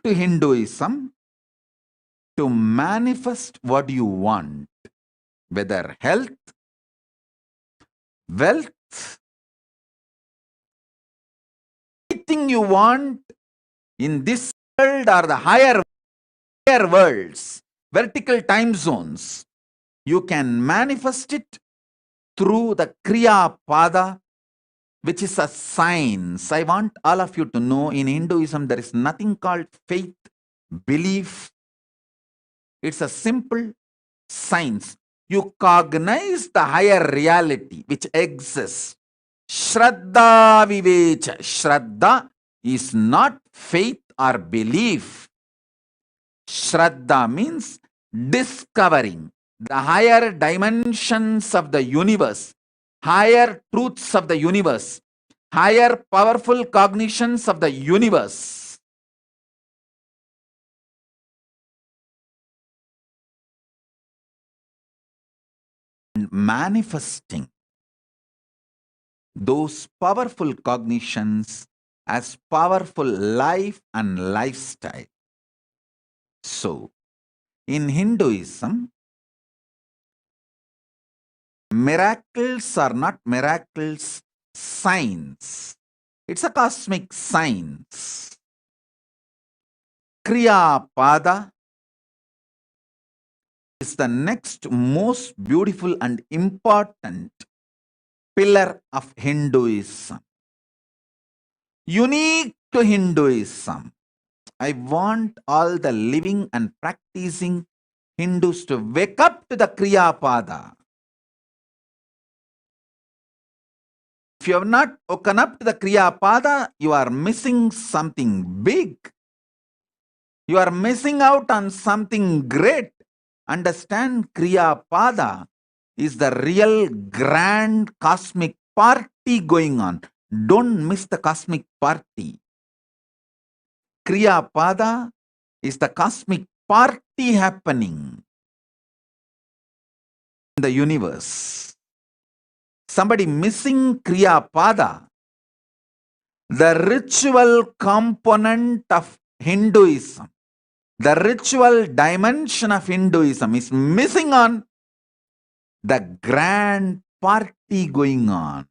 to Hinduism to manifest what you want, whether health, wealth, anything you want in this world or the higher worlds, vertical time zones, you can manifest it through the Kriya Pada, which is a science. I want all of you to know in Hinduism there is nothing called faith, belief. It's a simple science. You cognize the higher reality which exists. Shraddha Vivecha. Shraddha is not faith or belief. Shraddha means discovering the higher dimensions of the universe, higher truths of the universe, higher powerful cognitions of the universe. And manifesting those powerful cognitions as powerful life and lifestyle. So, in Hinduism, miracles are not miracles, science. It's a cosmic science. Kriya Pada is the next most beautiful and important pillar of Hinduism. Unique to Hinduism. I want all the living and practicing Hindus to wake up to the Kriya Pada. If you have not woken up to the Kriya Pada, you are missing something big. You are missing out on something great. Understand, Kriya Pada is the real grand cosmic party going on. Don't miss the cosmic party. Kriya Pada is the cosmic party happening in the universe. Somebody missing Kriya Pada, the ritual component of Hinduism, the ritual dimension of Hinduism is missing on the grand party going on.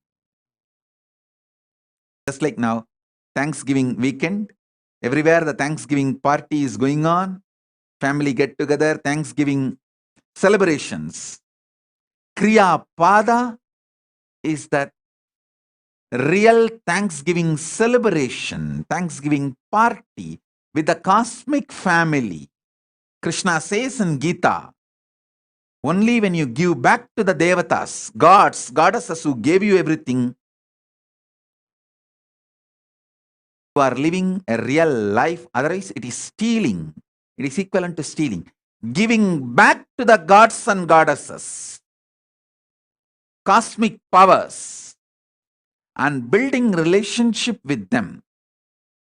Just like now, Thanksgiving weekend, everywhere the Thanksgiving party is going on, family get together, Thanksgiving celebrations. Kriya Pada is that real Thanksgiving celebration, Thanksgiving party with the cosmic family. Krishna says in Gita, only when you give back to the devatas, gods, goddesses who gave you everything, you are living a real life. Otherwise, it is stealing. It is equivalent to stealing. Giving back to the gods and goddesses, cosmic powers, and building relationship with them.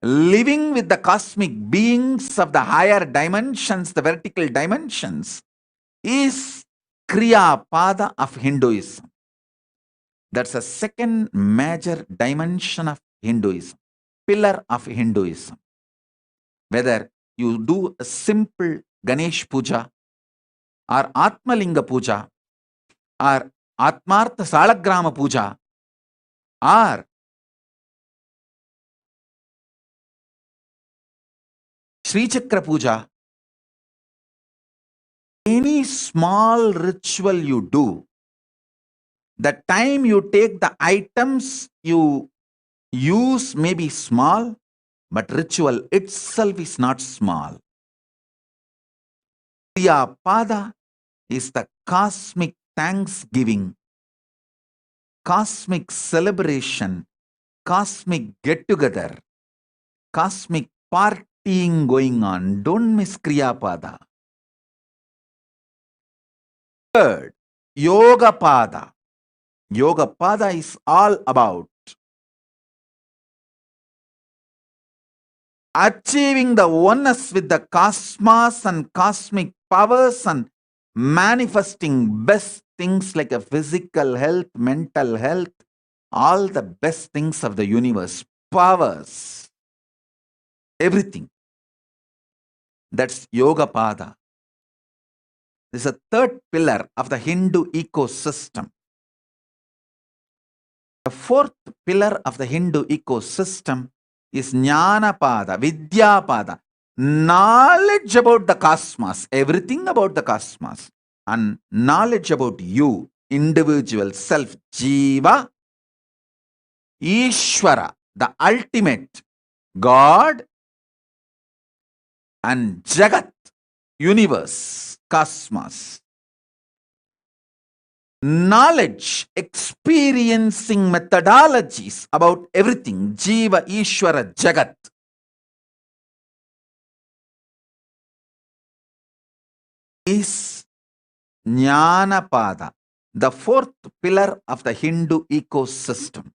Living with the cosmic beings of the higher dimensions, the vertical dimensions, is Kriya Pada of Hinduism. That's a second major dimension of Hinduism, pillar of Hinduism. Whether you do a simple Ganesh Puja or Atmalinga Puja or Atmartha Salagrama Puja or Sri Chakra Puja, any small ritual you do, the time you take the items you use may be small, but ritual itself is not small. Kriya Pada is the cosmic thanksgiving, cosmic celebration, cosmic get-together, cosmic partying going on. Don't miss Kriya Pada. Third, Yoga Pada. Yoga Pada is all about achieving the oneness with the cosmos and cosmic powers and manifesting best things like a physical health, mental health, all the best things of the universe, powers, everything. That's Yoga Pada. This is a third pillar of the Hindu ecosystem. The fourth pillar of the Hindu ecosystem is Jnana Pada, Vidya Pada. Knowledge about the cosmos, everything about the cosmos, and knowledge about you, individual self, Jiva, Ishvara, the ultimate God, and Jagat, universe, cosmos. Knowledge, experiencing methodologies about everything, Jiva, Ishvara, Jagat. Is Jnana Pada, the fourth pillar of the Hindu ecosystem.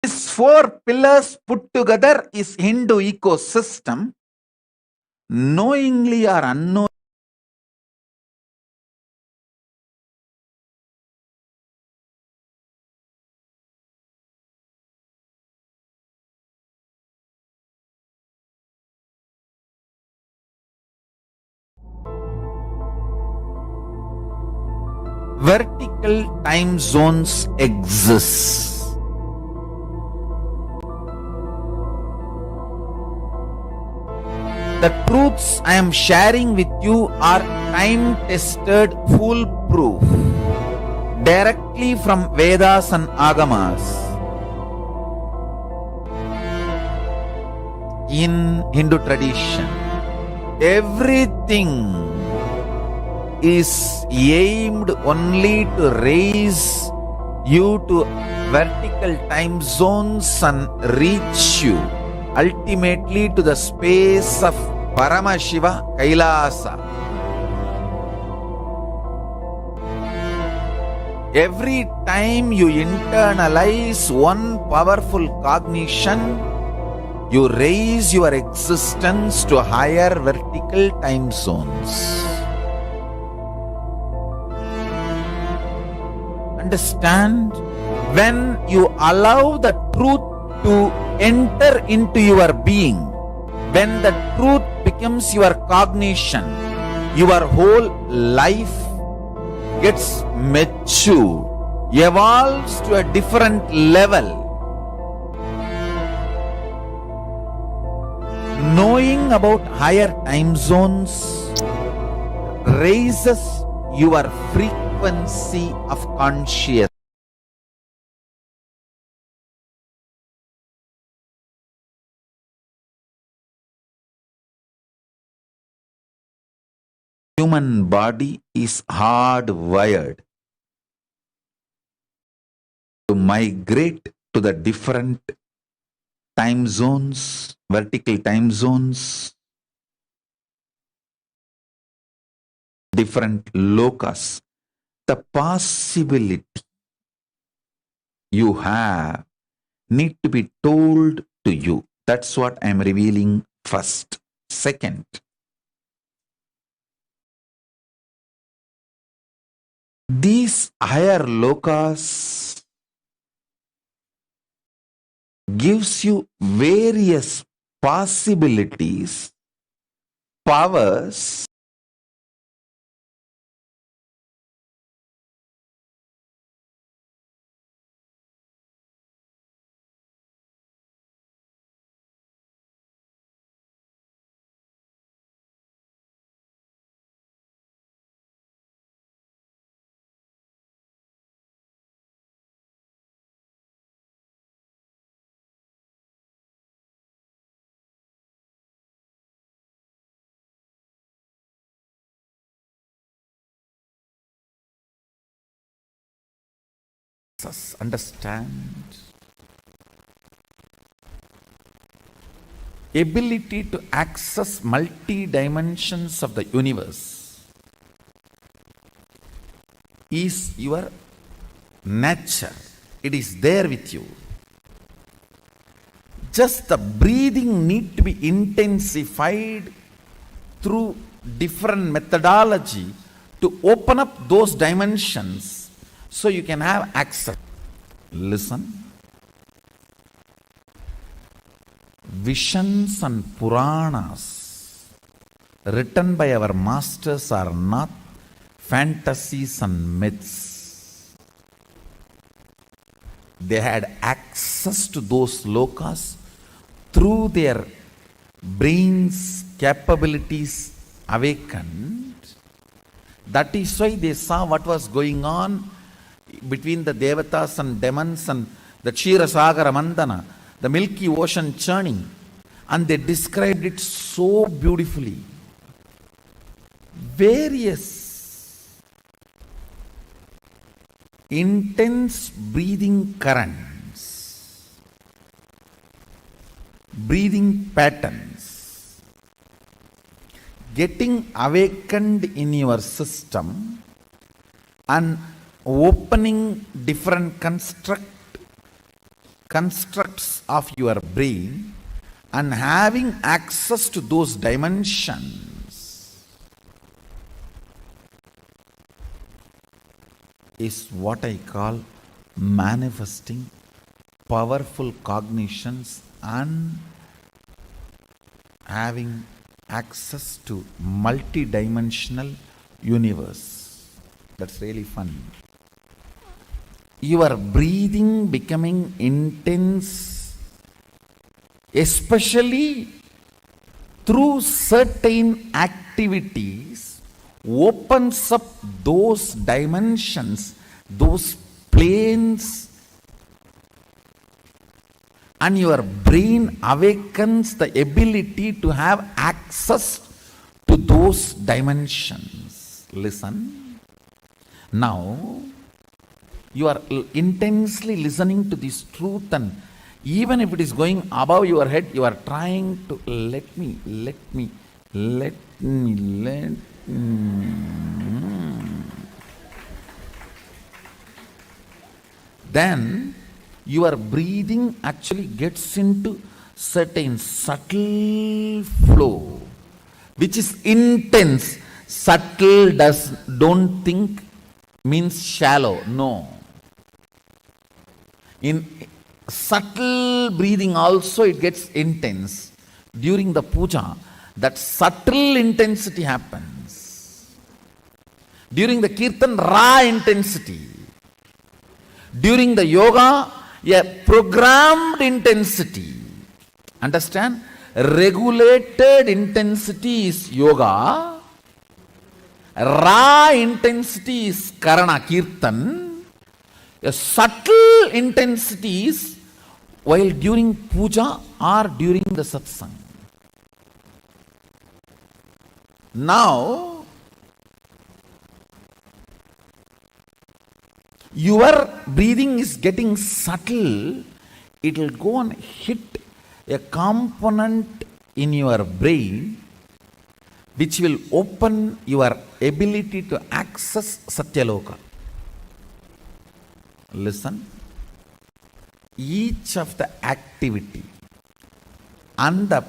These four pillars put together is Hindu ecosystem. Knowingly or unknowingly, vertical time zones exist. The truths I am sharing with you are time-tested, foolproof, directly from Vedas and Agamas. In Hindu tradition, everything is aimed only to raise you to vertical time zones and reach you ultimately to the space of Paramashiva Kailasa. Every time you internalize one powerful cognition, you raise your existence to higher vertical time zones. Understand? When you allow the truth to enter into your being, when the truth becomes your cognition, your whole life gets matured, evolves to a different level. Knowing about higher time zones raises your frequency of consciousness. Human body is hardwired to migrate to the different time zones, vertical time zones, different locus. The possibility you have need to be told to you. That's what I'm revealing first. Second, these higher locus gives you various possibilities, powers, understand, ability to access multi-dimensions of the universe is your nature. It is there with you. Just the breathing need to be intensified through different methodology to open up those dimensions so you can have access. Listen. visions and Puranas written by our masters are not fantasies and myths. They had access to those lokas through their brains' capabilities awakened. That is why they saw what was going on between the Devatas and demons and the Ksheerasagara Mandana, the Milky Ocean churning, and they described it so beautifully. Various intense breathing currents, breathing patterns, getting awakened in your system and opening different constructs of your brain and having access to those dimensions is what I call manifesting powerful cognitions and having access to multi-dimensional universe. That's really fun. Your breathing becoming intense, especially through certain activities, opens up those dimensions, those planes, and your brain awakens the ability to have access to those dimensions. Listen. Now, you are intensely listening to this truth, and even if it is going above your head, you are trying to let me. Then your breathing actually gets into certain subtle flow, which is intense. Subtle don't think means shallow. No. In subtle breathing also it gets intense. During the puja, that subtle intensity happens. During the kirtan, raw intensity. During the yoga, a programmed intensity. Understand? Regulated intensity is yoga. Raw intensity is karana, kirtan. A subtle intensity is while during puja or during the satsang. Now, your breathing is getting subtle. It will go and hit a component in your brain which will open your ability to access Satyaloka. Listen. Each of the activity and the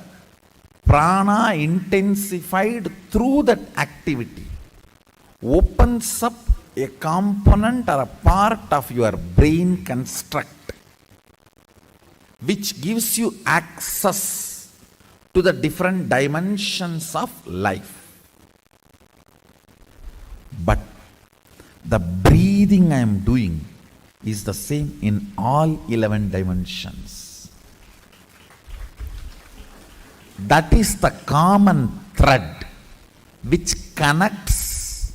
prana intensified through that activity opens up a component or a part of your brain construct which gives you access to the different dimensions of life. But the breathing I am doing is the same in all 11 dimensions. That is the common thread which connects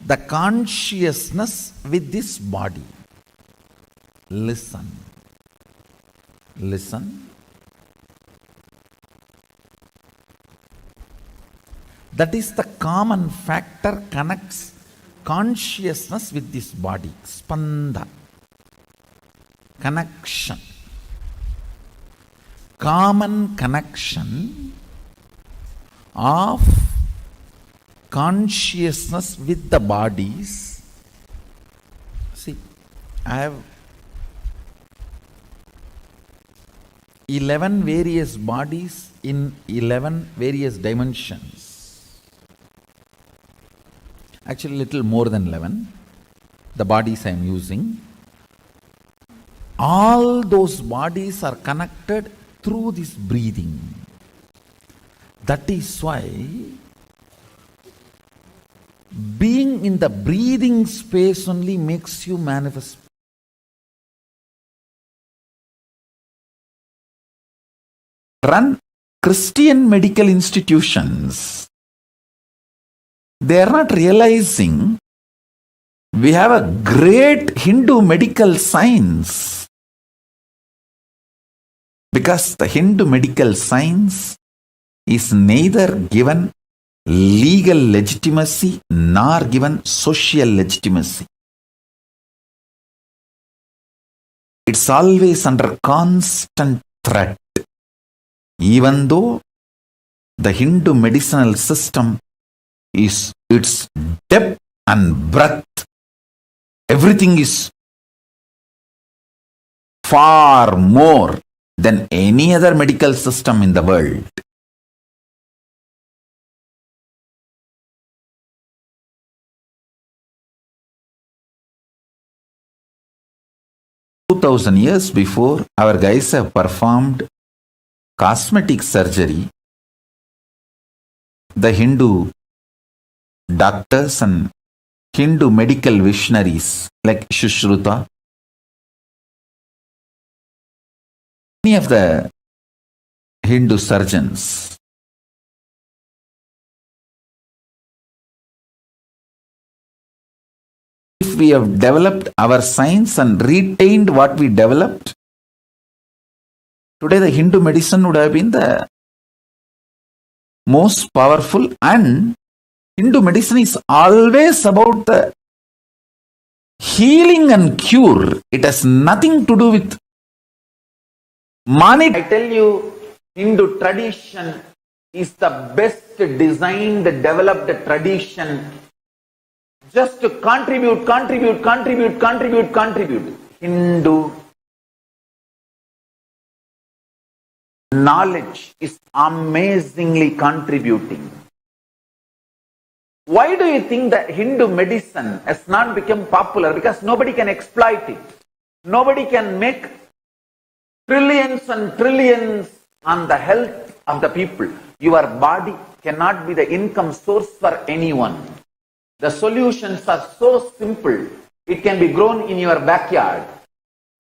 the consciousness with this body. Listen. Listen. That is the common factor connects consciousness with this body. Spanda. Connection. Common connection of consciousness with the bodies. See, I have 11 various bodies in 11 various dimensions. Actually, little more than 11. The bodies I am using. all those bodies are connected through this breathing. That is why being in the breathing space only makes you manifest. Run Christian medical institutions. They are not realizing we have a great Hindu medical science. Because the Hindu medical science is neither given legal legitimacy nor given social legitimacy. It's always under constant threat. Even though the Hindu medicinal system is its depth and breadth, everything is far more than any other medical system in the world. Years before, our guys have performed cosmetic surgery. The Hindu doctors and Hindu medical visionaries like Shushruta, many of the Hindu surgeons, if we have developed our science and retained what we developed, today the Hindu medicine would have been the most powerful, and Hindu medicine is always about the healing and cure. It has nothing to do with money. I tell you, Hindu tradition is the best designed, developed tradition just to contribute. Hindu knowledge is amazingly contributing. Why do you think that Hindu medicine has not become popular? Because nobody can exploit it. Nobody can make trillions and trillions on the health of the people. Your body cannot be the income source for anyone. The solutions are so simple. It can be grown in your backyard.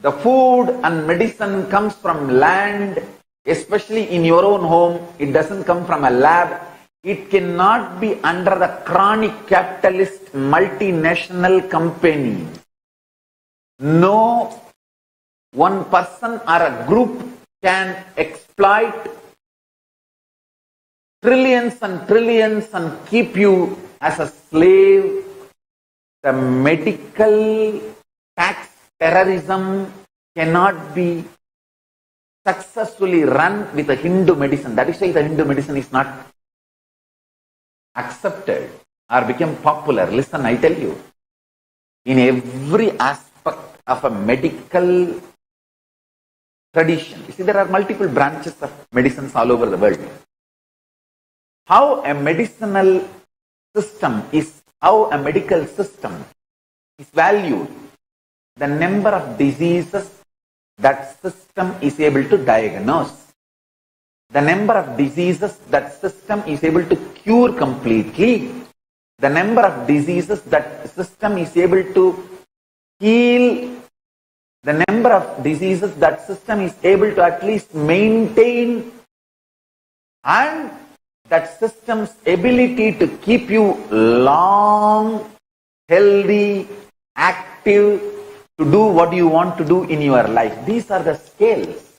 The food and medicine comes from land, especially in your own home. It doesn't come from a lab. It cannot be under the chronic capitalist multinational company. No one person or a group can exploit trillions and trillions and keep you as a slave. The medical tax terrorism cannot be successfully run with a Hindu medicine. That is why the Hindu medicine is not accepted or become popular. Listen, I tell you, in every aspect of a medical tradition, you see, there are multiple branches of medicines all over the world. How a medical system is valued, the number of diseases that system is able to diagnose, the number of diseases that system is able to cure completely, the number of diseases that system is able to heal, the number of diseases that system is able to at least maintain, and that system's ability to keep you long, healthy, active, to do what you want to do in your life. These are the scales.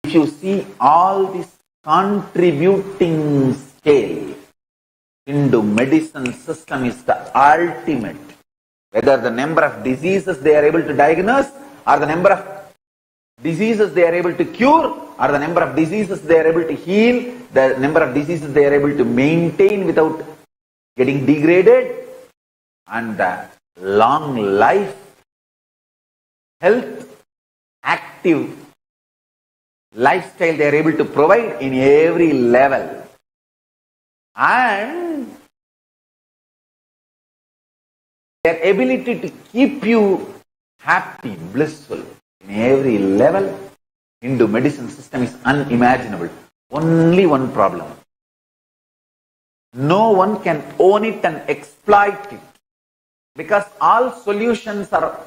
If you see all these contributing scale, Hindu medicine system is the ultimate. Whether the number of diseases they are able to diagnose, or the number of diseases they are able to cure, or the number of diseases they are able to heal, the number of diseases they are able to maintain without getting degraded, and the long life, health, active lifestyle they are able to provide in every level. And their ability to keep you happy, blissful. In every level, Hindu medicine system is unimaginable. Only one problem. No one can own it and exploit it. Because all solutions are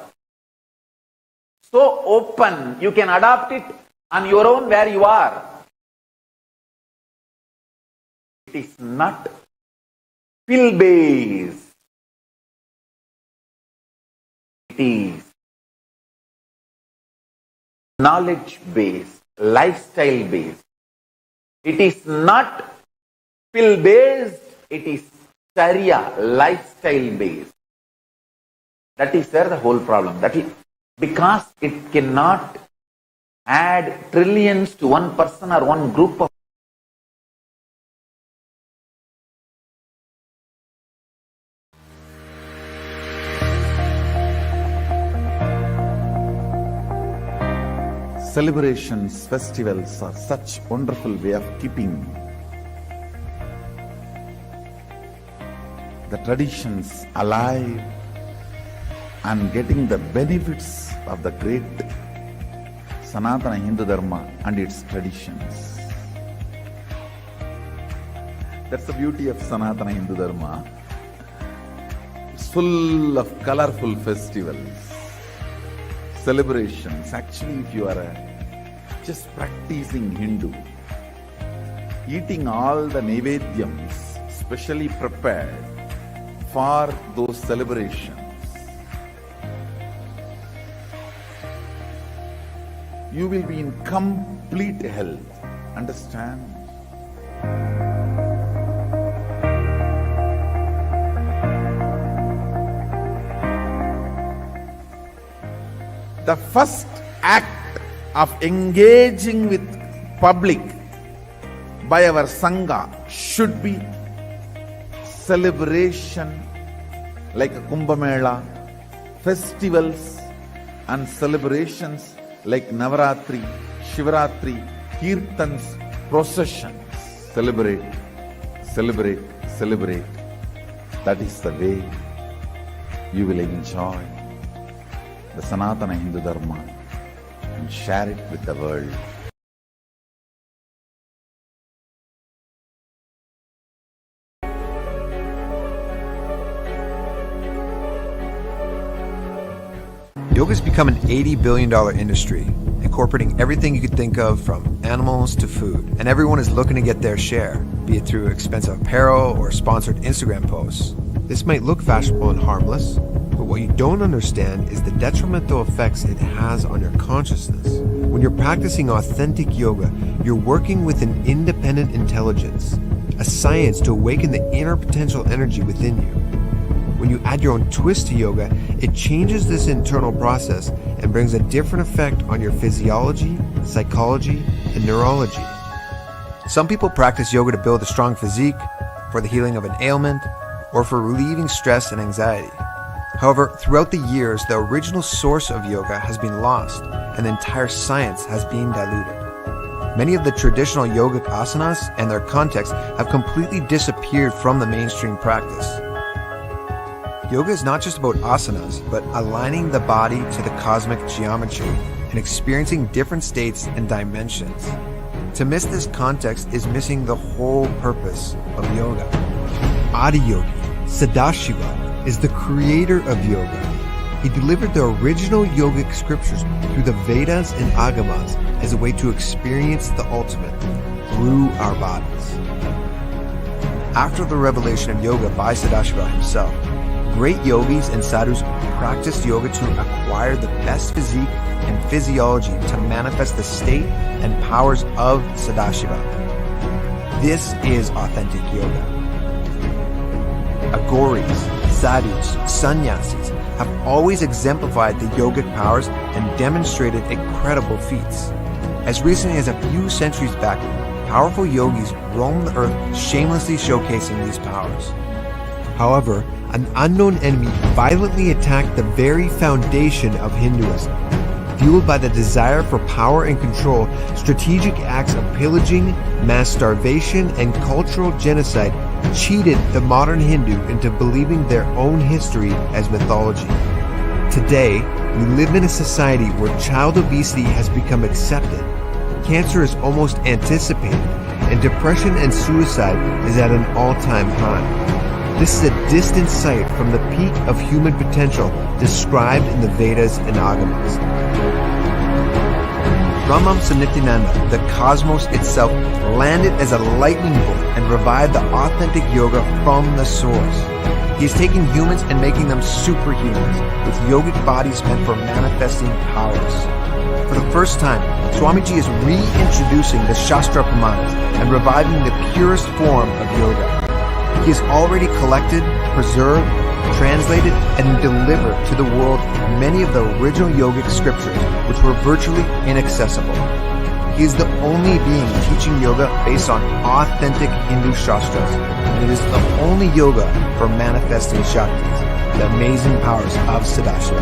so open, you can adopt it on your own where you are. It is not pill-based. It is knowledge-based, lifestyle-based. It is not pill-based, it is Sharia, lifestyle-based. That is where the whole problem. That is because it cannot add trillions to one person or one group of. Celebrations, festivals are such wonderful way of keeping the traditions alive and getting the benefits of the great Sanatana Hindu Dharma and its traditions. That's the beauty of Sanatana Hindu Dharma. It's full of colorful festivals, celebrations. Actually, if you are just practicing Hindu, eating all the Naivedyams specially prepared for those celebrations, you will be in complete health. Understand? The first act of engaging with public by our Sangha should be celebration like a Kumbh Mela, festivals and celebrations like Navaratri, Shivaratri, Kirtans, processions. Celebrate, celebrate, celebrate. That is the way you will enjoy the Sanatana Hindu Dharma and share it with the world. Yoga's become an $80 billion industry, incorporating everything you could think of from animals to food. And everyone is looking to get their share, be it through expensive apparel or sponsored Instagram posts. This might look fashionable and harmless, but what you don't understand is the detrimental effects it has on your consciousness. When you're practicing authentic yoga, you're working with an independent intelligence, a science to awaken the inner potential energy within you. When you add your own twist to yoga, it changes this internal process and brings a different effect on your physiology, psychology, and neurology. Some people practice yoga to build a strong physique, for the healing of an ailment, or for relieving stress and anxiety. However, throughout the years, the original source of yoga has been lost, and the entire science has been diluted. Many of the traditional yogic asanas and their context have completely disappeared from the mainstream practice. Yoga is not just about asanas, but aligning the body to the cosmic geometry and experiencing different states and dimensions. To miss this context is missing the whole purpose of yoga. Adiyogi, Sadashiva, is the creator of yoga. He delivered the original yogic scriptures through the Vedas and Agamas as a way to experience the ultimate through our bodies. After the revelation of yoga by Sadashiva himself, great yogis and sadhus practiced yoga to acquire the best physique and physiology to manifest the state and powers of Sadashiva. This is authentic yoga. Agoris, sadhus, sannyasis have always exemplified the yogic powers and demonstrated incredible feats. As recently as a few centuries back, powerful yogis roamed the earth shamelessly showcasing these powers. However, an unknown enemy violently attacked the very foundation of Hinduism. Fueled by the desire for power and control, strategic acts of pillaging, mass starvation, and cultural genocide cheated the modern Hindu into believing their own history as mythology. Today, we live in a society where child obesity has become accepted, cancer is almost anticipated, and depression and suicide is at an all-time high. This is a distant sight from the peak of human potential described in the Vedas and Agamas. Brahmamsa Nityananda, the cosmos itself, landed as a lightning bolt and revived the authentic yoga from the source. He is taking humans and making them superhumans, with yogic bodies meant for manifesting powers. For the first time, Swamiji is reintroducing the Shastra Pramanas and reviving the purest form of yoga. He has already collected, preserved, translated, and delivered to the world many of the original yogic scriptures, which were virtually inaccessible. He is the only being teaching yoga based on authentic Hindu Shastras, and it is the only yoga for manifesting Shaktis, the amazing powers of Sadashiva.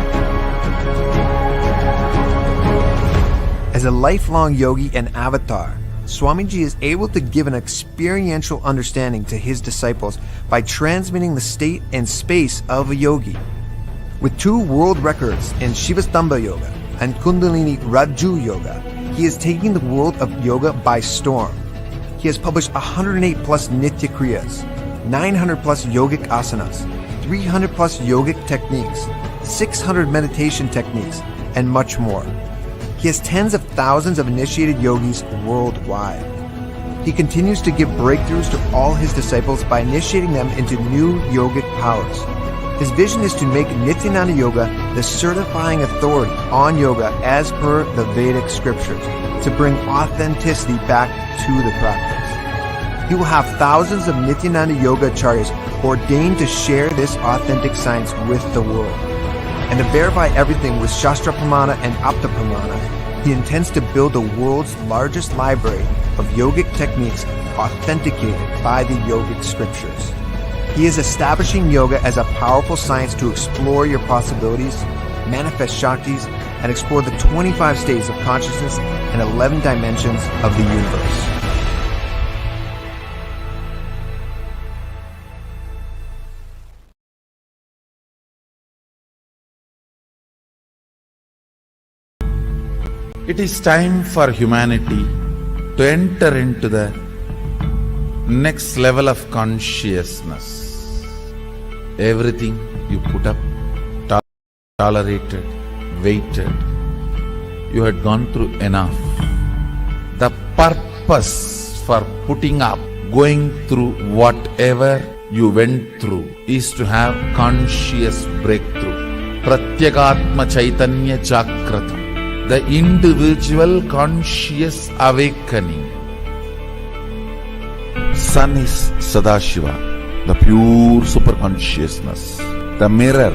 As a lifelong yogi and avatar, Swamiji is able to give an experiential understanding to his disciples by transmitting the state and space of a yogi. With 2 world records in Shivastambha Yoga and Kundalini Raju Yoga, he is taking the world of yoga by storm. He has published 108 plus Nitya Kriyas, 900 plus yogic asanas, 300 plus yogic techniques, 600 meditation techniques, and much more. He has tens of thousands of initiated yogis worldwide. He continues to give breakthroughs to all his disciples by initiating them into new yogic powers. His vision is to make Nityananda Yoga the certifying authority on yoga as per the Vedic scriptures, to bring authenticity back to the practice. He will have thousands of Nityananda Yoga acharyas ordained to share this authentic science with the world. And to verify everything with Shastra Pramana and Apta Pramana, he intends to build the world's largest library of yogic techniques authenticated by the yogic scriptures. He is establishing yoga as a powerful science to explore your possibilities, manifest Shaktis, and explore the 25 states of consciousness and 11 dimensions of the universe. It is time for humanity to enter into the next level of consciousness. Everything you put up, tolerated, waited, you had gone through enough. The purpose for putting up, going through whatever you went through, is to have conscious breakthrough. Pratyagatma Chaitanya Jagratam, the individual conscious awakening. Sun is Sadashiva, the pure superconsciousness. The mirror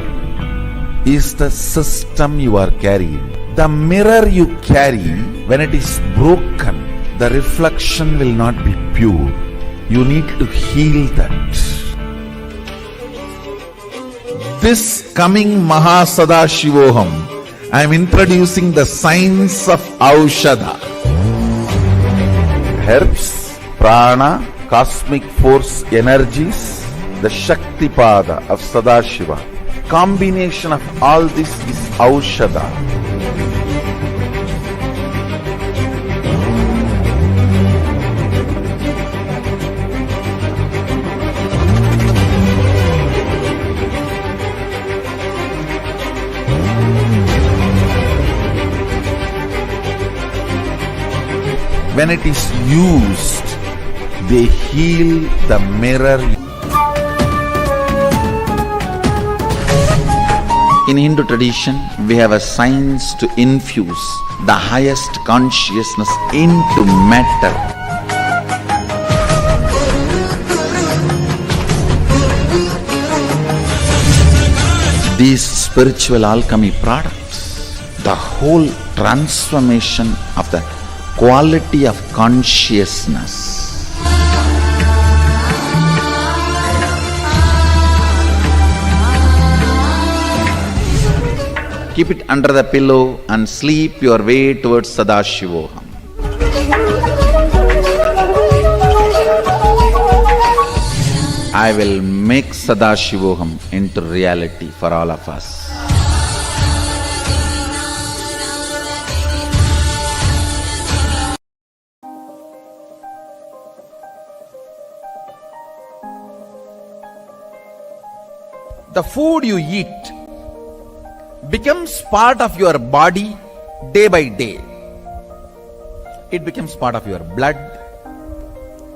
is the system you are carrying. The mirror you carry, when it is broken, the reflection will not be pure. You need to heal that. This coming Mahasadashivoham, I am introducing the science of Aushadha. Herbs, prana, cosmic force energies, the Shaktipada of Sadashiva. Combination of all this is Aushadha. When it is used, they heal the mirror. In Hindu tradition, we have a science to infuse the highest consciousness into matter. These spiritual alchemy products, the whole transformation of the quality of consciousness. Keep it under the pillow and sleep your way towards Sadashivoham. I will make Sadashivoham into reality for all of us. the food you eat becomes part of your body day by day. It becomes part of your blood,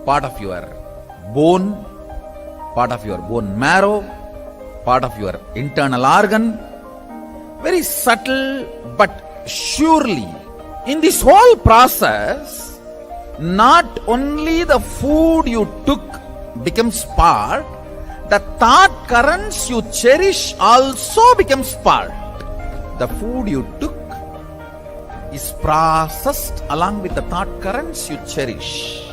part of your bone, part of your bone marrow, part of your internal organ. Very subtle but surely. In this whole process, not only the food you took becomes part, the thought currents you cherish also becomes part. The food you took is processed along with the thought currents you cherish.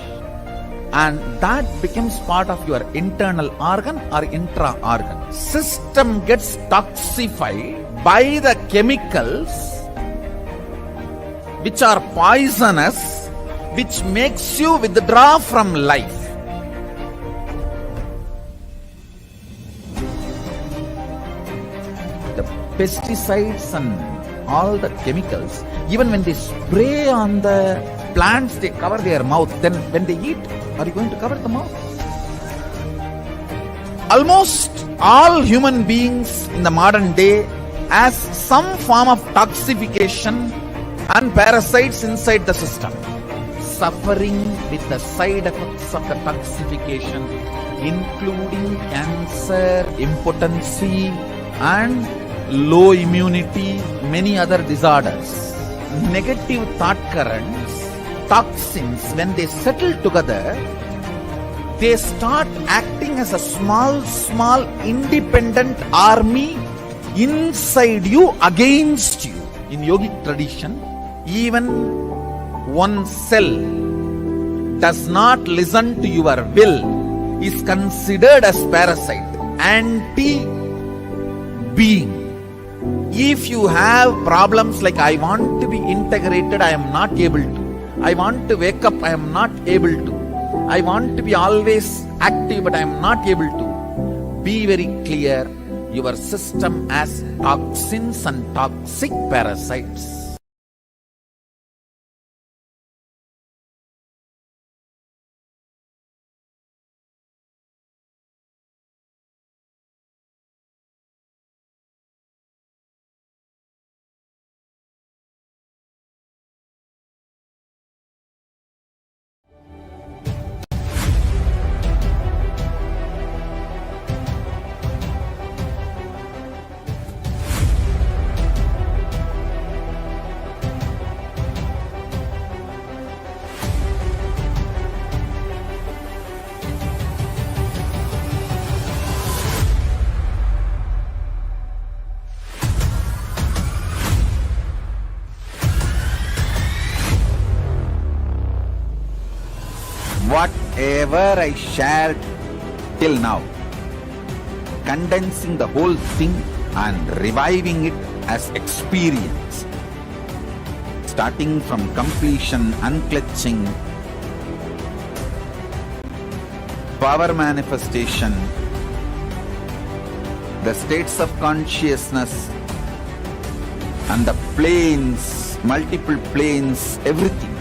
And that becomes part of your internal organ or intra-organ. System gets toxified by the chemicals which are poisonous, which makes you withdraw from life. The pesticides and all the chemicals, even when they spray on the plants, they cover their mouth. Then when they eat, are you going to cover the mouth? Almost all human beings in the modern day has some form of toxification and parasites inside the system, suffering with the side effects of the toxification, including cancer, impotency, and low immunity, many other disorders. Negative thought currents, toxins, when they settle together, they start acting as a small independent army inside you, against you. In yogic tradition, even one cell does not listen to your will is considered as parasite, anti-being. If you have problems like I want to be integrated, I am not able to. I want to wake up, I am not able to. I want to be always active, but I am not able to. Be very clear, your system has toxins and toxic parasites. Whatever I shared till now, condensing the whole thing and reviving it as experience, starting from completion, unclutching, power manifestation, the states of consciousness, and the planes, multiple planes, everything.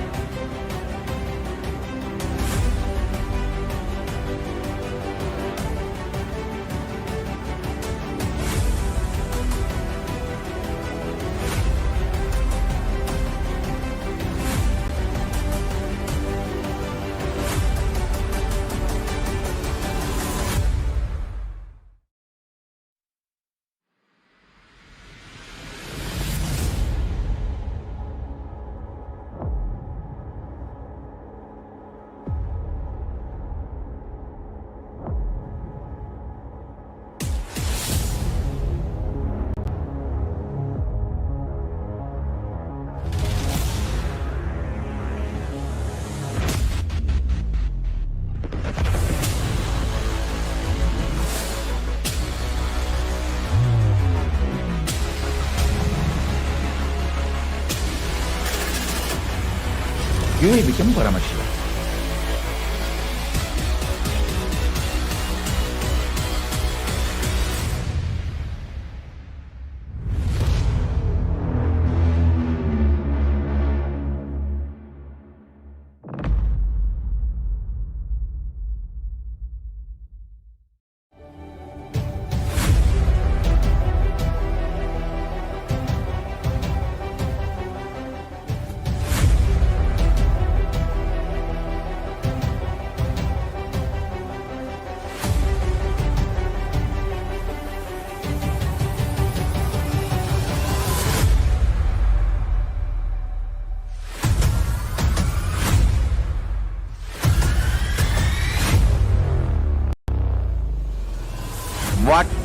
You will become Paramashiva.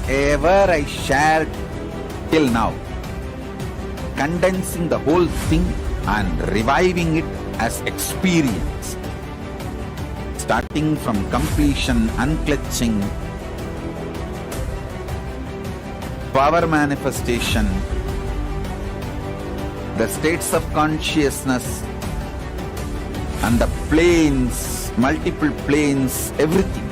whatever I shared till now, condensing the whole thing and reviving it as experience, starting from completion, unclutching, power manifestation, the states of consciousness, and the planes, multiple planes, everything.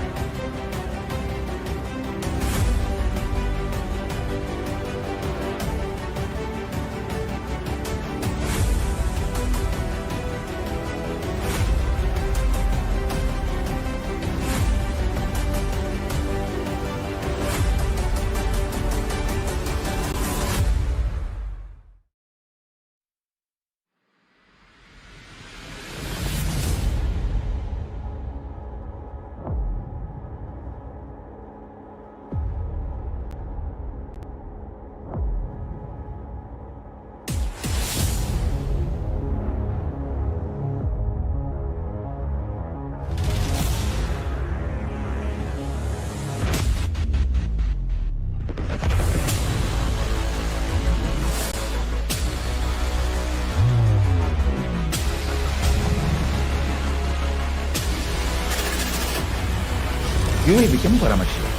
You will become Paramashiva.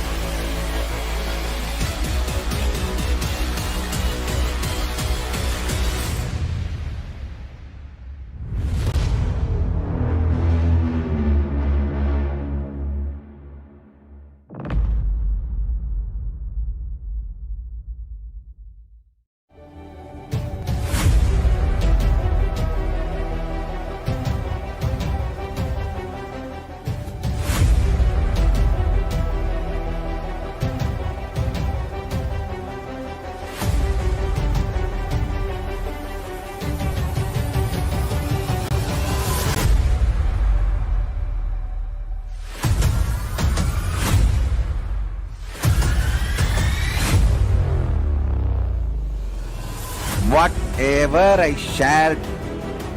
Whatever I shared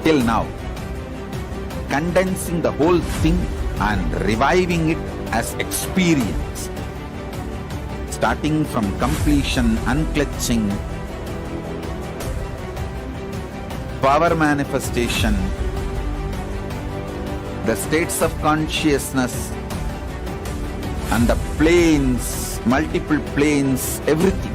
till now, condensing the whole thing and reviving it as experience, starting from completion, unclutching, power manifestation, the states of consciousness, and the planes, multiple planes, everything.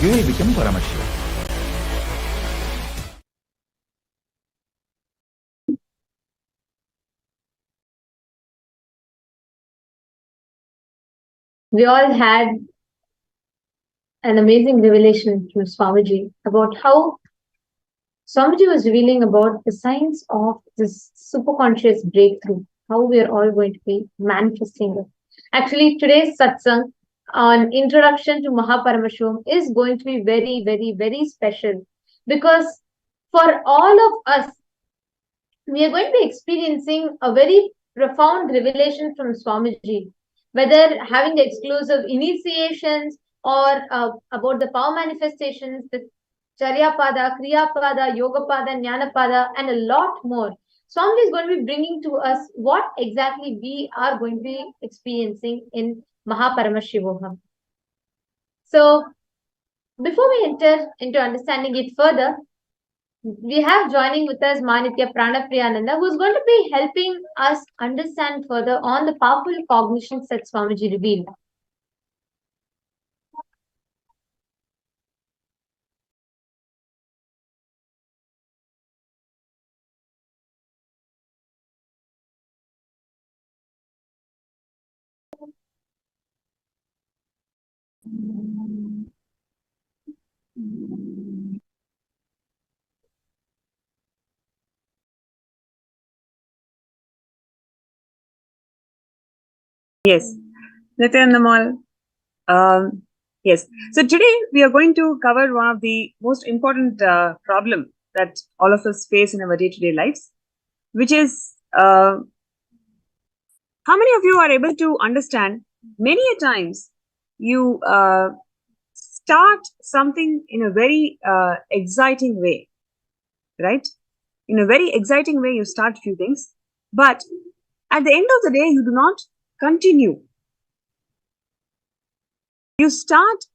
You will become Paramashiva. We all had an amazing revelation from Swamiji about how Swamiji was revealing about the science of this superconscious breakthrough, how we are all going to be manifesting it. Actually, today's satsang on introduction to MahaParamashivoham is going to be very, very, very special, because for all of us, we are going to be experiencing a very profound revelation from Swamiji, whether having the exclusive initiations or about the power manifestations, the Charyapada, Kriyapada, Yogapada, Jnanapada, and a lot more. Swamiji is going to be bringing to us what exactly we are going to be experiencing in MahaParamashivoham. So, before we enter into understanding it further, we have joining with us Manitya Pranapriyananda, who is going to be helping us understand further on the powerful cognitions that Swamiji revealed. Yes, Nityananda. Yes. So today we are going to cover one of the most important problem that all of us face in our day-to-day lives, which is how many of you are able to understand many a times you start something in a very exciting way, right? In a very exciting way, you start few things, but at the end of the day, you do not continue. You start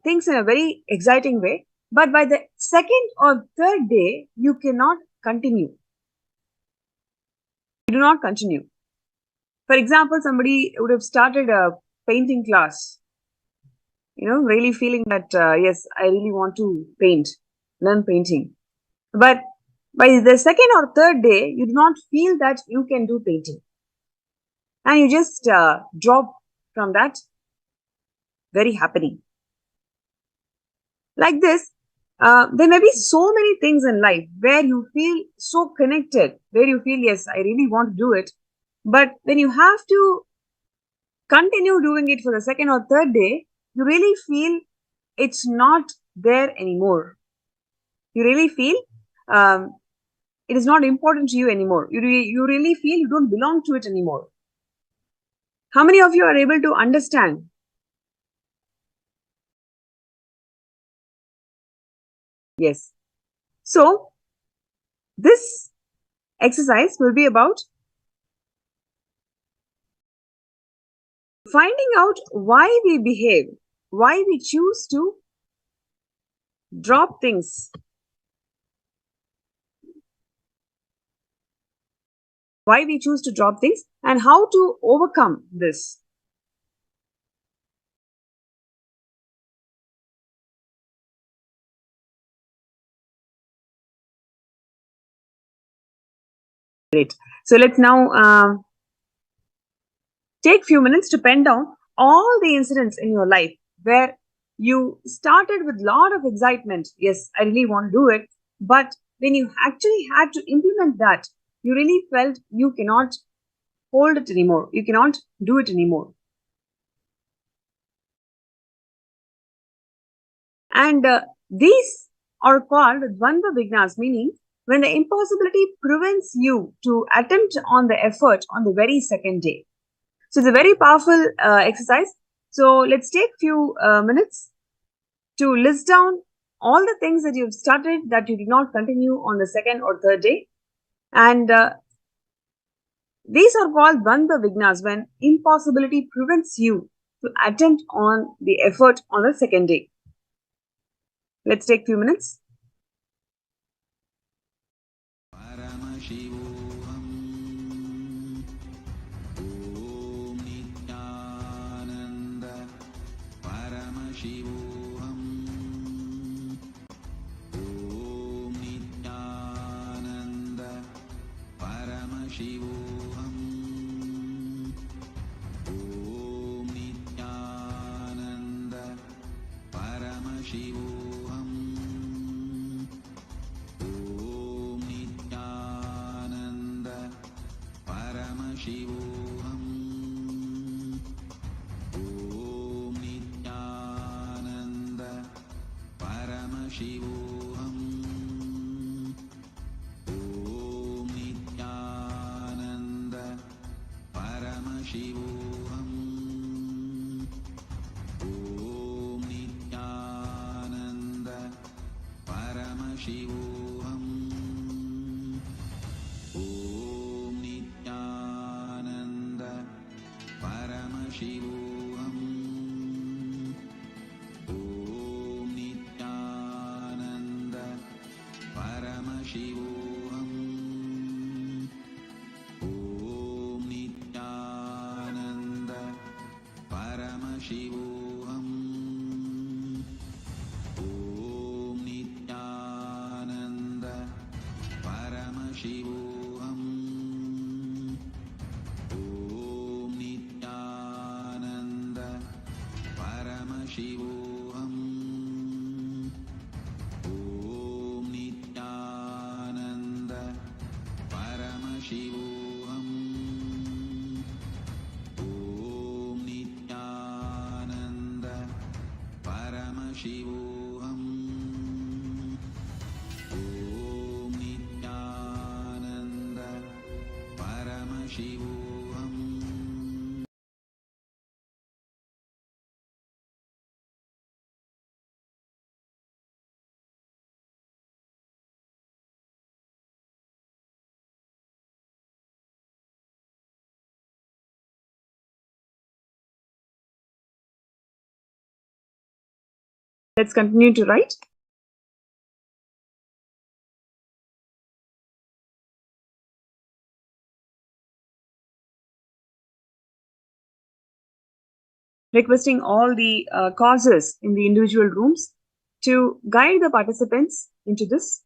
things in a very exciting way, but by the second or third day, you cannot continue. You do not continue. For example, somebody would have started a painting class, really feeling that, yes, I really want to paint, learn painting. But by the second or third day, you do not feel that you can do painting. And you just drop from that very happily. Like this, there may be so many things in life where you feel so connected, where you feel, yes, I really want to do it. But when you have to continue doing it for the second or third day, you really feel it's not there anymore. You really feel it is not important to you anymore. You really feel you don't belong to it anymore. How many of you are able to understand? Yes. So, this exercise will be about finding out why we behave, why we choose to drop things, and how to overcome this. Great. So let's now take few minutes to pen down all the incidents in your life where you started with a lot of excitement. Yes, I really want to do it. But when you actually had to implement that, you really felt you cannot hold it anymore. You cannot do it anymore. And these are called Dvandva Vignas, meaning when the impossibility prevents you to attempt on the effort on the very second day. So it's a very powerful exercise. So let's take few minutes to list down all the things that you've started that you did not continue on the second or third day. And these are called Dvandva Vignas, when impossibility prevents you to attempt on the effort on the second day. Let's take few minutes. Paramashivoham. Om Nityananda Paramashivoham. Om Nityananda Paramashivoham. Om Nityananda Paramashivoham. Om Nityananda Paramashivoham. Om Nityananda Paramashivoham. Om Nityananda Paramashivoham. Om Nityananda Paramashivoham. Om Nityananda MahaParamashivoham. Om Nityananda Paramashivoham. Om Nityananda Paramashivoham. Let's continue to write. Requesting all the causes in the individual rooms to guide the participants into this.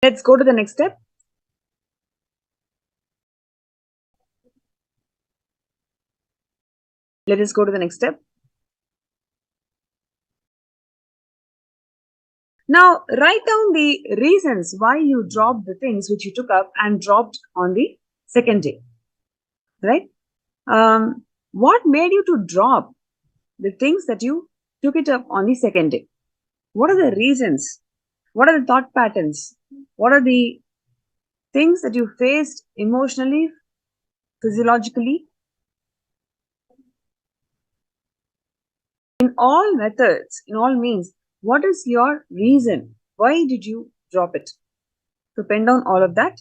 Let's go to the next step. Let us go to the next step. Now, write down the reasons why you dropped the things which you took up and dropped on the second day. Right? What made you to drop the things that you took it up on the second day? What are the reasons? What are the thought patterns? What are the things that you faced emotionally, physiologically? In all methods, in all means, what is your reason? Why did you drop it? So pen down all of that.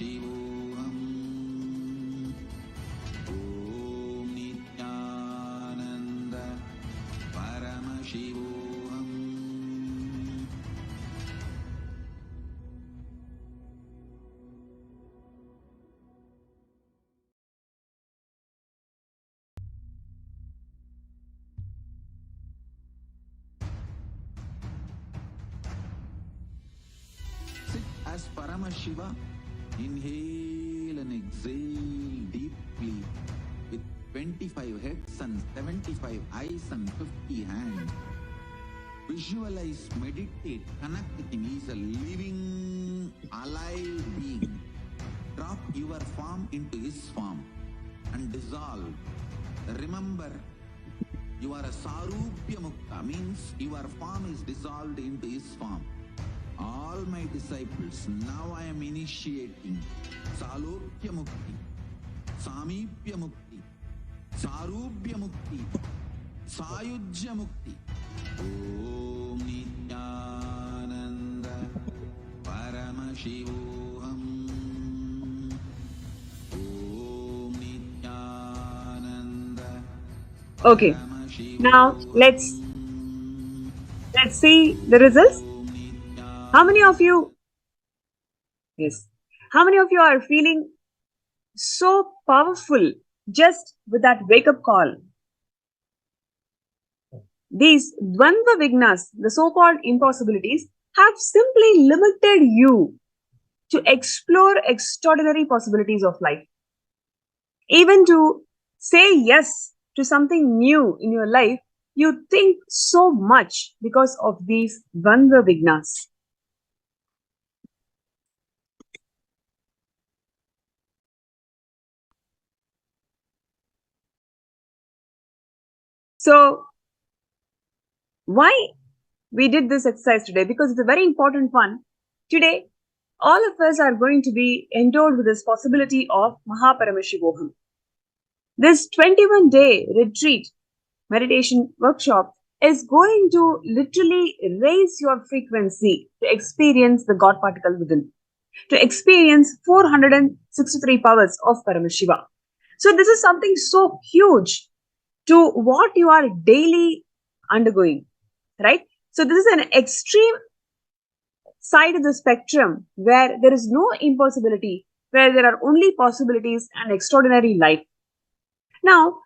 Om Nityananda Paramashivoham. Sit as Paramashiva. Inhale and exhale deeply with 25 heads and 75 eyes and 50 hands. Visualize, meditate, connect with him. He is a living, alive being. Drop your form into his form and dissolve. Remember, you are a Sarupya Mukta, means your form is dissolved into his form. All my disciples, now I am initiating Salokya Mukti, Samipya Mukti, Sarupya Mukti, Sayujya Mukti. Om Nityananda Paramashivoham. Om Nityananda. Okay, now let's see the results. How many of you are feeling so powerful just with that wake-up call? These Dvandva Vignas, the so-called impossibilities, have simply limited you to explore extraordinary possibilities of life. Even to say yes to something new in your life, you think so much because of these Dvandva Vignas. So, why we did this exercise today? Because it's a very important one. Today, all of us are going to be endowed with this possibility of MahaParamashivoham. This 21-day retreat meditation workshop is going to literally raise your frequency to experience the God particle within, to experience 463 powers of Paramashiva. So this is something so huge to what you are daily undergoing, right? So this is an extreme side of the spectrum where there is no impossibility, where there are only possibilities and extraordinary life. Now,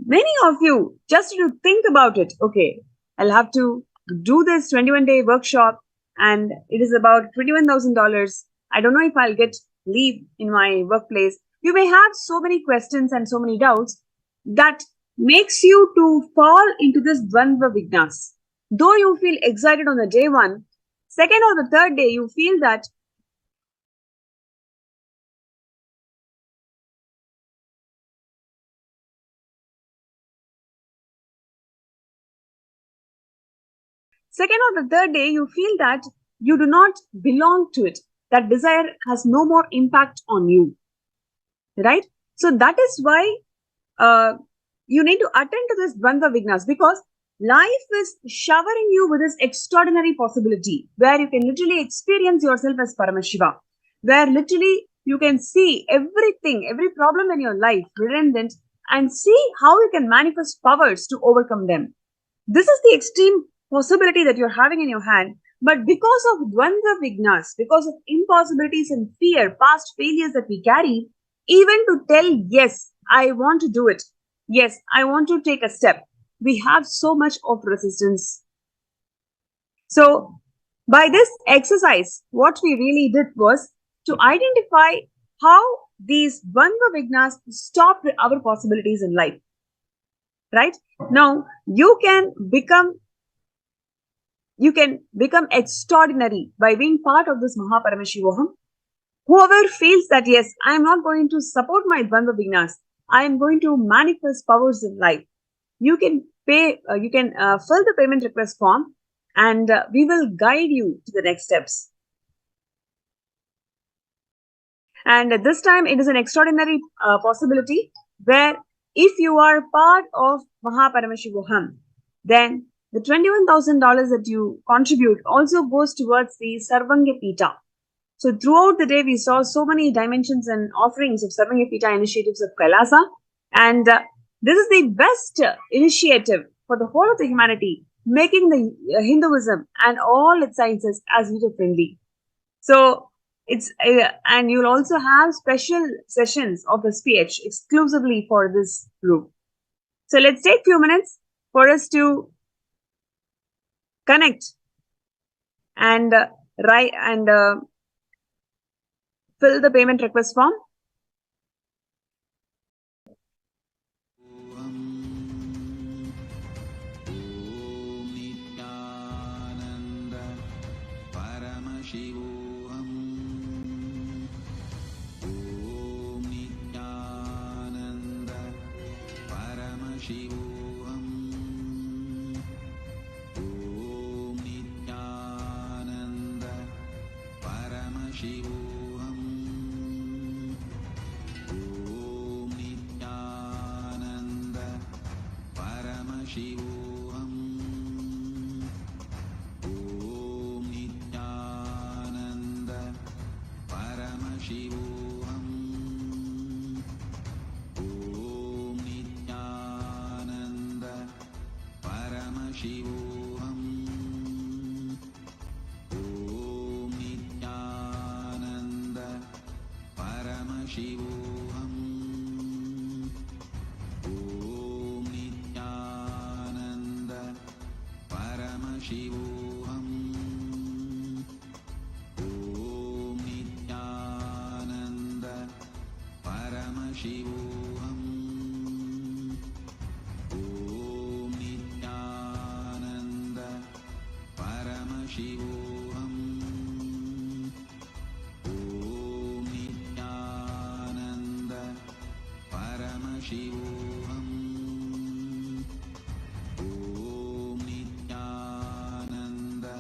many of you, just to think about it, okay, I'll have to do this 21-day workshop and it is about $21,000. I don't know if I'll get leave in my workplace. You may have so many questions and so many doubts that makes you to fall into this Dvandva Vignas. Though you feel excited on the day one, second or the third day, you feel that you do not belong to it. That desire has no more impact on you, right? So that is why you need to attend to this Dvandva Vignas, because life is showering you with this extraordinary possibility where you can literally experience yourself as Paramashiva, where literally you can see everything, every problem in your life redundant and see how you can manifest powers to overcome them. This is the extreme possibility that you're having in your hand. But because of Dvandva Vignas, because of impossibilities and fear, past failures that we carry, even to tell, yes, I want to do it. Yes, I want to take a step. We have so much of resistance. So, by this exercise, what we really did was to identify how these Dvandva Vignas stop our possibilities in life. Right? Now, you can become extraordinary by being part of this MahaParamashivoham. Whoever feels that, yes, I am not going to support my Dvandva Vignas, I am going to manifest powers in life, you can fill the payment request form and we will guide you to the next steps. And this time it is an extraordinary possibility where if you are part of MahaParamashivoham, then the $21,000 that you contribute also goes towards the Sarvanga Pita. So throughout the day, we saw so many dimensions and offerings of Sarvagya initiatives of Kailasa. And this is the best initiative for the whole of the humanity, making the Hinduism and all its sciences as user-friendly. So it's and you'll also have special sessions of SPH exclusively for this group. So let's take a few minutes for us to connect and write and fill the payment request form. Nityananda Paramashivoham. Om Nityananda Paramashivoham. Om Nityananda Paramashivoham. Om Nityananda Paramashivoham. Om Nityananda Paramashivoham. Om Nityananda Paramashivoham. Om Nityananda Paramashivoham. Om Nityananda Paramashivoham. Om Nityananda Paramashivoham. Om Nityananda Paramashivoham. Om Nityananda Paramashivoham. Om Nityananda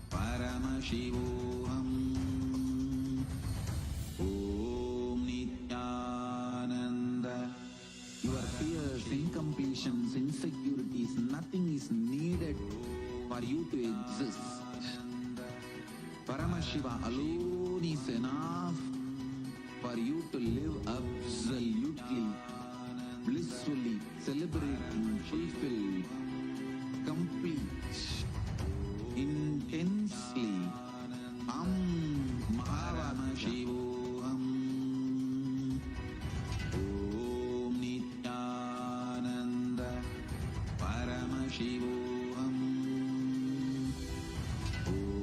Paramashivoham. Om Nityananda. Your fears, incompletions, insecurities, nothing is needed for you to exist. Paramashiva alone is enough for you to live absolutely, blissfully, celebrating, fulfilled, complete, intensely. MahaParamashivoham. Om Nityananda Paramashivoham.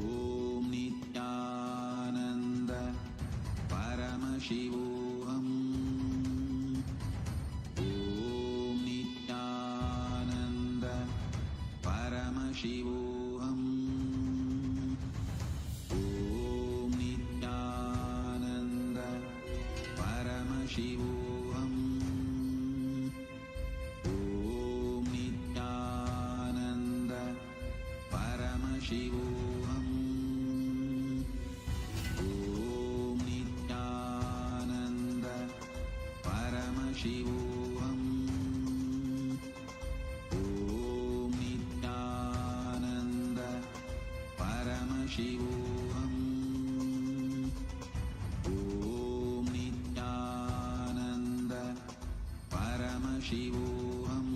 Om Nityananda Paramashivoham. Om Nityananda Paramashivoham. Om Nityananda Paramashivoham. Om Nityananda Paramashivoham. Om Nityananda Paramashivoham. Om Nityananda Paramashivoham. Om Nityananda Paramashivoham. Om Nityananda Paramashivoham.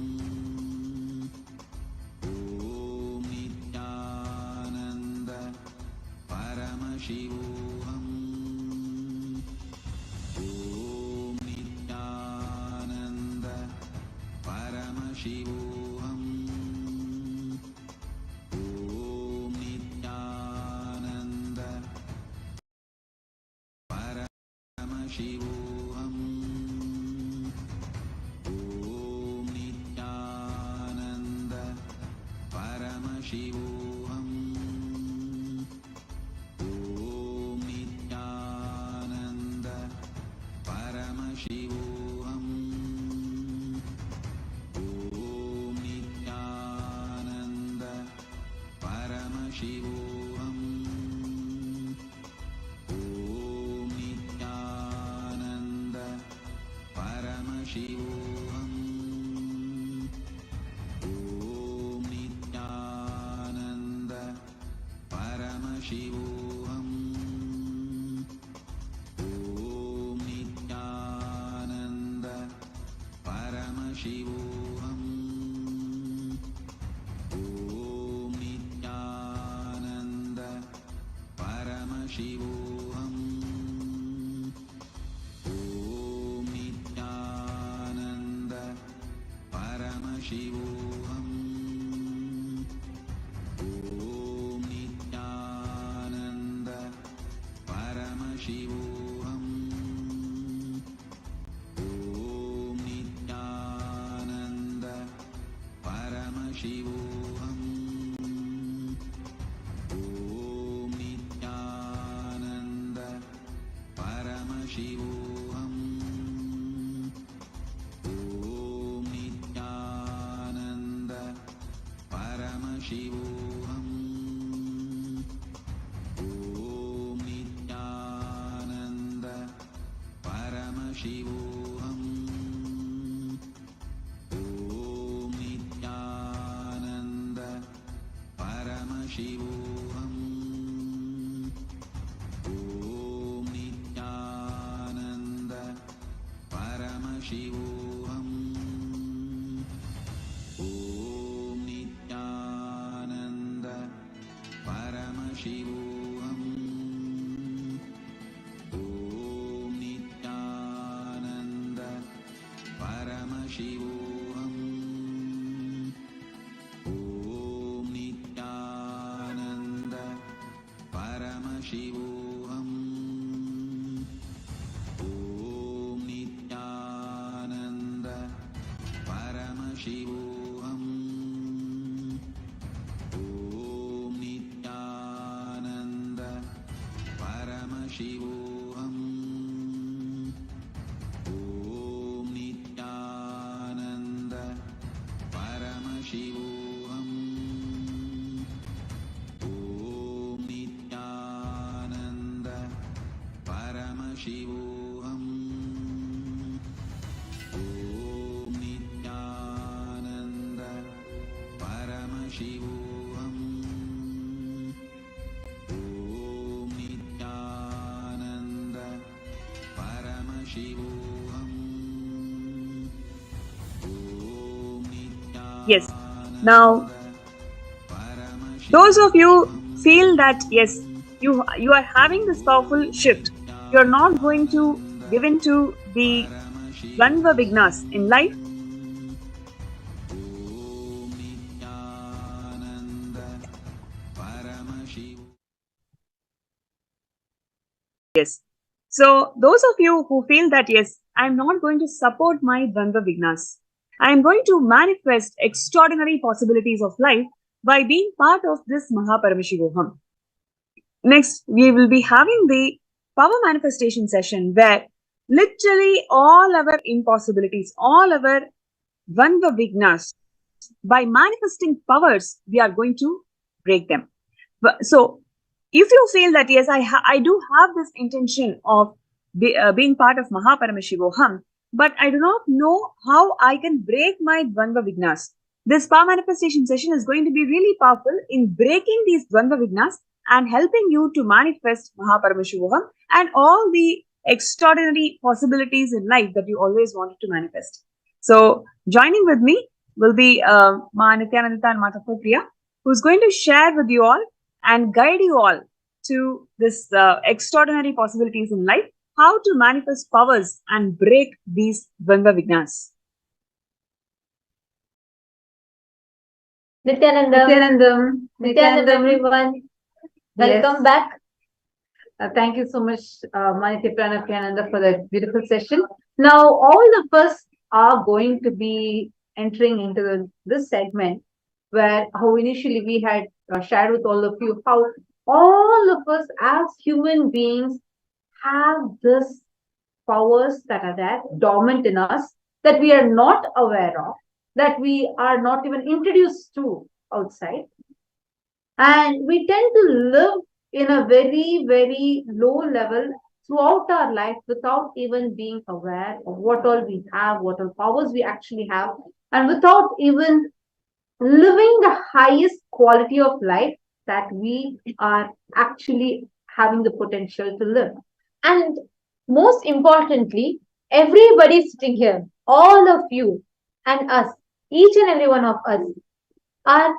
Om Nityananda Paramashivoham. Om Nityananda Paramashivoham. Om Nityananda Paramashivoham. Om Nityananda Paramashivoham. Om Nityananda Paramashivoham. Om Nityananda Paramashivoham. Om Nityananda Paramashivoham. Yes. Now, those of you feel that yes, you are having this powerful shift. You're not going to give in to the Dvandva Vignas in life. Yes. So those of you who feel that yes, I'm not going to support my Dvandva Vignas. I'm going to manifest extraordinary possibilities of life by being part of this MahaParamashivoham. Next, we will be having the power manifestation session where literally all our impossibilities, all our Dvandva Vignas, by manifesting powers, we are going to break them. So, if you feel that yes, I do have this intention of being part of MahaParamashivoham, but I do not know how I can break my Dvandva Vignas. This power manifestation session is going to be really powerful in breaking these Dvandva Vignas and helping you to manifest MahaParamashivoham and all the extraordinary possibilities in life that you always wanted to manifest. So, joining with me will be Ma Nityananda and Mata Priya, who's going to share with you all and guide you all to this extraordinary possibilities in life, how to manifest powers and break these Dvandva Vignas. Nityanandam, everyone. Welcome back. Thank you so much, Manitya Pranapyananda, for that beautiful session. Now, all of us are going to be entering into this segment where how initially we had shared with all of you how all of us as human beings have this powers that are there, dormant in us, that we are not aware of, that we are not even introduced to outside. And we tend to live in a very, very low level throughout our life without even being aware of what all we have, what all powers we actually have, and without even living the highest quality of life that we are actually having the potential to live. And most importantly, everybody sitting here, all of you and us, each and every one of us, are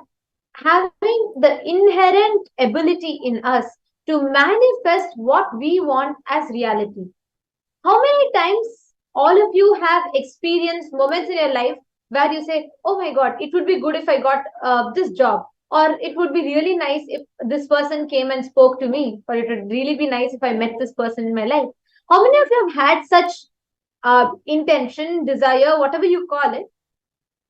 having the inherent ability in us to manifest what we want as reality. How many times all of you have experienced moments in your life where you say, oh my God, it would be good if I got this job, or it would be really nice if this person came and spoke to me, or it would really be nice if I met this person in my life. How many of you have had such intention, desire, whatever you call it,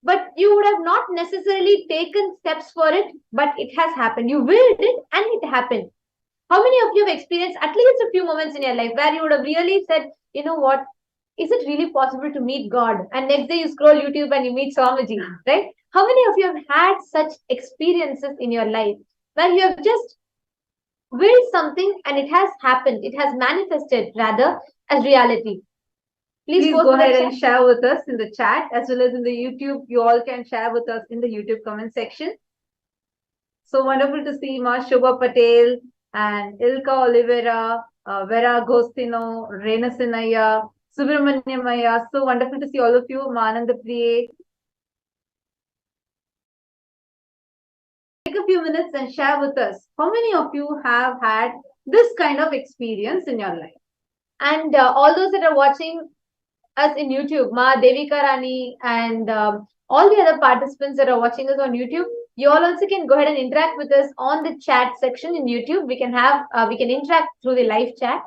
but you would have not necessarily taken steps for it, but it has happened. You willed it and it happened. How many of you have experienced at least a few moments in your life where you would have really said, you know what, is it really possible to meet God? And next day you scroll YouTube and you meet Swamiji, right? How many of you have had such experiences in your life where you have just willed something and it has happened, it has manifested rather as reality? Please post go in the ahead chat. and share with us in the chat as well as in the YouTube. You all can share with us in the YouTube comment section. So wonderful to see Ma Shobha Patel and Ilka Oliveira, Vera Gostino, Rena Sinaya, Subramanyamaya. So wonderful to see all of you. Ma Ananda Priye. Take a few minutes and share with us how many of you have had this kind of experience in your life. And all those that are watching us in YouTube, Ma Devika Rani and all the other participants that are watching us on YouTube, you all also can go ahead and interact with us on the chat section in YouTube. We can have we can interact through the live chat.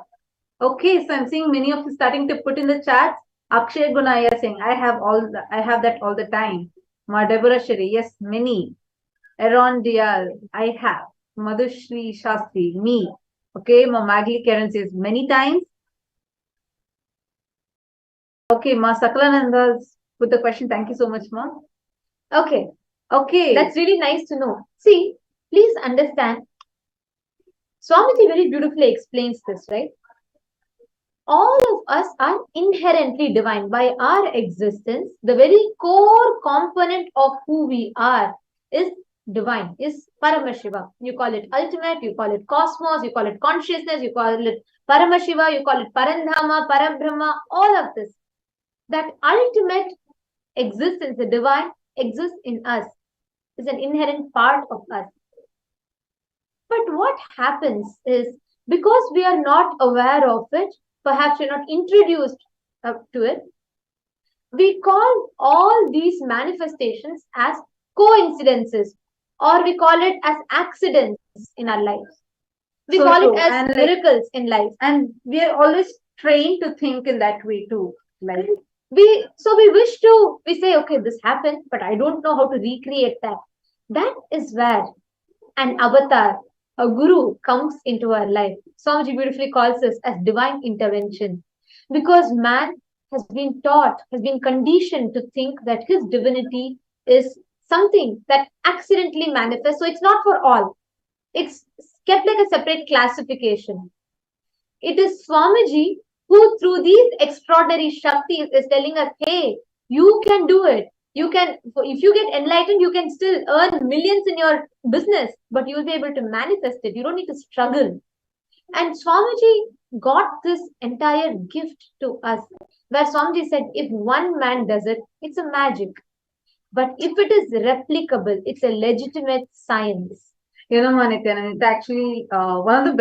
Okay, so I'm seeing many of you starting to put in the chat. Akshay Gunaya saying, I have that all the time. Ma Deborah Shri, yes, many. Aaron Dial, I have. Madhushri Shastri, me. Okay, Ma Magli Karen says, many times. Okay, Ma Sakalananda's put the question. Thank you so much, Ma. Okay. Okay. That's really nice to know. See, please understand. Swamiji very beautifully explains this, right? All of us are inherently divine. By our existence, the very core component of who we are is divine, is Paramashiva. You call it ultimate, you call it cosmos, you call it consciousness, you call it Paramashiva, you call it Parandhama, Parabrahma, all of this. That ultimate existence, the divine, exists in us, is an inherent part of us. But what happens is, because we are not aware of it, perhaps we're not introduced to it, we call all these manifestations as coincidences, or we call it as accidents in our lives. We So call true. it as And miracles in life. And we are always trained to think in that way too. Like we say, okay, this happened, but I don't know how to recreate that. That is where an avatar, a guru, comes into our life. Swamiji beautifully calls this as divine intervention, because man has been taught, has been conditioned to think that his divinity is something that accidentally manifests. So it's not for all. It's kept like a separate classification. It is Swamiji who, through these extraordinary Shaktis, is telling us, hey, you can do it. You can, if you get enlightened, you can still earn millions in your business, but you'll be able to manifest it. You don't need to struggle. And Swamiji got this entire gift to us, where Swamiji said, if one man does it, it's a magic. But if it is replicable, it's a legitimate science. You know, Manityan, it's actually one of the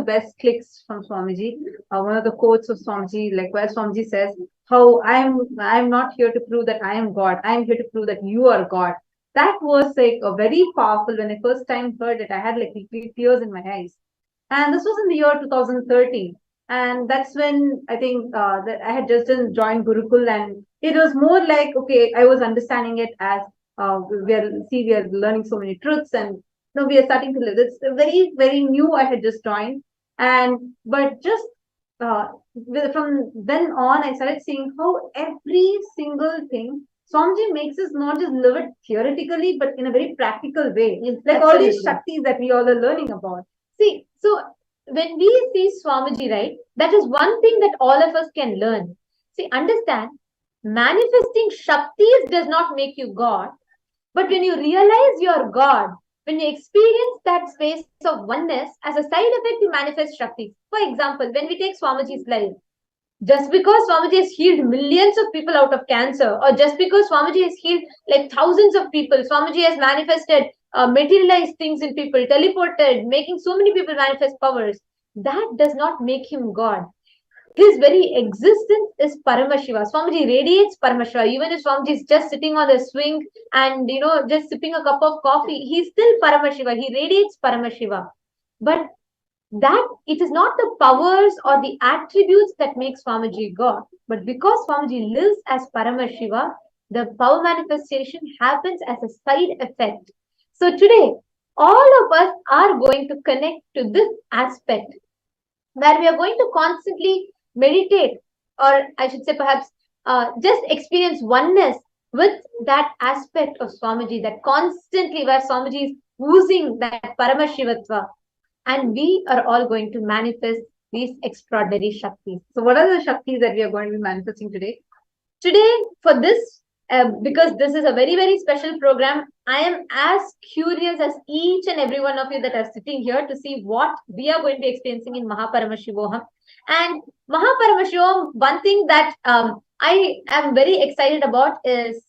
best clicks from Swamiji. One of the quotes of Swamiji, like where Swamiji says, "How I'm not here to prove that I am God. I am here to prove that you are God." That was like a very powerful. When I first time heard it, I had like tears in my eyes. And this was in the year 2013. And that's when I think that I had just joined Gurukul, and it was more like, okay, I was understanding it as we are learning so many truths, and we are starting to live. It's very, very new. I had just joined, but just from then on, I started seeing how every single thing Swamiji makes us not just live it theoretically, but in a very practical way. Yes, like all these Shaktis that we all are learning about. See, so when we see Swamiji, right, that is one thing that all of us can learn. See, understand, manifesting Shaktis does not make you God, but when you realize you're God, when you experience that space of oneness, as a side effect, you manifest Shakti. For example, when we take Swamiji's life, just because Swamiji has healed millions of people out of cancer, or just because Swamiji has healed like thousands of people, Swamiji has manifested, materialized things in people, teleported, making so many people manifest powers, that does not make him God. his very existence is Paramashiva. Swamiji radiates Paramashiva. Even if Swamiji is just sitting on the swing and just sipping a cup of coffee, he's still Paramashiva. He radiates Paramashiva. But that it is not the powers or the attributes that make Swamiji God. But because Swamiji lives as Paramashiva, the power manifestation happens as a side effect. So today, all of us are going to connect to this aspect where we are going to constantly meditate, or I should say perhaps just experience oneness with that aspect of Swamiji, that constantly where Swamiji is oozing that Paramashivatva. And we are all going to manifest these extraordinary Shaktis. So what are the Shaktis that we are going to be manifesting today? Today, for this, because this is a very, very special program, I am as curious as each and every one of you that are sitting here to see what we are going to be experiencing in MahaParamashivoham. And MahaParamashivoham, one thing that I am very excited about is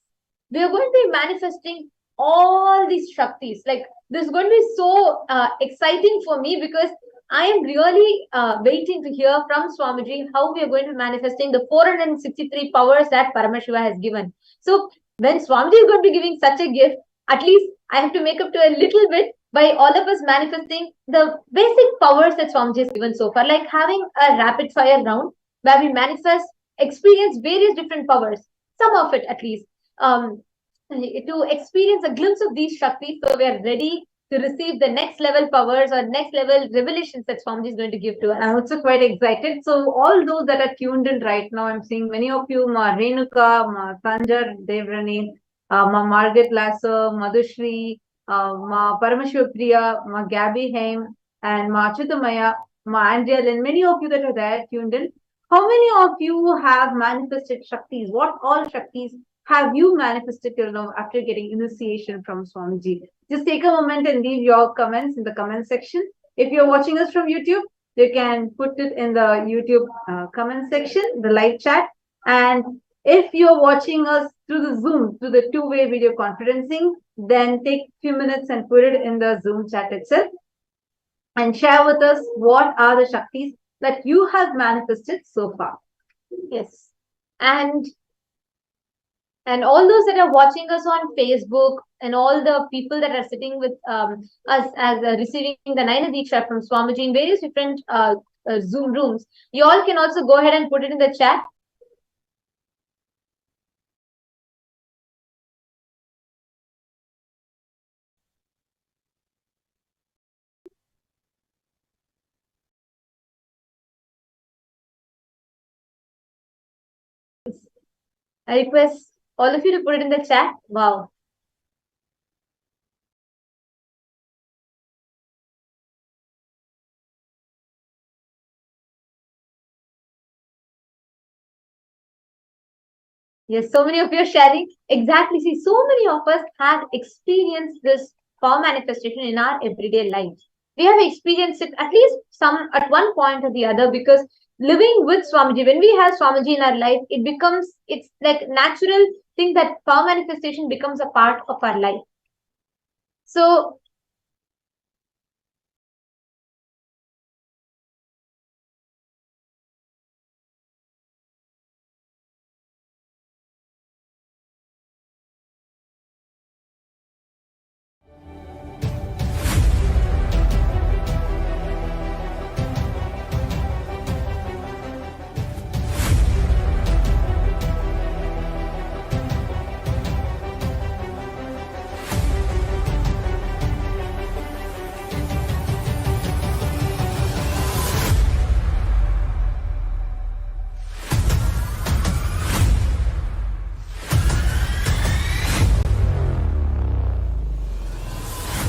we are going to be manifesting all these Shaktis. Like, this is going to be so exciting for me because I am really waiting to hear from Swamiji how we are going to be manifesting the 463 powers that Paramashiva has given. So when Swamiji is going to be giving such a gift, at least I have to make up to a little bit by all of us manifesting the basic powers that Swamiji has given so far, like having a rapid fire round where we manifest, experience various different powers, some of it at least, to experience a glimpse of these Shaktis, so we are ready to receive the next level powers or next level revelations that Swamiji is going to give to us. I'm also quite excited. So all those that are tuned in right now, I'm seeing many of you, Ma Renuka, Ma Sanjar Devrani, Ma Margaret Lasser, Madhushri, Ma Paramashiva Priya, Ma Gabby Haim, and Ma Chutamaya, Ma Andrea, and many of you that are there tuned in. How many of you have manifested Shaktis? What all Shaktis have you manifested till now after getting initiation from Swamiji? Just take a moment and leave your comments in the comment section. If you're watching us from YouTube, you can put it in the YouTube comment section, the live chat. And if you're watching us through the Zoom, through the two-way video conferencing, then take a few minutes and put it in the Zoom chat itself. And share with us what are the Shaktis that you have manifested so far. Yes. And all those that are watching us on Facebook and all the people that are sitting with us as receiving the Naina Diksha from Swamiji in various different Zoom rooms, you all can also go ahead and put it in the chat. I request all of you to put it in the chat. Wow. Yes, so many of you are sharing. Exactly. See, so many of us have experienced this power manifestation in our everyday lives. We have experienced it at least some at one point or the other, because living with Swamiji, when we have Swamiji in our life, it's like natural thing that power manifestation becomes a part of our life. So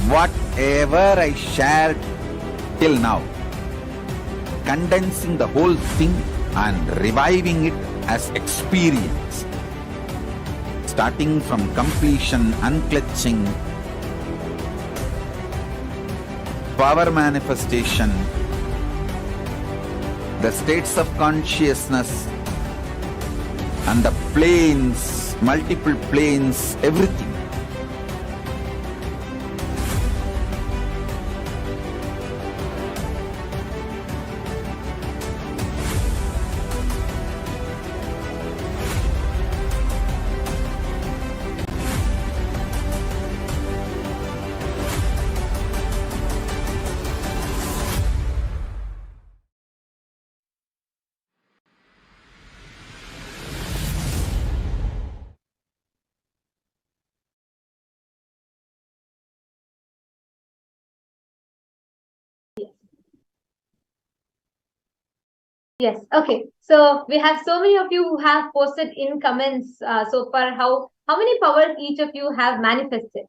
whatever I shared till now, condensing the whole thing and reviving it as experience, starting from completion, unclutching, power manifestation, the states of consciousness, and the planes, multiple planes, everything. Yes. Okay. So we have so many of you who have posted in comments so far how many powers each of you have manifested.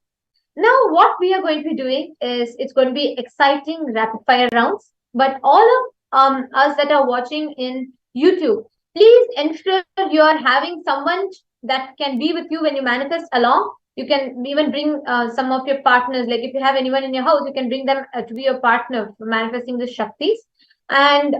Now, what we are going to be doing is it's going to be exciting rapid fire rounds. But all of us that are watching in YouTube, please ensure you are having someone that can be with you when you manifest along. You can even bring some of your partners. Like if you have anyone in your house, you can bring them to be your partner for manifesting the Shaktis. And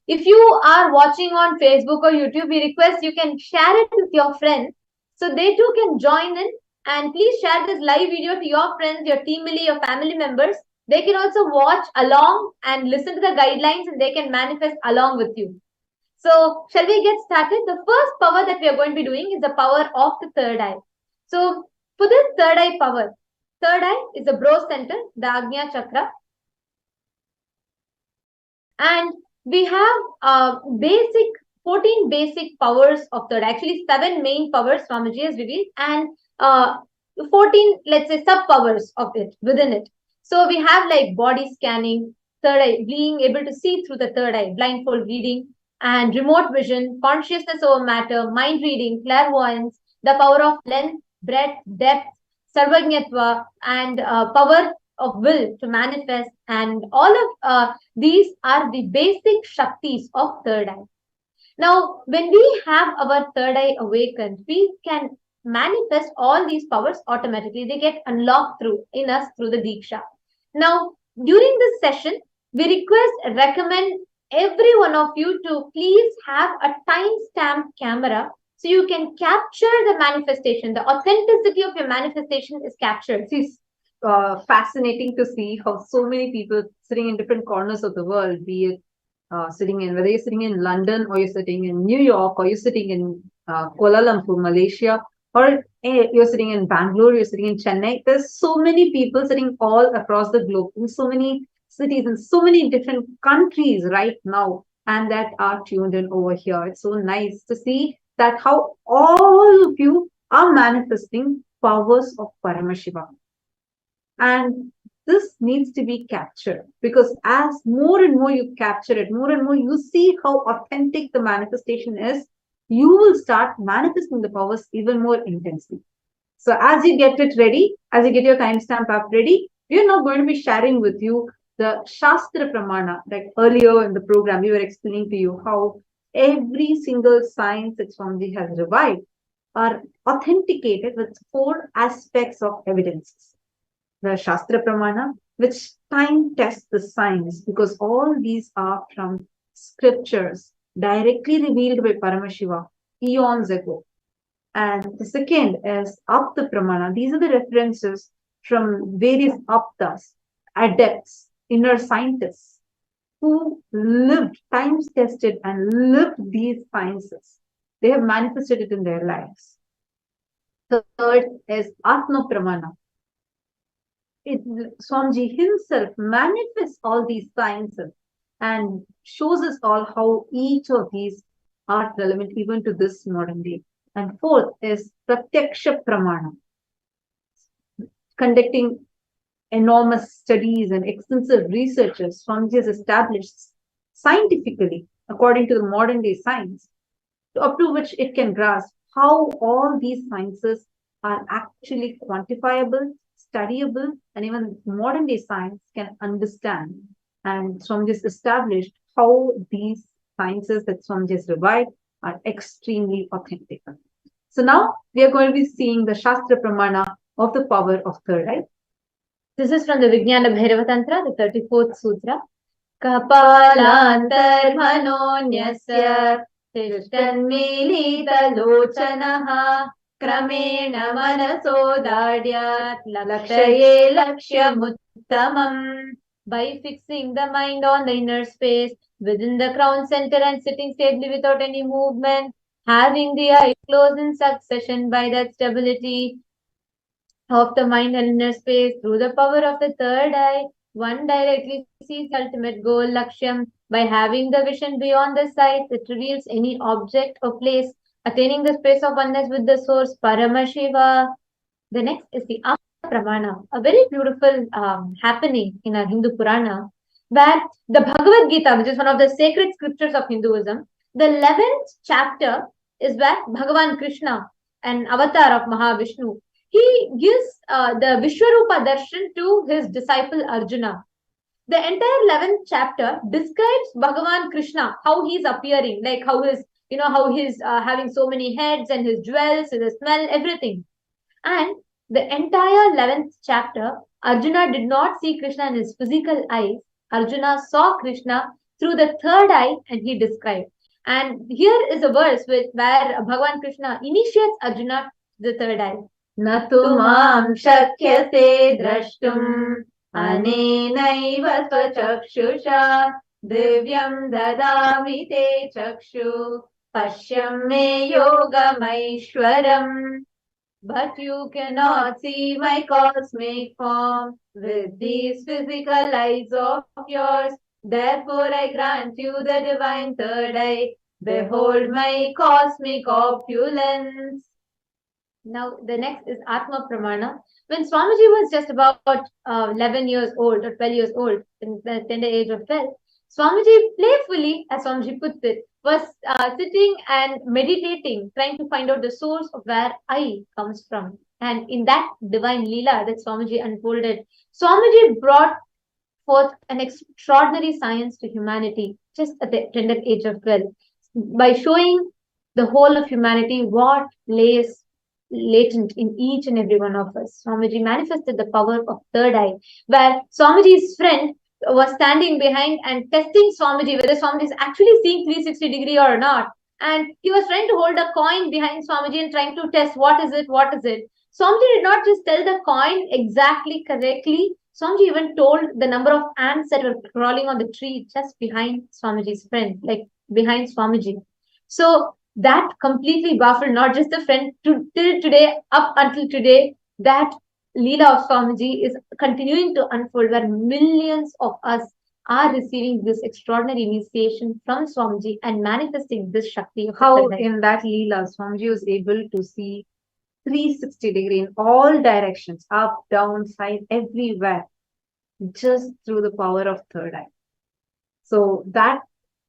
if you are watching on Facebook or YouTube, we request you can share it with your friends so they too can join in. And please share this live video to your friends, your team, your family members. They can also watch along and listen to the guidelines and they can manifest along with you. So, shall we get started? The first power that we are going to be doing is the power of the third eye. So, for this third eye power, third eye is the brow center, the Agnya Chakra. And we have basic 14 basic powers of third, actually 7 main powers Swamiji has revealed, and 14, let's say, sub powers of it within it. So we have like body scanning, third eye, being able to see through the third eye, blindfold reading, and remote vision, consciousness over matter, mind reading, clairvoyance, the power of length, breadth, depth, sarvajñatva, and power of will to manifest, and all of these are the basic Shaktis of third eye. Now, when we have our third eye awakened, we can manifest all these powers automatically. They get unlocked in us through the Diksha. Now, during this session, we recommend every one of you to please have a timestamp camera so you can capture the manifestation. The authenticity of your manifestation is captured. It's fascinating to see how so many people sitting in different corners of the world, be it whether you're sitting in London or you're sitting in New York or you're sitting in Kuala Lumpur, Malaysia, or you're sitting in Bangalore, you're sitting in Chennai. There's so many people sitting all across the globe in so many cities and so many different countries right now, and that are tuned in over here. It's so nice to see that how all of you are manifesting powers of Paramashiva. And this needs to be captured, because as more and more you capture it, more and more you see how authentic the manifestation is, you will start manifesting the powers even more intensely. So as you get it ready, as you get your timestamp app ready, we are now going to be sharing with you the Shastra Pramana. Like earlier in the program, we were explaining to you how every single science that Swamiji has revived are authenticated with 4 aspects of evidences. The Shastra Pramana, which time tests the science, because all these are from scriptures directly revealed by Paramashiva eons ago. And the second is Apta Pramana. These are the references from various Aptas, adepts, inner scientists who lived, times tested and lived these sciences. They have manifested it in their lives. The third is Atma Pramana. Swamiji himself manifests all these sciences and shows us all how each of these are relevant even to this modern day. And fourth is Pratyaksha Pramana, conducting enormous studies and extensive researches Swamiji has established scientifically according to the modern day science, up to which it can grasp how all these sciences are actually quantifiable, studyable, and even modern day science can understand. And Swamiji has established how these sciences that Swamiji has revived are extremely authentic. So now we are going to be seeing the Shastra Pramana of the power of third eye. This is from the Vijnana Bhairava Tantra, the 34th Sutra. Kapalantar manonyasya tishtannmilitalochanaha kramena manasodadyat lakshaye lakshyamuttamam. By fixing the mind on the inner space within the crown center and sitting stably without any movement, having the eyes closed in succession, by that stability of the mind and inner space through the power of the third eye, one directly sees the ultimate goal, Lakshyam. By having the vision beyond the sight, it reveals any object or place, attaining the space of oneness with the source, Paramashiva. The next is the Pramana, a very beautiful happening in our Hindu Purana, where the Bhagavad Gita, which is one of the sacred scriptures of Hinduism, the 11th chapter is where Bhagavan Krishna, an avatar of Mahavishnu, he gives the Vishwarupa darshan to his disciple Arjuna. The entire 11th chapter describes Bhagavan Krishna, how he's appearing, like how he's having so many heads and his jewels, his smell, everything. And the entire 11th chapter, Arjuna did not see Krishna in his physical eyes. Arjuna saw Krishna through the third eye, and he described. And here is a verse where Bhagavan Krishna initiates Arjuna to the third eye. Natu mam shakyase drashtum anenaiva swachakshusha divyam dadami te chakshu pashyam me yogamaishwaram. But you cannot see my cosmic form with these physical eyes of yours. Therefore I grant you the divine third eye. Behold my cosmic opulence. Now, the next is Atma Pramana. When Swamiji was just about 11 years old or 12 years old, in the tender age of 12, Swamiji playfully, as Swamiji puts it, was sitting and meditating, trying to find out the source of where I comes from. And in that divine Leela that Swamiji unfolded, Swamiji brought forth an extraordinary science to humanity just at the tender age of 12 by showing the whole of humanity what lays latent in each and every one of us. Swamiji manifested the power of third eye, where Swamiji's friend was standing behind and testing Swamiji whether Swamiji is actually seeing 360-degree or not. And he was trying to hold a coin behind Swamiji and trying to test what is it. Swamiji did not just tell the coin exactly correctly. Swamiji even told the number of ants that were crawling on the tree just behind Swamiji's friend, like behind Swamiji. So that completely baffled not just the friend till today, up until today, that Leela of Swamiji is continuing to unfold, where millions of us are receiving this extraordinary initiation from Swamiji and manifesting this Shakti. How in that Leela, Swamiji was able to see 360-degree in all directions, up, down, side, everywhere, just through the power of third eye. So that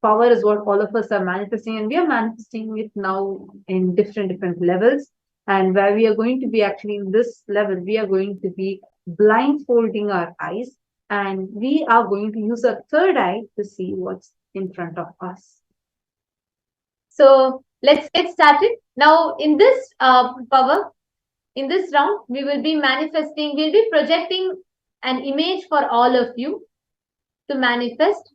power is what all of us are manifesting, and we are manifesting it now in different levels. And where we are going to be actually in this level, we are going to be blindfolding our eyes, and we are going to use our third eye to see what's in front of us. So let's get started. Now, in this power, in this round, we will be manifesting, we'll be projecting an image for all of you to manifest.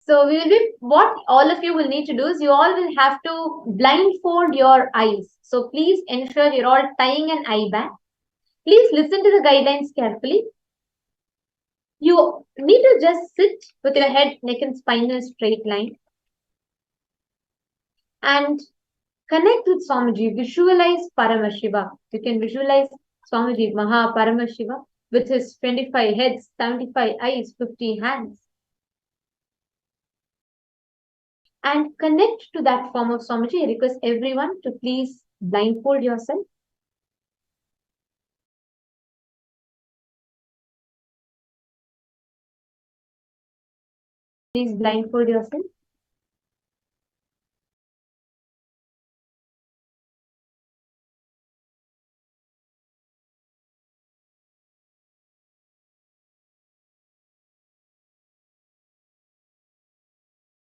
So what all of you will need to do is you all will have to blindfold your eyes. So please ensure you're all tying an eye band. Please listen to the guidelines carefully. You need to just sit with your head, neck and spine in a straight line. And connect with Swamiji. Visualize Paramashiva. You can visualize Swamiji, MahaParamashivam, with his 25 heads, 75 eyes, 50 hands. And connect to that form of Swamiji. I request everyone to please blindfold yourself. Please blindfold yourself.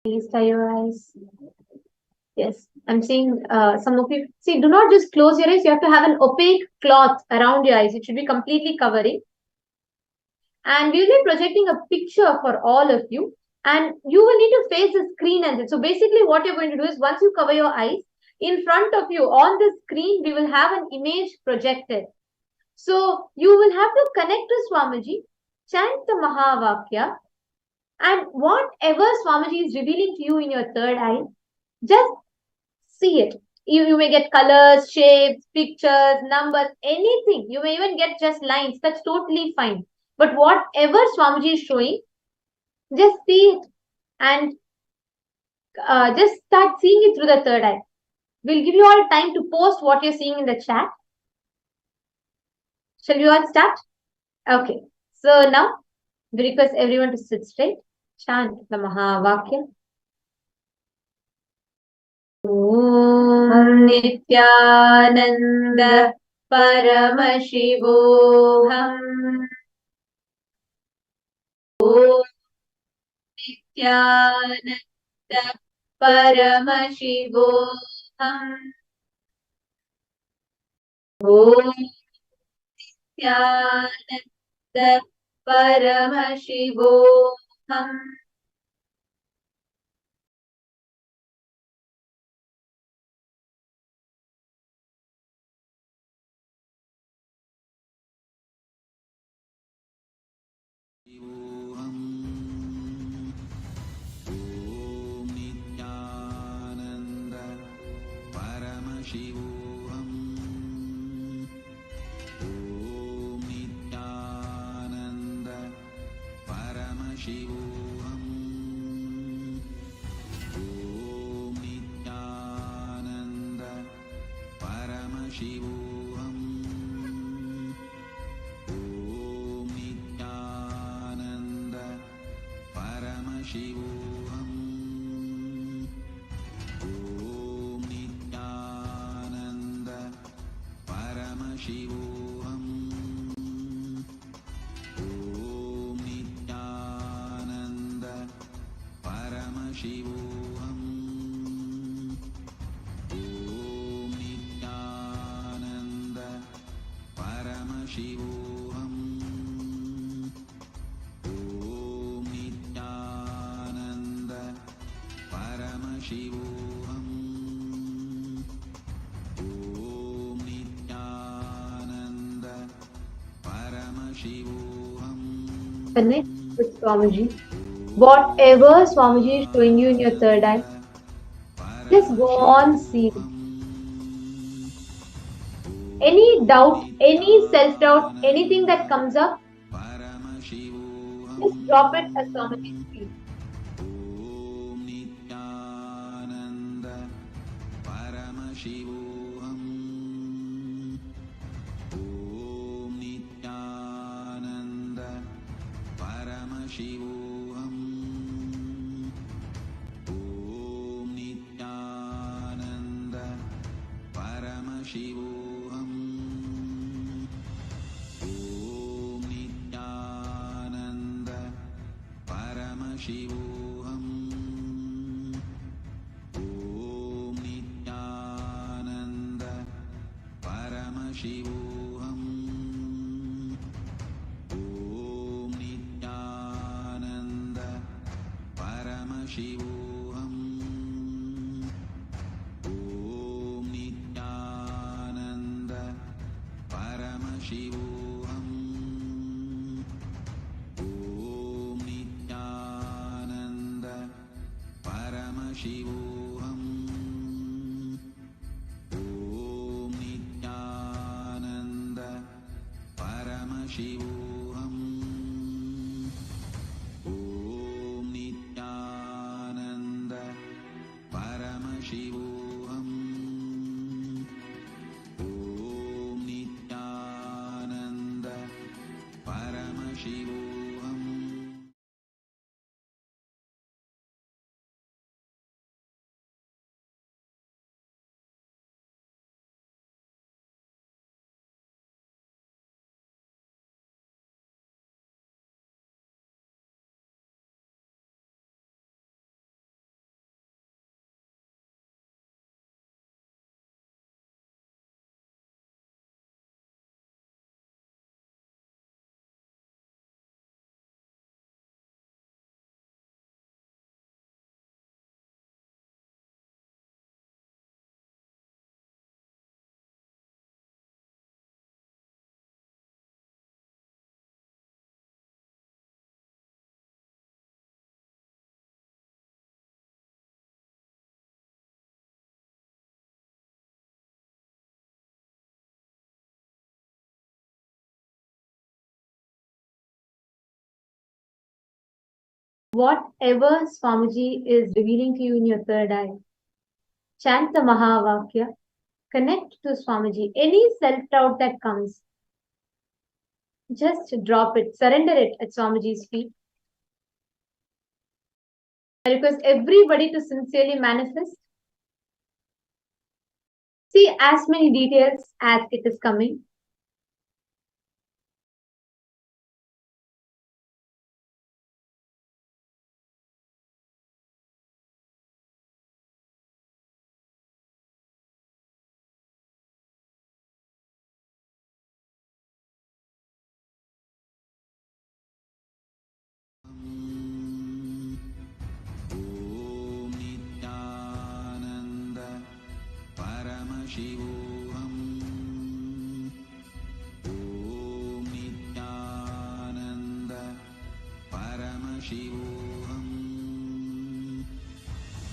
Please tie your eyes. Yes, I'm seeing some of you. See, do not just close your eyes. You have to have an opaque cloth around your eyes. It should be completely covering. And we'll be projecting a picture for all of you. And you will need to face the screen. And so basically what you're going to do is once you cover your eyes, in front of you on the screen, we will have an image projected. So you will have to connect to Swamiji, chant the Mahavakya, and whatever Swamiji is revealing to you in your third eye, just see it. You may get colors, shapes, pictures, numbers, anything. You may even get just lines. That's totally fine. But whatever Swamiji is showing, just see it and just start seeing it through the third eye. We'll give you all time to post what you're seeing in the chat. Shall we all start? Okay. So now we request everyone to sit straight. Chant the Mahavakya. Om Nityananda Paramashivoham. Om Nityananda Paramashivoham. Om Nityananda Paramashivoham. Om Nityananda Paramashivoham. Om Nityananda Paramashivoham. Om Nityananda Paramashivoham. Om Nityananda Paramashivoham. Om Nityananda Paramashivoham. Om Nityananda Paramashivoham. Om Nityananda Paramashivoham. Om Nityananda Paramashivoham. Om Nityananda Paramashivoham. Connect with Swamiji. Whatever Swamiji is showing you in your third eye, just go on seeing. Any doubt, any self-doubt, anything that comes up, just drop it at Swamiji's feet. Om Nityananda Paramashivoham. Om Nityananda Paramashivoham. Om Nityananda Paramashivoham. Om Nityananda Paramashivoham. Om Nityananda Paramashivoham. Om Nityananda Paramashivoham. Om Nityananda Paramashivoham. Om Nityananda Paramashivoham. Om Nityananda Paramashivoham. Om Nityananda Paramashivoham. Om Nityananda Paramashivoham. Whatever Swamiji is revealing to you in your third eye, chant the Mahavakya, connect to Swamiji. Any self-doubt that comes, just drop it, surrender it at Swamiji's feet. I request everybody to sincerely manifest. See as many details as it is coming. Om Nityananda Paramashivoham. Om Nityananda Paramashivoham.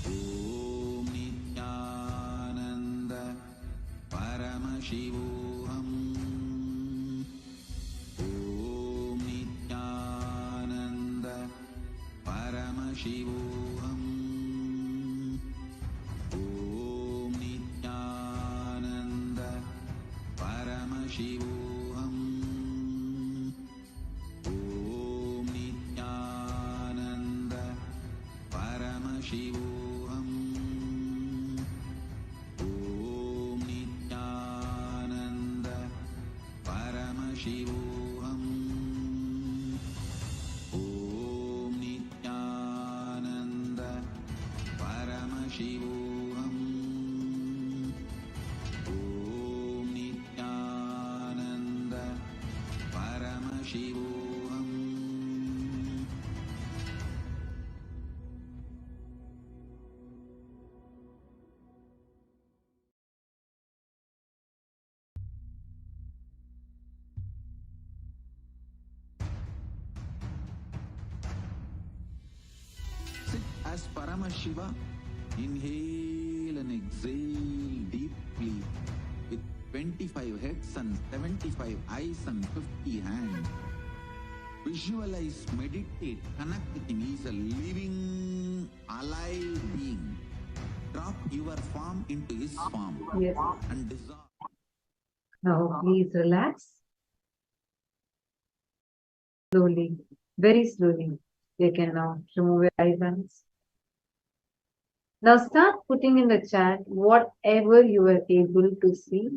Om Nityananda Paramashivoham. Om Nityananda Paramashivoham. Om Nityananda Paramashivoham. Om Nityananda Paramashivoham. Om Nityananda Paramashivoham. Om Nityananda Paramashivoham. Om Nityananda Paramashivoham. Sit as Paramashiva. Inhale and exhale deeply with 25 heads and 75 eyes and 50 hands. Visualize, meditate, connect with him. He is a living, alive being. Drop your form into his form Yes. and dissolve. Now please relax. Slowly, very slowly. You can now remove your eyebrows. Now start putting in the chat whatever you are able to see.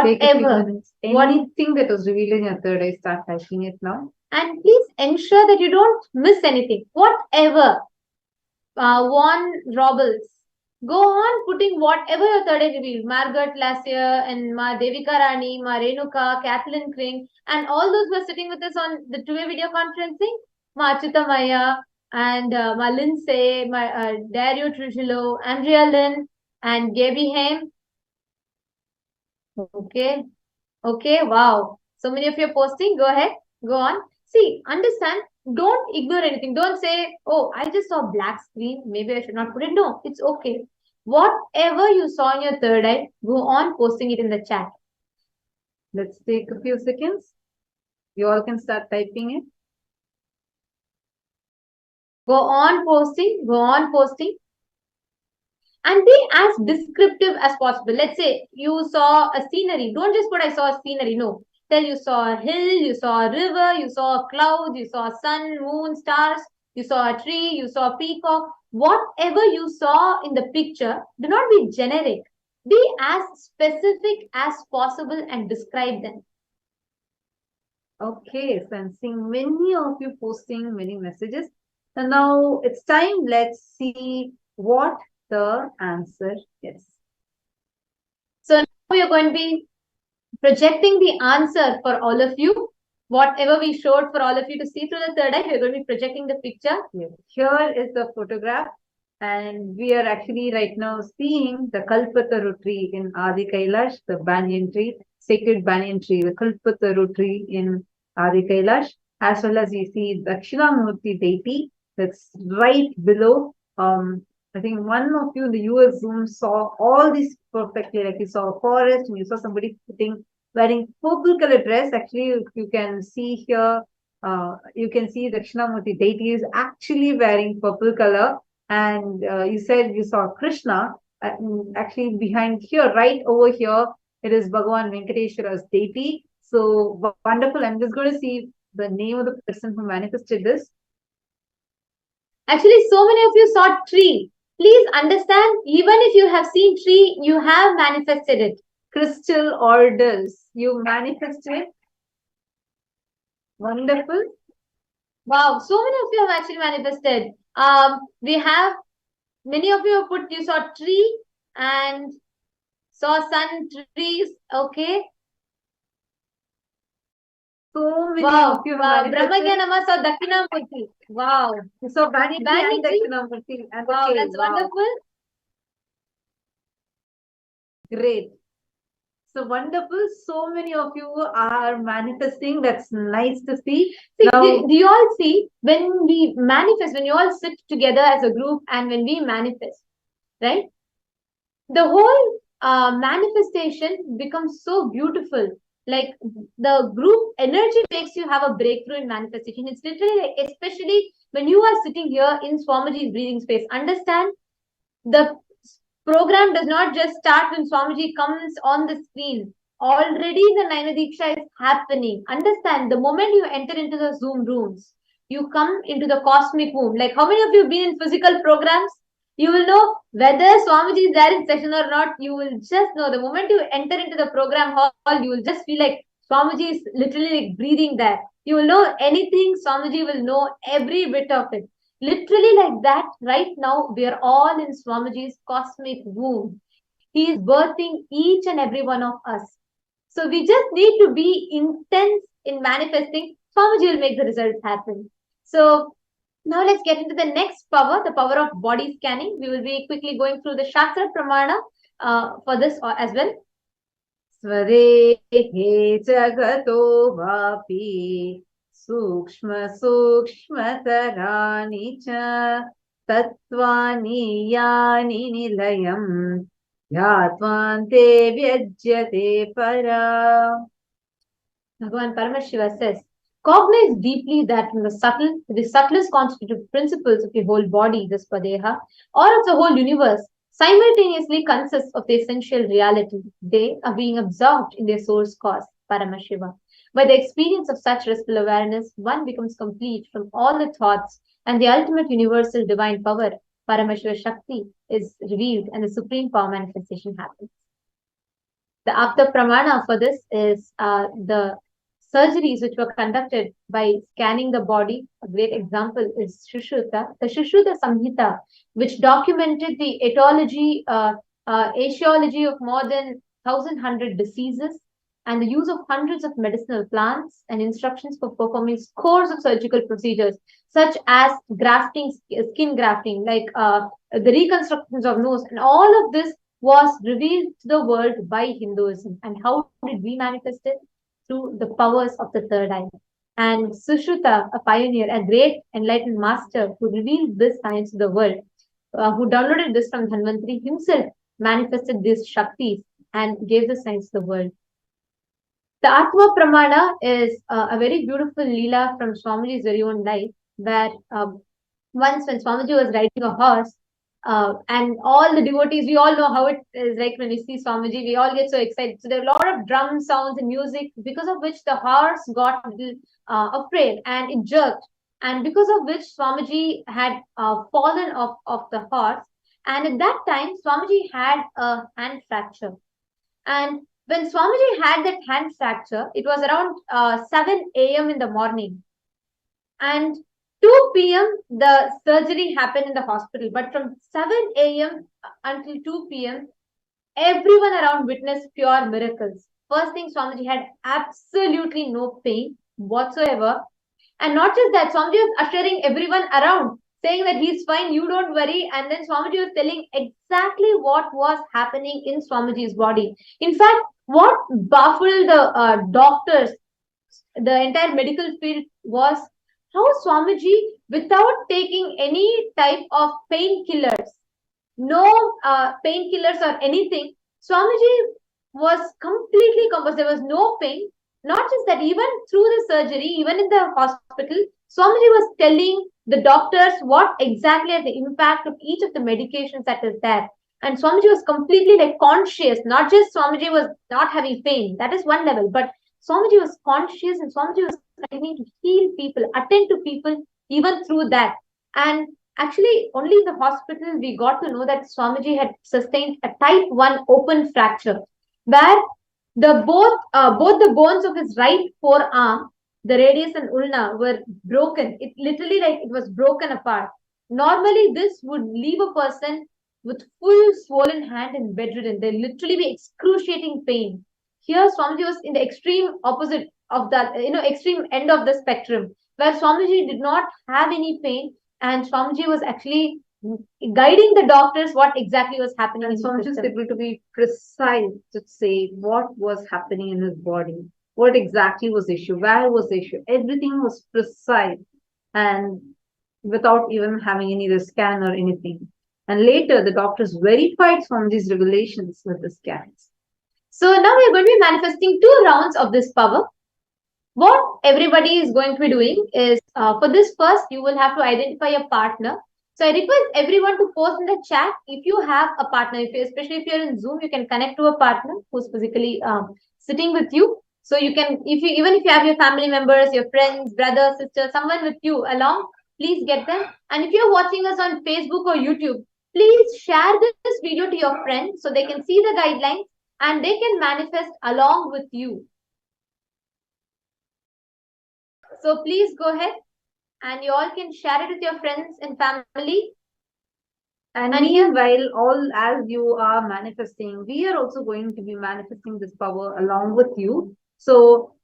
Take a few Whatever. minutes. Anything that was revealed in your third eye, start typing it now. And please ensure that you don't miss anything. Whatever. One Robles. Go on putting whatever your third eye revealed. Margaret Lassier and Ma Devika Rani, Ma Renuka, Kathleen Kring, and all those who are sitting with us on the two-way video conferencing. Ma Achita Maya and Ma Lindsay, Ma Dario Trujillo, Andrea Lynn, and Gaby Haim. Okay. Okay, wow. So many of you are posting. Go ahead. Go on. See, understand. Don't ignore anything. Don't say, oh, I just saw black screen. Maybe I should not put it. No, it's okay. Whatever you saw in your third eye, go on posting it in the chat. Let's take a few seconds. You all can start typing it. Go on posting. Go on posting. And be as descriptive as possible. Let's say you saw a scenery. Don't just put I saw a scenery. No. Tell you saw a hill, you saw a river, you saw a cloud, you saw sun, moon, stars, you saw a tree, you saw a peacock. Whatever you saw in the picture, do not be generic. Be as specific as possible and describe them. Okay, so I'm seeing many of you posting many messages. And now it's time. Let's see what the answer is. So now we are going to be projecting the answer for all of you. Whatever we showed for all of you to see through the third eye, we're going to be projecting the picture. Yes. Here is the photograph. And we are actually right now seeing the Kalpataru tree in Adi Kailash, the banyan tree, sacred banyan tree, the Kalpataru tree in Adi Kailash, as well as you see Dakshinamurti deity that's right below. I think one of you in the US Zoom saw all these perfectly, like you saw a forest and you saw somebody wearing purple color dress. Actually, you can see here You can see the Krishnamurti deity is actually wearing purple color. And you said you saw Krishna. Actually, behind here, right over here, it is Bhagavan Venkateshwara's deity. So wonderful. I'm just going to see the name of the person who manifested this. Actually, so many of you saw tree. Please understand, even if you have seen tree, you have manifested it. Crystal orders. You manifested. Wonderful. Wow, so many of you have actually manifested. We have many of you put, you saw tree and saw sun, trees. Okay. So many Wow, of you wow. have Brahmagyanama saw Dakshinamurti. Wow. So vanity and Vanity. Dakshinamurti and Wow, the that's wow. wonderful. Great. So wonderful. So many of you are manifesting. That's nice to see. See, Now, do you all see when we manifest, when you all sit together as a group and when we manifest, right? The whole manifestation becomes so beautiful. Like the group energy makes you have a breakthrough in manifestation. It's literally like, especially when you are sitting here in Swamiji's breathing space. Understand, the program does not just start when Swamiji comes on the screen. Already the Naina Diksha is happening. Understand, the moment you enter into the Zoom rooms, you come into the cosmic womb. Like how many of you have been in physical programs? You will know whether Swamiji is there in session or not. You will just know the moment you enter into the program hall, you will just feel like Swamiji is literally like breathing there. You will know anything, Swamiji will know every bit of it. Literally like that, right now, we are all in Swamiji's cosmic womb. He is birthing each and every one of us. So we just need to be intense in manifesting. Swamiji will make the results happen. So now let's get into the next power, the power of body scanning. We will be quickly going through the Shastra Pramana for this as well. Swadehe jagato vapi Sukshma Sukshmatarani cha Tattvani yani nilayam Yatvante vyajyate para. Bhagavan Paramashiva says, cognize deeply that from the subtlest constitutive principles of the whole body, the Swadeha, or of the whole universe, simultaneously consists of the essential reality. They are being absorbed in their source cause, Paramashiva. By the experience of such restful awareness, one becomes complete from all the thoughts, and the ultimate universal divine power, Paramashiva Shakti, is revealed, and the supreme power manifestation happens. The Apta Pramana for this is the surgeries which were conducted by scanning the body. A great example is Sushruta, the Sushruta Samhita, which documented the etiology of more than 1,100 diseases and the use of hundreds of medicinal plants and instructions for performing scores of surgical procedures, such as grafting, skin grafting, like the reconstructions of nose, and all of this was revealed to the world by Hinduism. And how did we manifest it? Through the powers of the third eye. And Sushruta, a pioneer, a great enlightened master who revealed this science to the world, who downloaded this from Dhanvantari himself, manifested these Shaktis and gave the science to the world. The Atma Pramana is a very beautiful Leela from Swamiji's very own life, where once when Swamiji was riding a horse, and all the devotees, we all know how it is like when we see Swamiji, we all get so excited. So there are a lot of drum sounds and music, because of which the horse got a little afraid and it jerked. And because of which Swamiji had fallen off the horse. And at that time, Swamiji had a hand fracture. And when Swamiji had that hand fracture, it was around 7 a.m. in the morning. And 2 p.m. the surgery happened in the hospital. But from 7 a.m. until 2 p.m., everyone around witnessed pure miracles. First thing, Swamiji had absolutely no pain whatsoever. And not just that, Swamiji was assuring everyone around, saying that he's fine, you don't worry. And then Swamiji was telling exactly what was happening in Swamiji's body. In fact, what baffled the doctors, the entire medical field, was how Swamiji, without taking any type of painkillers, no painkillers or anything, Swamiji was completely composed. There was no pain. Not just that, even through the surgery, even in the hospital, Swamiji was telling the doctors what exactly is the impact of each of the medications that is there. And Swamiji was completely like conscious, not just Swamiji was not having pain, that is one level, but Swamiji was conscious and Swamiji was continuing to heal people, attend to people even through that. And actually, only in the hospital we got to know that Swamiji had sustained a type 1 open fracture, where both the bones of his right forearm, the radius and ulna, were broken. It literally like it was broken apart. Normally, this would leave a person with full swollen hand and bedridden. There literally be excruciating pain. Here, Swamiji was in the extreme opposite of that, extreme end of the spectrum, where Swamiji did not have any pain, and Swamiji was actually guiding the doctors what exactly was happening. And Swamiji was able to be precise to say what was happening in his body, what exactly was the issue, where was the issue. Everything was precise and without even having any the scan or anything. And later, the doctors verified Swamiji's revelations with the scans. So now we are going to be manifesting 2 rounds of this power. What everybody is going to be doing is, for this first, you will have to identify a partner. So I request everyone to post in the chat if you have a partner. Especially if you're in Zoom, you can connect to a partner who's physically sitting with you. So you can, even if you have your family members, your friends, brother, sister, someone with you along, please get them. And if you're watching us on Facebook or YouTube, please share this video to your friends so they can see the guidelines and they can manifest along with you. So please go ahead and you all can share it with your friends and family. And meanwhile, all as you are manifesting, we are also going to be manifesting this power along with you. So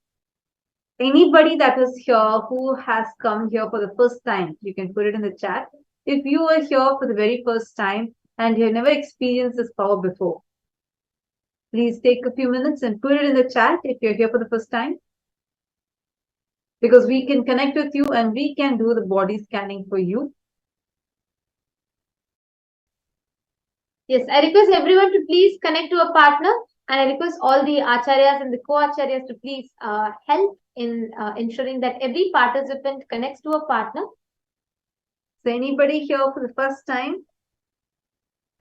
anybody that is here who has come here for the first time, you can put it in the chat. If you are here for the very first time and you have never experienced this power before, please take a few minutes and put it in the chat if you're here for the first time, because we can connect with you and we can do the body scanning for you. Yes, I request everyone to please connect to a partner, and I request all the acharyas and the co-acharyas to please help in ensuring that every participant connects to a partner. So anybody here for the first time?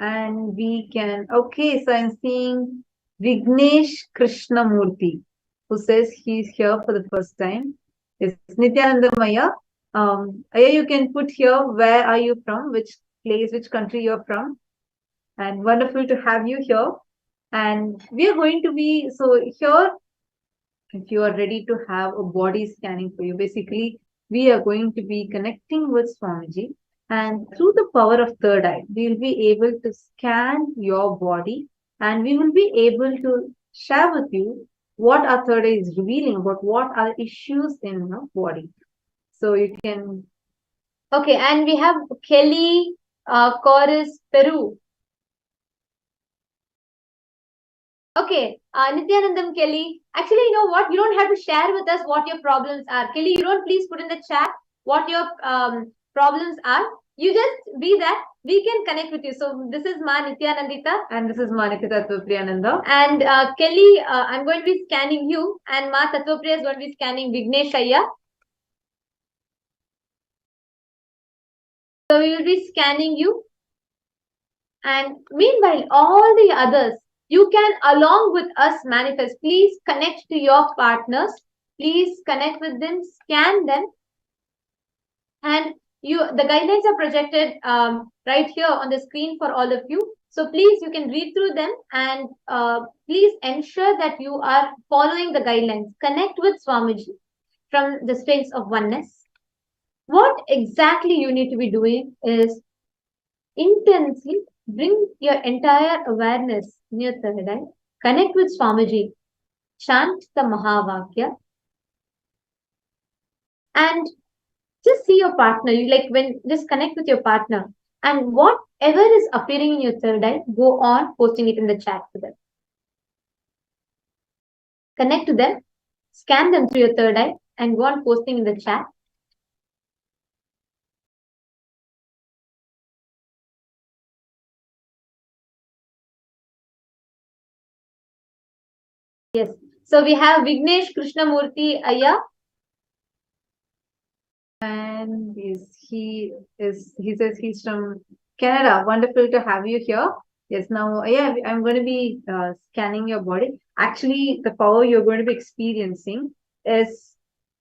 And we can, okay, so I'm seeing Vignesh Krishnamurthy, who says he's here for the first time. It's Nityananda Maya. Aya, you can put here, where are you from, which place, which country you're from. And wonderful to have you here. And we are going to be, so here, if you are ready to have a body scanning for you, basically, we are going to be connecting with Swamiji. And through the power of third eye, we will be able to scan your body and we will be able to share with you what our third eye is revealing about what are issues in your body. So you can. Okay, and we have Kelly Chorus Peru. Okay, Nityanandam Kelly. Actually, you know what? You don't have to share with us what your problems are. Kelly, you don't please put in the chat what your problems are. You just be that. We can connect with you. So this is Ma Nityanandita. And this is Ma Nikita Tattvapriyananda. And Kelly, I'm going to be scanning you. And Ma Tattvapriya is going to be scanning Vignesh Ayya. So we will be scanning you. And meanwhile, all the others, you can along with us manifest. Please connect to your partners. Please connect with them, scan them. And the guidelines are projected right here on the screen for all of you. So please, you can read through them and please ensure that you are following the guidelines. Connect with Swamiji from the space of oneness. What exactly you need to be doing is intensely bring your entire awareness in your third eye. Connect with Swamiji. Chant the Mahavakya. And just see your partner. Just connect with your partner. And whatever is appearing in your third eye, go on posting it in the chat to them. Connect to them, scan them through your third eye, and go on posting in the chat. Yes. So we have Vignesh Krishnamurthy Ayya. And he says he's from Canada. Wonderful to have you here. Yes, now, yeah, I'm going to be scanning your body. Actually, the power you're going to be experiencing is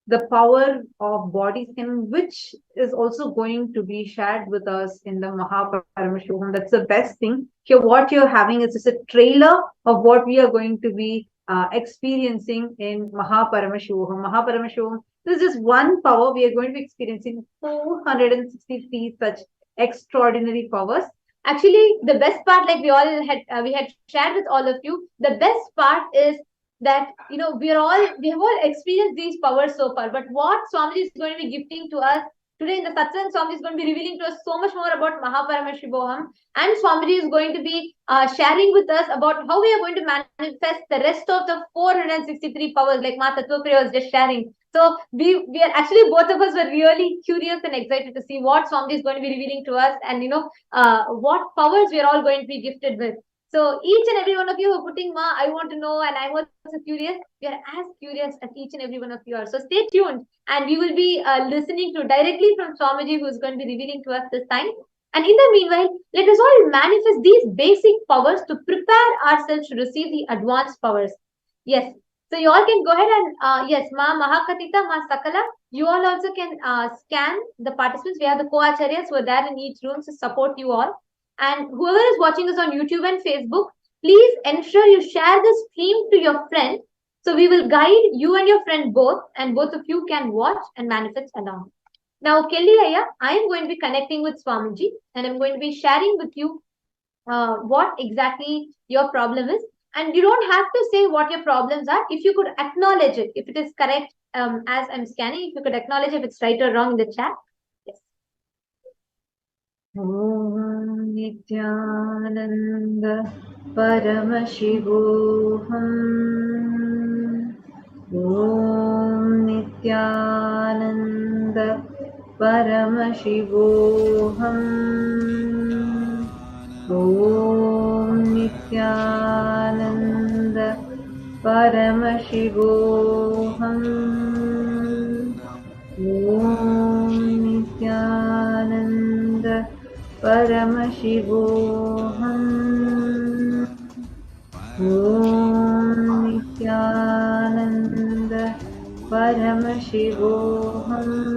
the power of body scan, which is also going to be shared with us in the MahaParamashivoham. That's the best thing. Here, what you're having is just a trailer of what we are going to be experiencing in MahaParamashivoham. MahaParamashivoham, this is just one power. We are going to be experiencing 463 such extraordinary powers. Actually, the best part, like we had shared with all of you, the best part is that we have all experienced these powers so far. But what Swamiji is going to be gifting to us today in the satsang, Swamiji is going to be revealing to us so much more about MahaParamashivoham, and Swamiji is going to be sharing with us about how we are going to manifest the rest of the 463 powers, like Ma Tattvapriya was just sharing. So we are actually, both of us were really curious and excited to see what Swamiji is going to be revealing to us, and what powers we are all going to be gifted with. So each and every one of you who are putting Ma, I want to know, and I'm also curious. We are as curious as each and every one of you are. So stay tuned, and we will be listening to directly from Swamiji, who is going to be revealing to us this time. And in the meanwhile, let us all manifest these basic powers to prepare ourselves to receive the advanced powers. Yes. So you all can go ahead and yes, Ma Mahakatita, Ma Sakala. You all also can scan the participants. We have the co-acharyas who are there in each room to support you all. And whoever is watching us on YouTube and Facebook, please ensure you share the stream to your friend. So we will guide you and your friend both, and both of you can watch and manifest along. Now, Kelly Ayya, I am going to be connecting with Swamiji, and I'm going to be sharing with you what exactly your problem is. And you don't have to say what your problems are. If you could acknowledge it, if it is correct, as I'm scanning, if you could acknowledge if it's right or wrong in the chat. Yes. Om Nityananda Paramashivoham. Om Nityananda Paramashivoham. Om Nityananda Paramashivoham. Om Nityananda Paramashivoham. Om Nityananda Paramashivoham.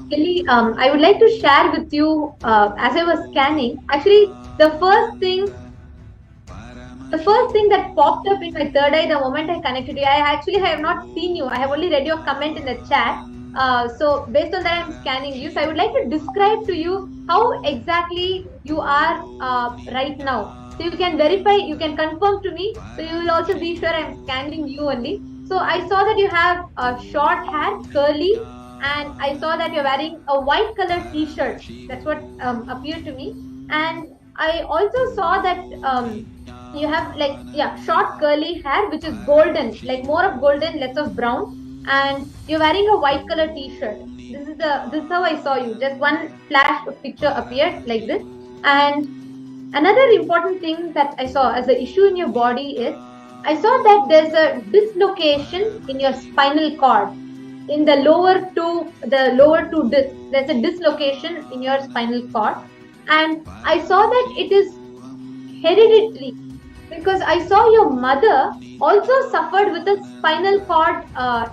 Kelly, I would like to share with you, as I was scanning, actually the first thing that popped up in my third eye the moment I connected you, I have not seen you. I have only read your comment in the chat. So based on that, I'm scanning you. So I would like to describe to you how exactly you are right now. So you can verify, you can confirm to me. So you will also be sure I'm scanning you only. So I saw that you have short hair, curly, and I saw that you're wearing a white color t-shirt. That's what appeared to me. And I also saw that you have short curly hair, which is golden, like more of golden, less of brown, and you're wearing a white color t-shirt. This is how I saw you. Just one flash of picture appeared like this. And another important thing that I saw as the issue in your body is, I saw that there's a dislocation in your spinal cord. In the lower two discs, there's a dislocation in your spinal cord. And I saw that it is hereditary, because I saw your mother also suffered with a spinal cord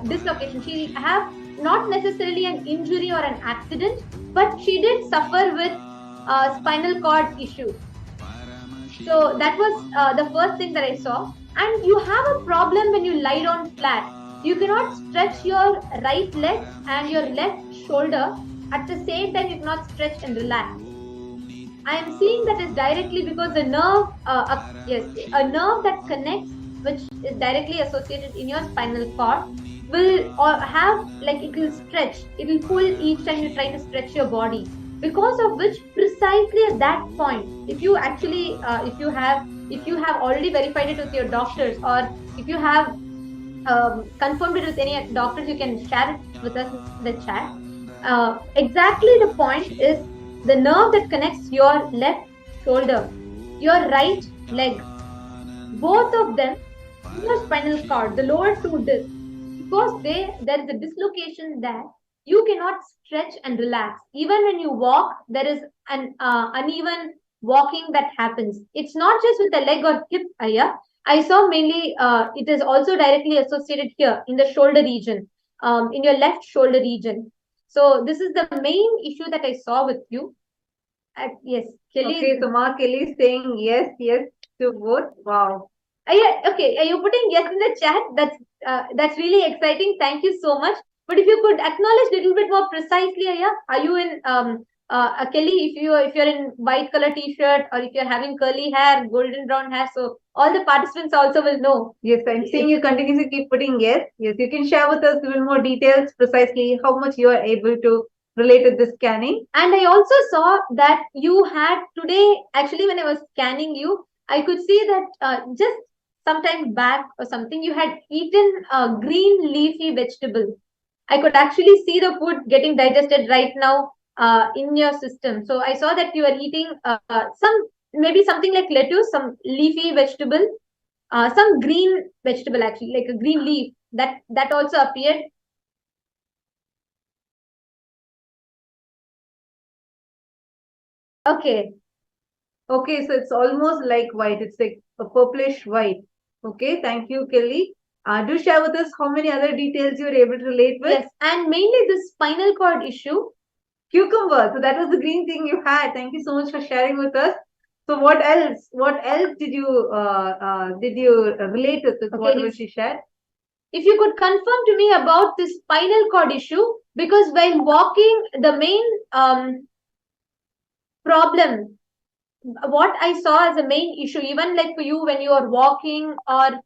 dislocation. She have not necessarily an injury or an accident, but she did suffer with spinal cord issues. So that was the first thing that I saw. And you have a problem when you lie down flat. You cannot stretch your right leg and your left shoulder at the same time. You cannot stretch and relax. I am seeing that is directly because the nerve, a nerve that connects, which is directly associated in your spinal cord, will have, like, it will stretch. It will pull each time you try to stretch your body. Because of which, precisely at that point, if you actually, if you have already verified it with your doctors, or if you have confirmed it with any doctors, you can share it with us in the chat. Exactly the point is the nerve that connects your left shoulder, your right leg, both of them, your spinal cord, the lower two discs, because there is a dislocation there. You cannot stretch and relax. Even when you walk, there is an uneven walking that happens. It's not just with the leg or hip area. I saw mainly it is also directly associated here in the shoulder region, in your left shoulder region. So this is the main issue that I saw with you. Yes, Kelly. Okay, so Ma Kelly is saying yes to both. Wow. Okay, are you putting yes in the chat? That's really exciting. Thank you so much. But if you could acknowledge a little bit more precisely, Aya, are you in Kelly? If you're in white color T-shirt, or if you're having curly hair, golden brown hair, so all the participants also will know. Yes, I'm seeing you continuously keep putting yes. Yes, you can share with us even more details, precisely how much you are able to relate with the scanning. And I also saw that you had today, actually, when I was scanning you, I could see that just sometime back or something, you had eaten a green leafy vegetable. I could actually see the food getting digested right now in your system. So I saw that you are eating maybe something like lettuce, some leafy vegetable, some green vegetable, actually, like a green leaf that also appeared. Okay. Okay, so it's almost like white. It's like a purplish white. Okay, thank you, Kelly. Do share with us how many other details you were able to relate with. Yes, and mainly the spinal cord issue. Cucumber. So that was the green thing you had. Thank you so much for sharing with us. So what else? What else did you relate with whatever she shared? If you could confirm to me about the spinal cord issue, because while walking, the main problem, what I saw as a main issue, even like for you when you are walking, or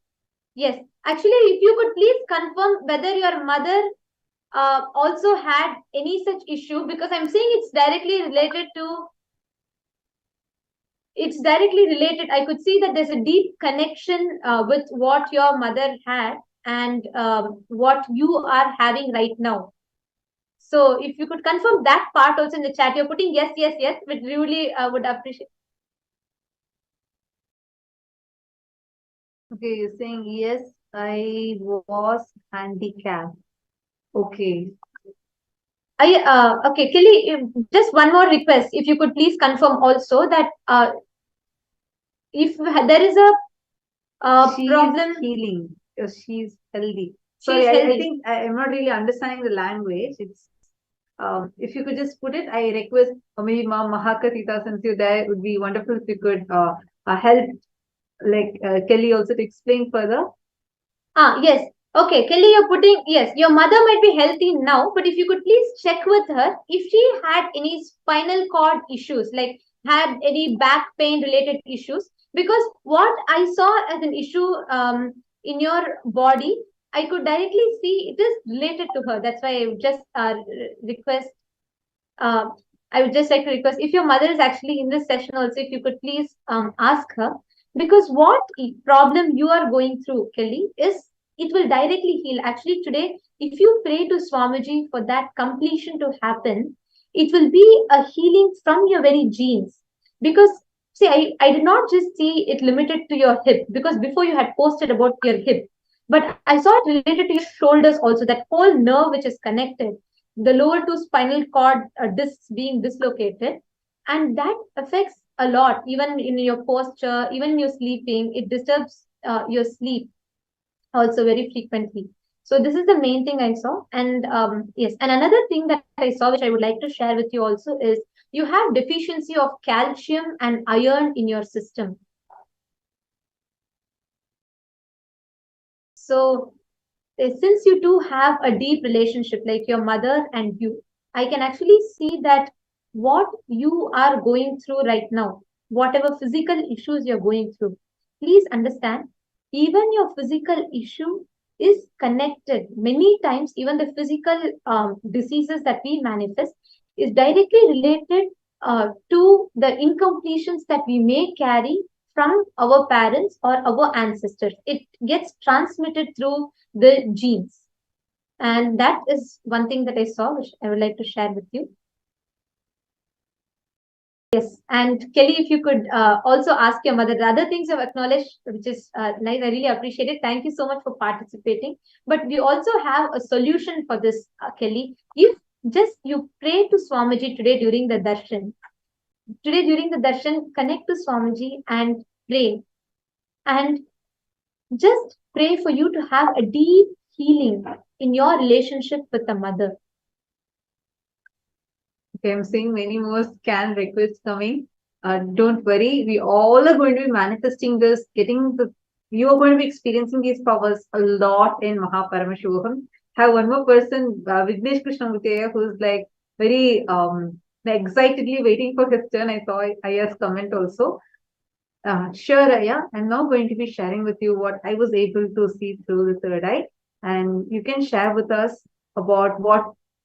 yes, actually, if you could please confirm whether your mother also had any such issue, because I'm saying it's directly related to. It's directly related. I could see that there's a deep connection with what your mother had and what you are having right now. So if you could confirm that part also in the chat, you're putting yes, which really would appreciate. Okay, you're saying yes, I was handicapped. Okay. Okay, Kelly, just one more request. If you could please confirm also that if there is a problem, healing, she's healthy. Sorry, I think I'm not really understanding the language. It's if you could just put it, I request, or maybe Mahakatita, since you're there, it would be wonderful if you could help, like Kelly also to explain further. Yes. Okay, Kelly, you're putting, yes, your mother might be healthy now, but if you could please check with her if she had any spinal cord issues, like had any back pain related issues, because what I saw as an issue in your body, I could directly see it is related to her. That's why I would just request, I would just like to request, if your mother is actually in this session also, if you could please ask her, because what problem you are going through, Kelly, is it will directly heal. Actually, today, if you pray to Swamiji for that completion to happen, it will be a healing from your very genes. Because See, I did not just see it limited to your hip, because before you had posted about your hip, but I saw it related to your shoulders also, that whole nerve which is connected, the lower two spinal cord discs being dislocated, and that affects a lot, even in your posture, even in your sleeping. It disturbs your sleep also very frequently. So this is the main thing I saw. And yes, and another thing that I saw, which I would like to share with you also, is you have deficiency of calcium and iron in your system. So since you two have a deep relationship, like your mother and you, I can actually see that what you are going through right now, whatever physical issues you're going through, please understand, even your physical issue is connected. Many times, even the physical diseases that we manifest is directly related to the incompletions that we may carry from our parents or our ancestors. It gets transmitted through the genes. And that is one thing that I saw, which I would like to share with you. Yes, and Kelly, if you could also ask your mother, the other things you've acknowledged, which is nice, I really appreciate it. Thank you so much for participating. But we also have a solution for this, Kelly. If just you pray to Swamiji today during the darshan, connect to Swamiji and pray. And just pray for you to have a deep healing in your relationship with the mother. Okay, I'm seeing many more scan requests coming. Don't worry, we all are going to be manifesting this, you are going to be experiencing these powers a lot in MahaParamashivoham. Have one more person, Vignesh Krishnamurti, who's like very excitedly waiting for his turn. I saw Aya's comment also. Sure, Aya. I'm now going to be sharing with you what I was able to see through the third eye, and you can share with us about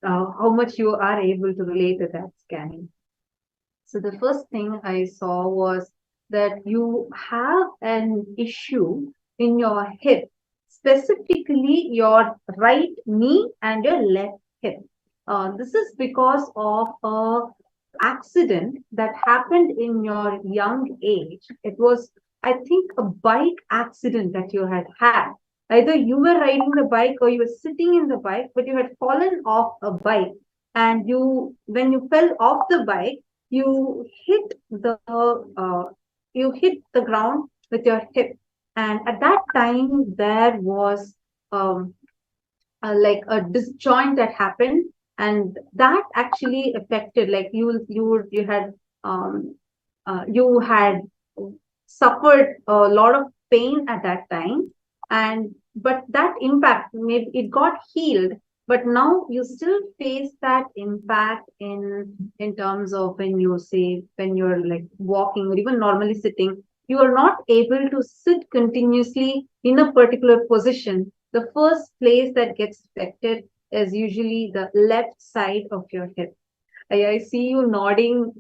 how much you are able to relate to that scanning. So the first thing I saw was that you have an issue in your hip, specifically your right knee and your left hip. This is because of a accident that happened in your young age. It was, I think, a bike accident that you had had. Either you were riding the bike or you were sitting in the bike, but you had fallen off a bike. And when you fell off the bike, you hit the ground with your hip. And at that time, there was like a disjoint that happened, and that actually affected, like you had suffered a lot of pain at that time, and but that impact maybe it got healed, but now you still face that impact in terms of when you're like walking or even normally sitting, you are not able to sit continuously in a particular position. The first place that gets affected is usually the left side of your hip. I see you nodding.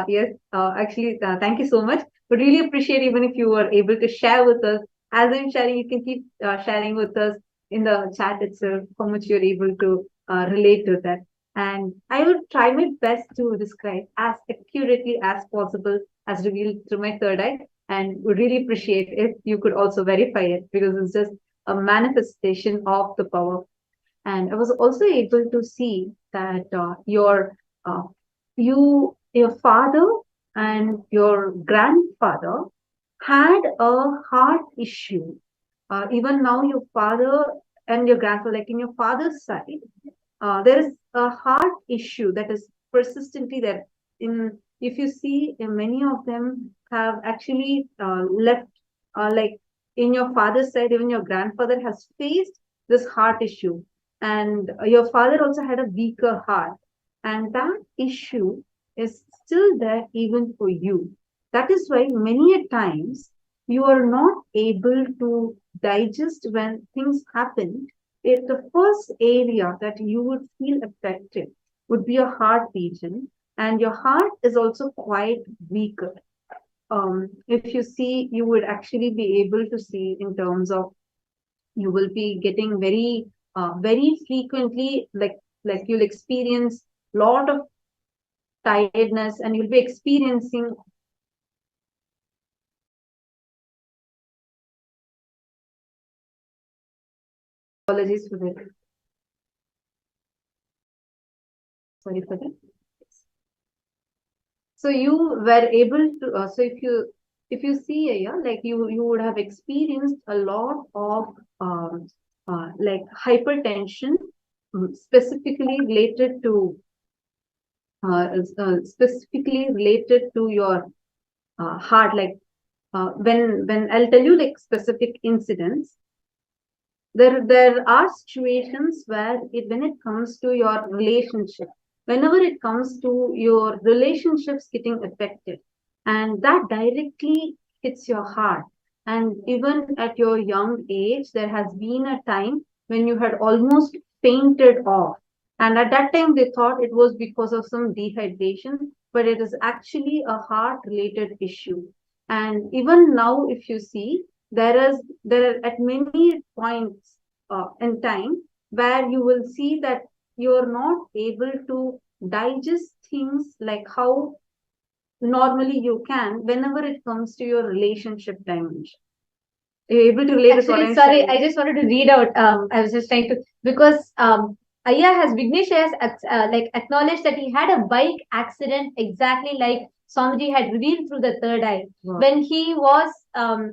Yes, actually, thank you so much. But really appreciate even if you were able to share with us. As I'm sharing, you can keep sharing with us in the chat itself how much you're able to relate to that. And I will try my best to describe as accurately as possible as revealed through my third eye. And would really appreciate if you could also verify it, because it's just a manifestation of the power. And I was also able to see that your father and your grandfather had a heart issue. Even now, your father and your grandfather, like in your father's side, there is a heart issue that is persistently there. If you see, many of them have actually left, like in your father's side, even your grandfather has faced this heart issue, and your father also had a weaker heart, and that issue is still there even for you. That is why many a times you are not able to digest when things happen. If the first area that you would feel affected would be your heart region, and your heart is also quite weaker. If you see, you would actually be able to see in terms of you will be getting very frequently, like you'll experience a lot of tiredness, and you'll be experiencing Apologies for that. Sorry for that. So you were able to, so if you see here, like you would have experienced a lot of like hypertension, specifically related to your heart. Like when I'll tell you like specific incidents, there are situations where when it comes to your relationship, whenever it comes to your relationships getting affected, and that directly hits your heart. And even at your young age, there has been a time when you had almost fainted off. And at that time, they thought it was because of some dehydration, but it is actually a heart related issue. And even now, if you see, there are at many points in time where you will see that you're not able to digest things like how normally you can whenever it comes to your relationship dimension. You're able to relate. Actually, sorry, I just wanted to read out. I was just trying to, because Vignesh has like acknowledged that he had a bike accident exactly like Swamiji had revealed through the third eye. Wow. When he was I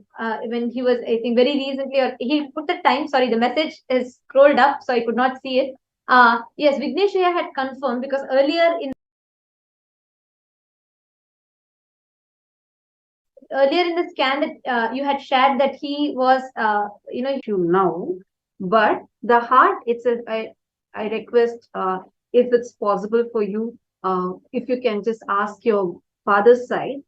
think very recently, or he put the time, sorry, the message is scrolled up, so I could not see it. Yes, Vignesh had confirmed, because earlier in the scan that you had shared that he was, now, but the heart itself, I request, if it's possible for you, if you can just ask your father's side,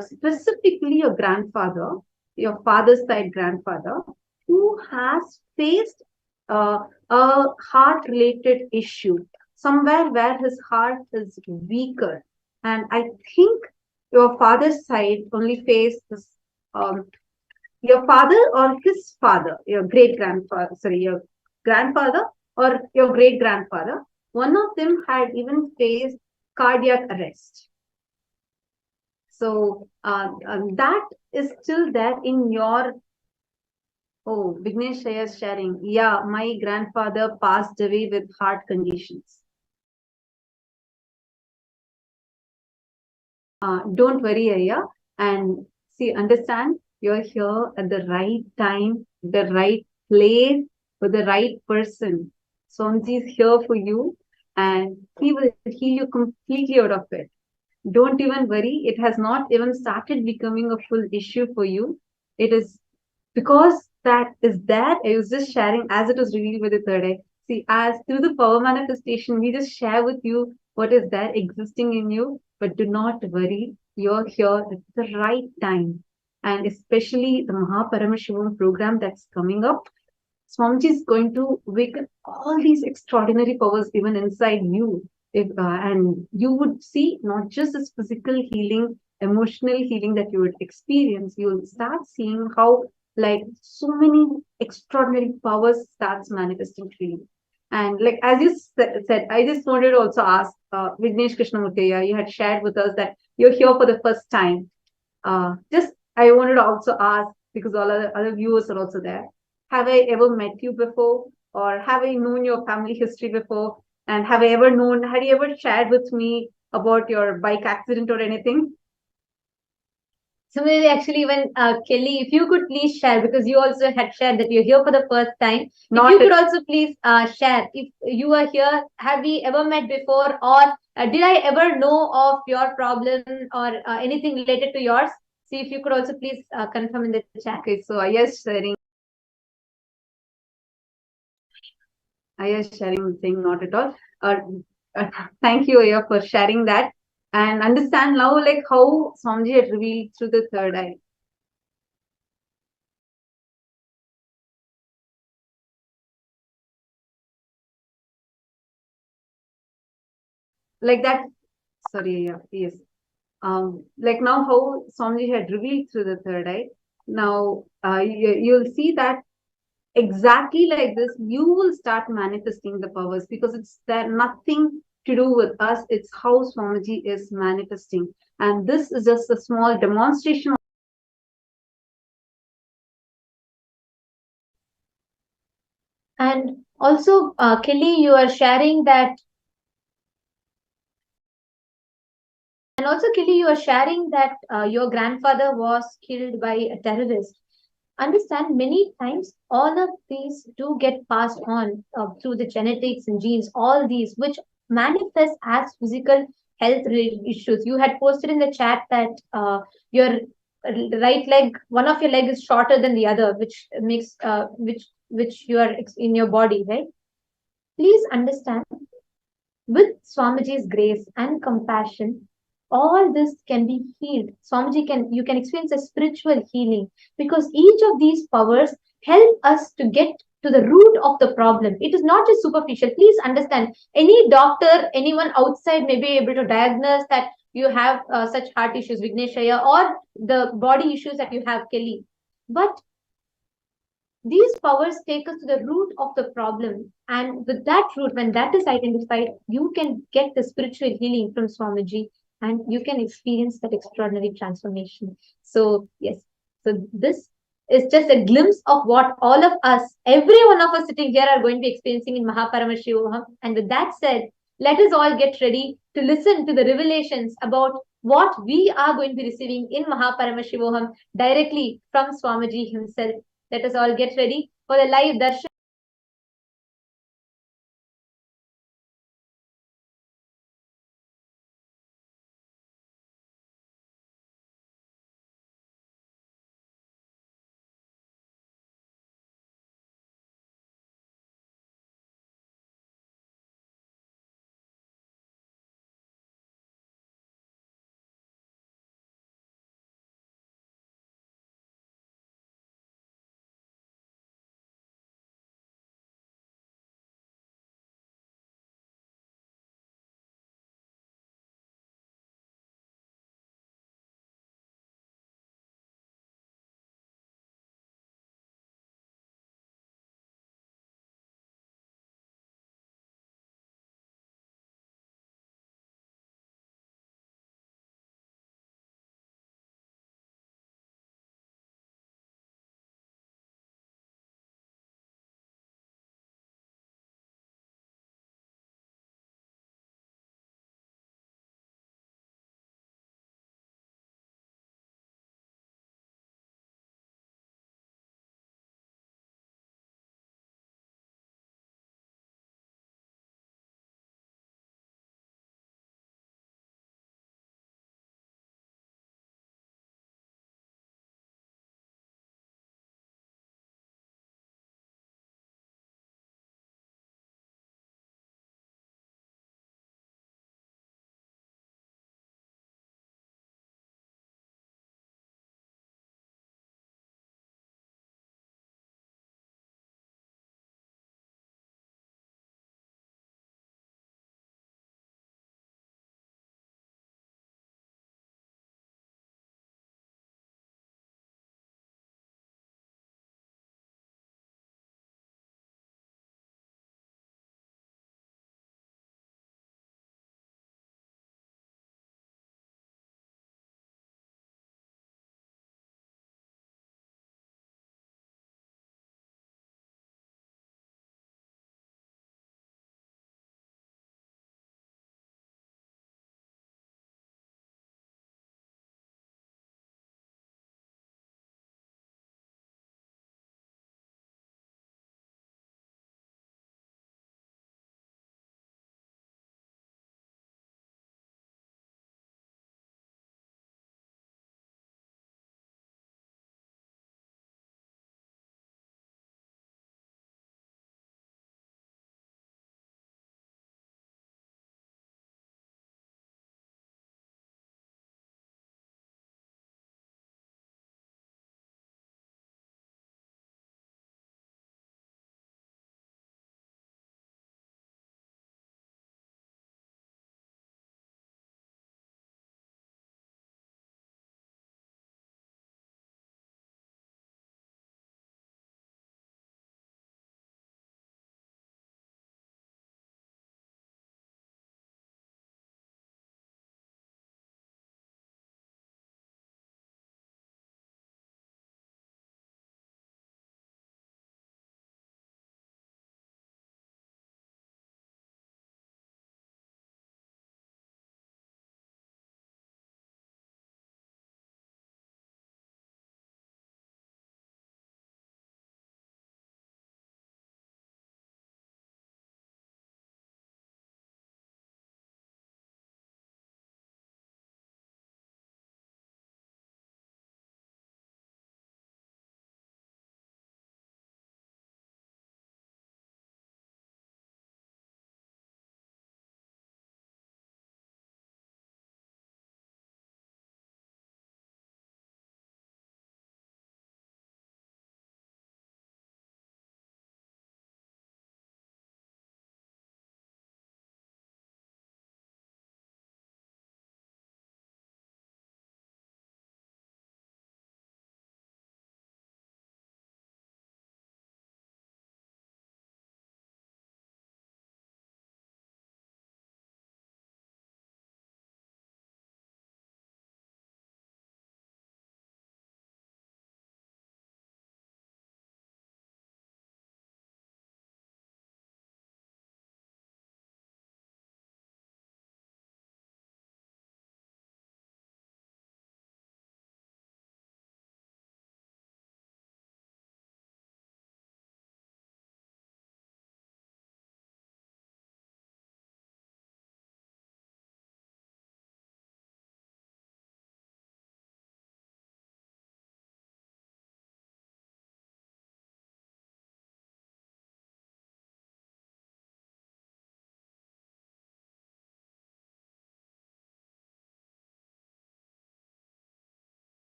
specifically your grandfather, your father's side grandfather, who has faced a heart-related issue, somewhere where his heart is weaker. And I think your father's side only faced this, your father or his father, your great grandfather, sorry, your grandfather or your great grandfather, one of them had even faced cardiac arrest. So that is still there in your. Oh, Vignesh is sharing. Yeah, my grandfather passed away with heart conditions. Don't worry, Aya. And see, understand, you're here at the right time, the right place, with the right person. Swamiji is here for you, and he will heal you completely out of it. Don't even worry. It has not even started becoming a full issue for you. It is because that is there. I was just sharing as it was revealed with the third eye. See, as through the power manifestation, we just share with you what is there existing in you. But do not worry, you're here at the right time. And especially the MahaParamashivoham program that's coming up, Swamiji is going to awaken all these extraordinary powers even inside you. And you would see not just this physical healing, emotional healing that you would experience, you will start seeing how like so many extraordinary powers starts manifesting for you. And like as you said, I just wanted to also ask Vignesh Krishnamurti, you had shared with us that you're here for the first time. Just I wanted to also ask, because all other viewers are also there, have I ever met you before, or have I known your family history before, and had you ever shared with me about your bike accident or anything? So maybe actually, when Kelly, if you could please share, because you also had shared that you're here for the first time. If you could also please share, if you are here, have we ever met before, or did I ever know of your problem or anything related to yours? See if you could also please confirm in the chat. Okay, so Aya's sharing. Aya's sharing saying not at all. Thank you, Aya, for sharing that. And understand now like how Swamiji had revealed through the third eye. Like that, sorry, yeah, yes. Like now how Swamiji had revealed through the third eye. Now you'll see that exactly like this, you will start manifesting the powers, because it's there nothing to do with us. It's how Swamiji is manifesting. And this is just a small demonstration. And also, Kelly, you are sharing that. And also, Kelly, you are sharing that your grandfather was killed by a terrorist. Understand, many times all of these do get passed on through the genetics and genes, all these which manifest as physical health issues. You had posted in the chat that your right leg, one of your leg is shorter than the other, which makes which you are in your body, right? Please understand, with Swamiji's grace and compassion, all this can be healed. Swamiji can you can experience a spiritual healing because each of these powers help us to get to the root of the problem. It is not just superficial. Please understand, any doctor, anyone outside may be able to diagnose that you have such heart issues, Vigneshaya, or the body issues that you have, Kelly. But these powers take us to the root of the problem. And with that root, when that is identified, you can get the spiritual healing from Swamiji and you can experience that extraordinary transformation. So, yes, so this is just a glimpse of what all of us, every one of us sitting here, are going to be experiencing in MahaParamashivoham. And with that said, let us all get ready to listen to the revelations about what we are going to be receiving in MahaParamashivoham directly from Swamiji himself. Let us all get ready for the live darshan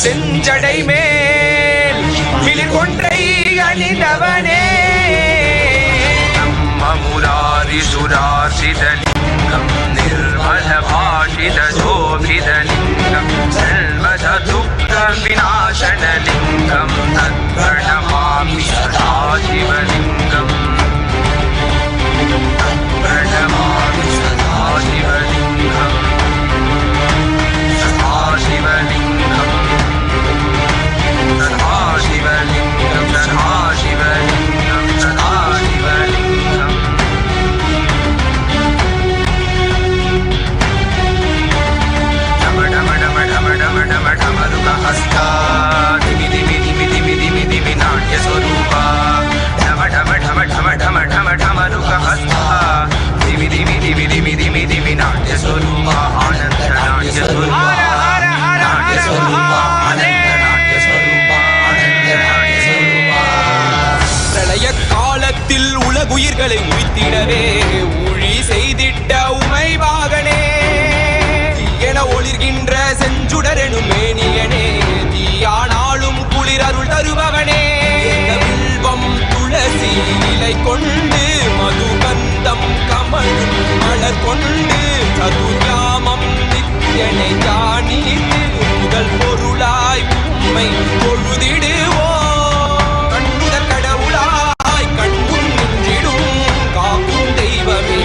செஞ்சடை மேல் விழிகொன்றை அணிந்தவனே முராரி சுராசிதலிங்கம் நிர்மல பாஷித சோபிதலிங்கம் செல்வத துக்க விநாசனலிங்கம் தத்பிரணமாமி சதாசிவலிங்கம் தத்பிரணமாமி சதாசிவலிங்கம் சதாசிவலிங்கம் சதாசிவலிங்கம் சதாசிவலிங்கம் சதாசிவலிங்கம் ढमरुकहस्ता दिमि दिमि दिमि दिमि दिमि दिमि नाट्यस्वरूपा ढम ढम ढम ढम ढम ढम ढमरुकहस्ता दिमि दिमि दिमि दिमि दिमि दिमि नाट्यस्वरूपा आनन्द नाट्यस्वरूपा नाट्यस्वरूपा आनन्द नाट्यस्वरूपा आनन्द नाट्यस्वरूपा பிரளய காலத்தில் உலகுயிர்களை உய்த்திடவே ஊழி செய்திட்ட உமைவாகனே என ஒளிர்கின்ற செஞ்சுடரெனும் மேனியனே தீயானாலும் குளிரருள் தருபவனே வில்வம் துளசி இலை கொண்டு மதுகந்தம் கமழும் மலர் கொண்டு சதுர்யாமம் நித்யனை ஜானித்து முதல் பொருளாய் உம்மை பொழுதிடுவோம் கண்ணுதற் கடவுளாய் கண்முன் நின்றிடும் காக்கும் தெய்வமே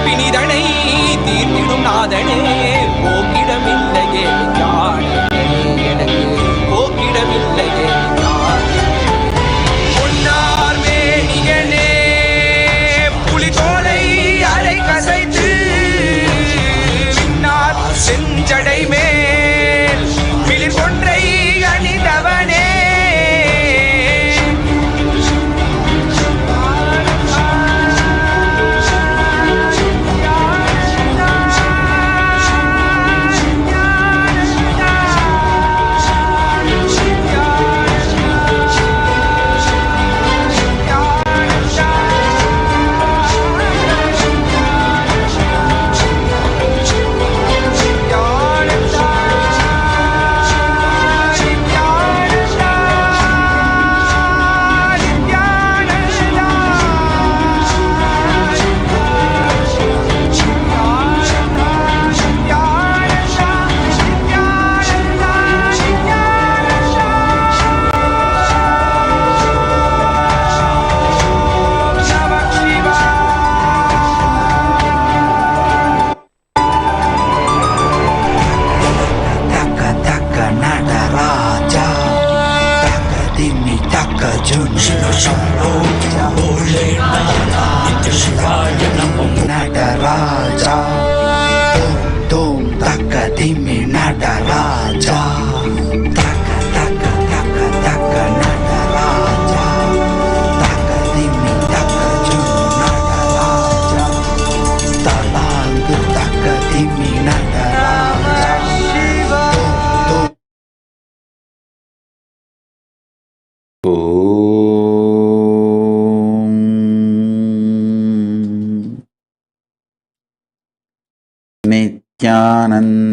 பிணிதனை தீர்த்திடும் நாதனே போக்கிடமில்லையே எனக்கு போக்கிடமில்லையே பொன்னார் மேனியனே புலிதோலை அரை கசைத்து விண்ணார் செஞ்சடை மேல் விழிர் கொன்றை அணிந்தவனே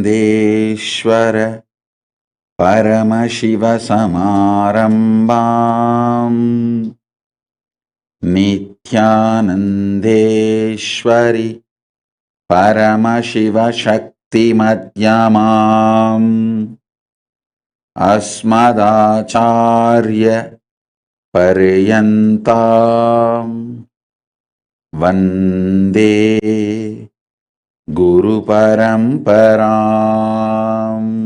नित्यानन्देश्वर परमशिवसमारम्भाम् नित्यानन्देश्वरि परमशिवशक्तिमध्यमाम् अस्मदाचार्य पर्यन्ताम् वन्दे गुरुपरम्पराम्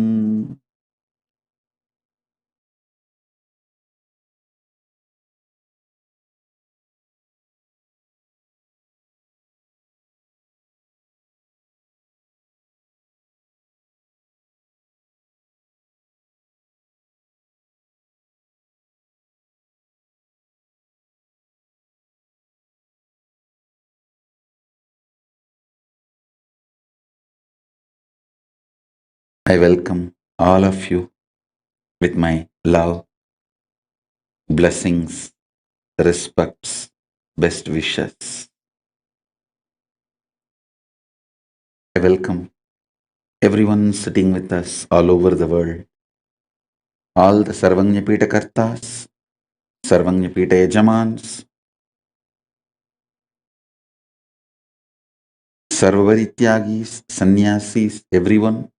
I welcome all of you with my love, blessings, respects, best wishes. I welcome everyone sitting with us all over the world, all the Sarvanyapita Kartas, Sarvanyapita Yajamans, Sarvarityagis, Sannyasis, everyone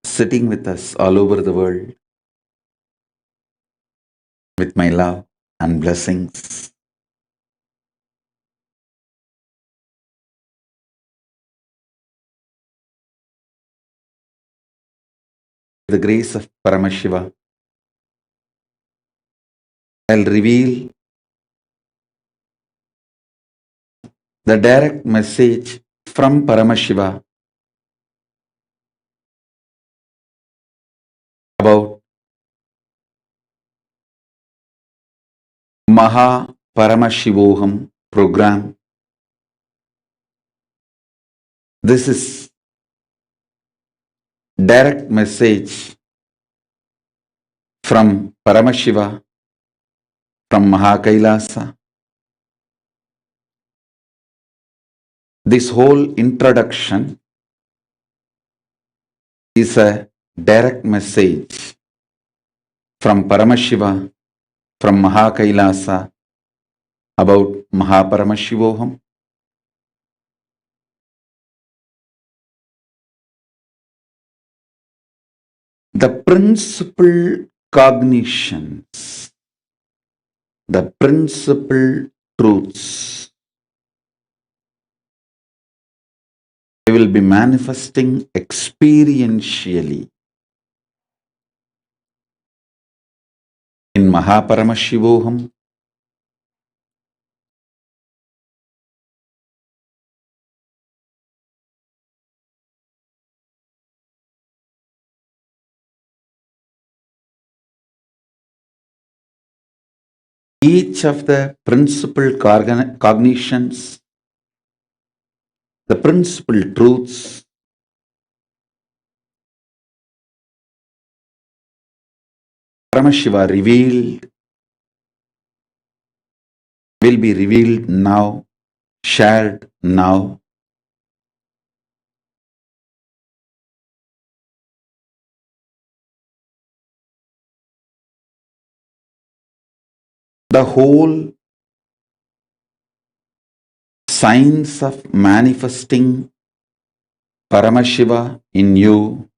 sitting with us all over the world with my love and blessings. The grace of Paramashiva, I'll reveal the direct message from Paramashiva about MahaParamashivoham program. This is direct message from Paramashiva, from Kailasa. This whole introduction is a direct message from Paramashiva, from Kailasa about MahaParamashivoham. The principal cognitions, the principal truths we will be manifesting experientially in MahaParamashivoham. Each of the principal cognitions, the principal truths Paramashiva revealed will be revealed now, shared now. The whole science of manifesting Paramashiva in you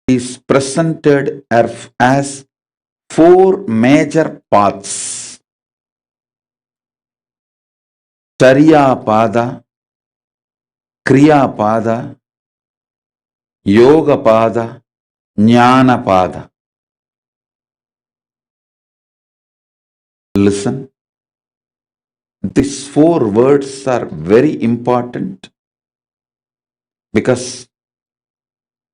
is presented as four major paths: Charya Pada, Kriya Pada, Yoga Pada, Jnana Pada. Listen, these four words are very important because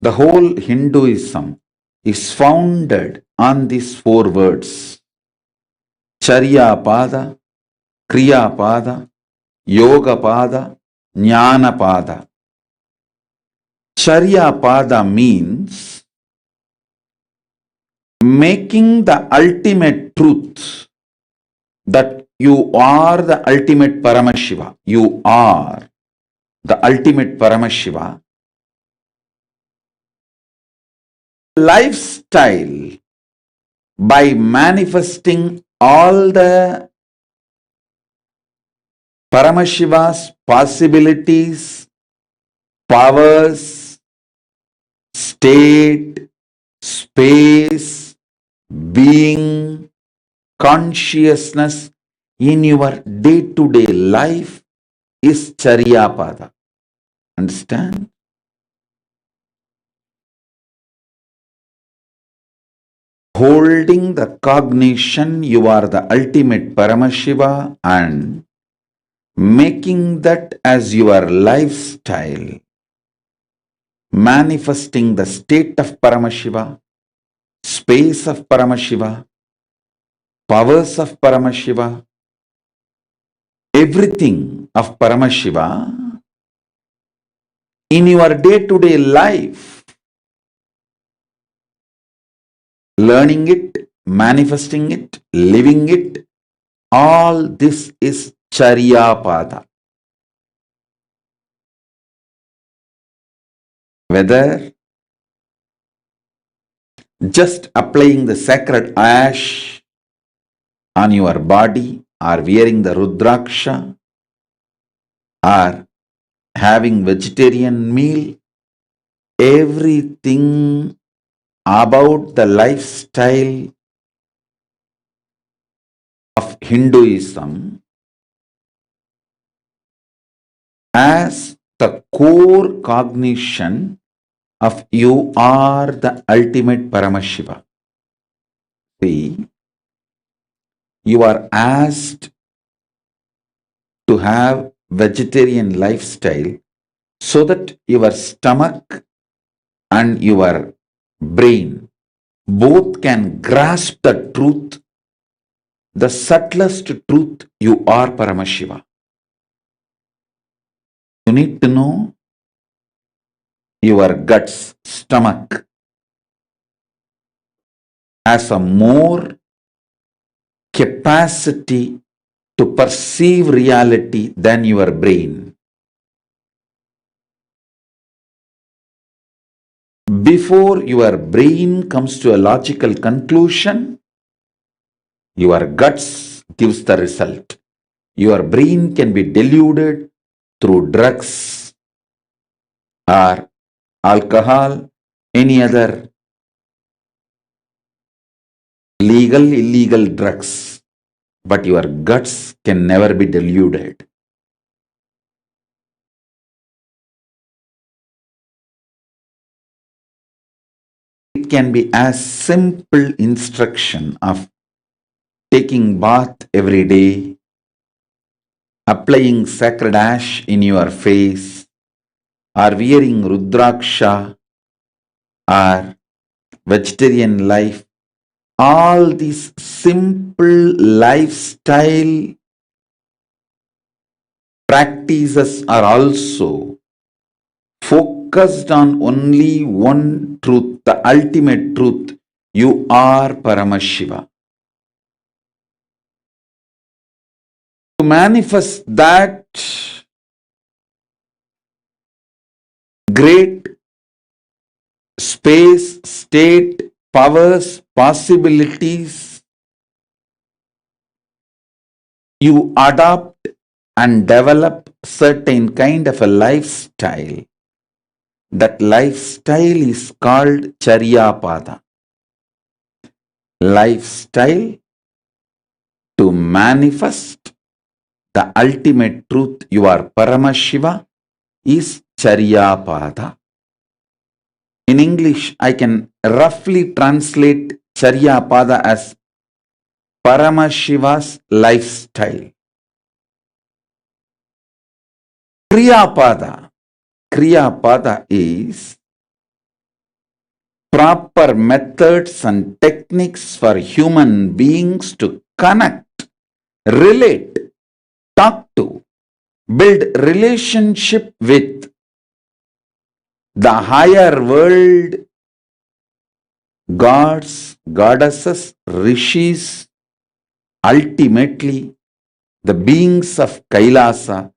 the whole Hinduism is founded on these four words: Charya Pada, Kriya Pada, Yoga Pada, Jnana Pada. Charya Pada means making the ultimate truth that you are the ultimate Paramashiva. You are the ultimate Paramashiva. Lifestyle by manifesting all the Paramashiva's possibilities, powers, state, space, being, consciousness in your day-to-day life is Charya Pada. Understand? Holding the cognition you are the ultimate Paramashiva and making that as your lifestyle, manifesting the state of Paramashiva, space of Paramashiva, powers of Paramashiva, everything of Paramashiva in your day-to-day life, learning it, manifesting it, living it, all this is Charyapada. Whether just applying the sacred ash on your body, or wearing the rudraksha, or having vegetarian meal, everything about the lifestyle of Hinduism as the core cognition of you are the ultimate Paramashiva. See, you are asked to have vegetarian lifestyle so that your stomach and your brain both can grasp the truth, the subtlest truth, you are Paramashiva. You need to know your guts, stomach, has a more capacity to perceive reality than your brain. Before your brain comes to a logical conclusion, your guts gives the result. Your brain can be deluded through drugs or alcohol, any other legal, illegal drugs, but your guts can never be deluded. It can be as simple instruction of taking bath every day, applying sacred ash in your face, or wearing rudraksha, or vegetarian life. All these simple lifestyle practices are also focused on only one truth, the ultimate truth. You are Paramashiva. To manifest that great space, state, powers, possibilities, you adopt and develop certain kind of a lifestyle. That lifestyle is called Charyapada. Lifestyle to manifest the ultimate truth, you are Paramashiva, is Charyapada. In English, I can roughly translate Charyapada as Paramashiva's lifestyle. Kriyapada. Kriyapada is proper methods and techniques for human beings to connect, relate, talk to, build relationship with the higher world, gods, goddesses, rishis, ultimately the beings of Kailasa,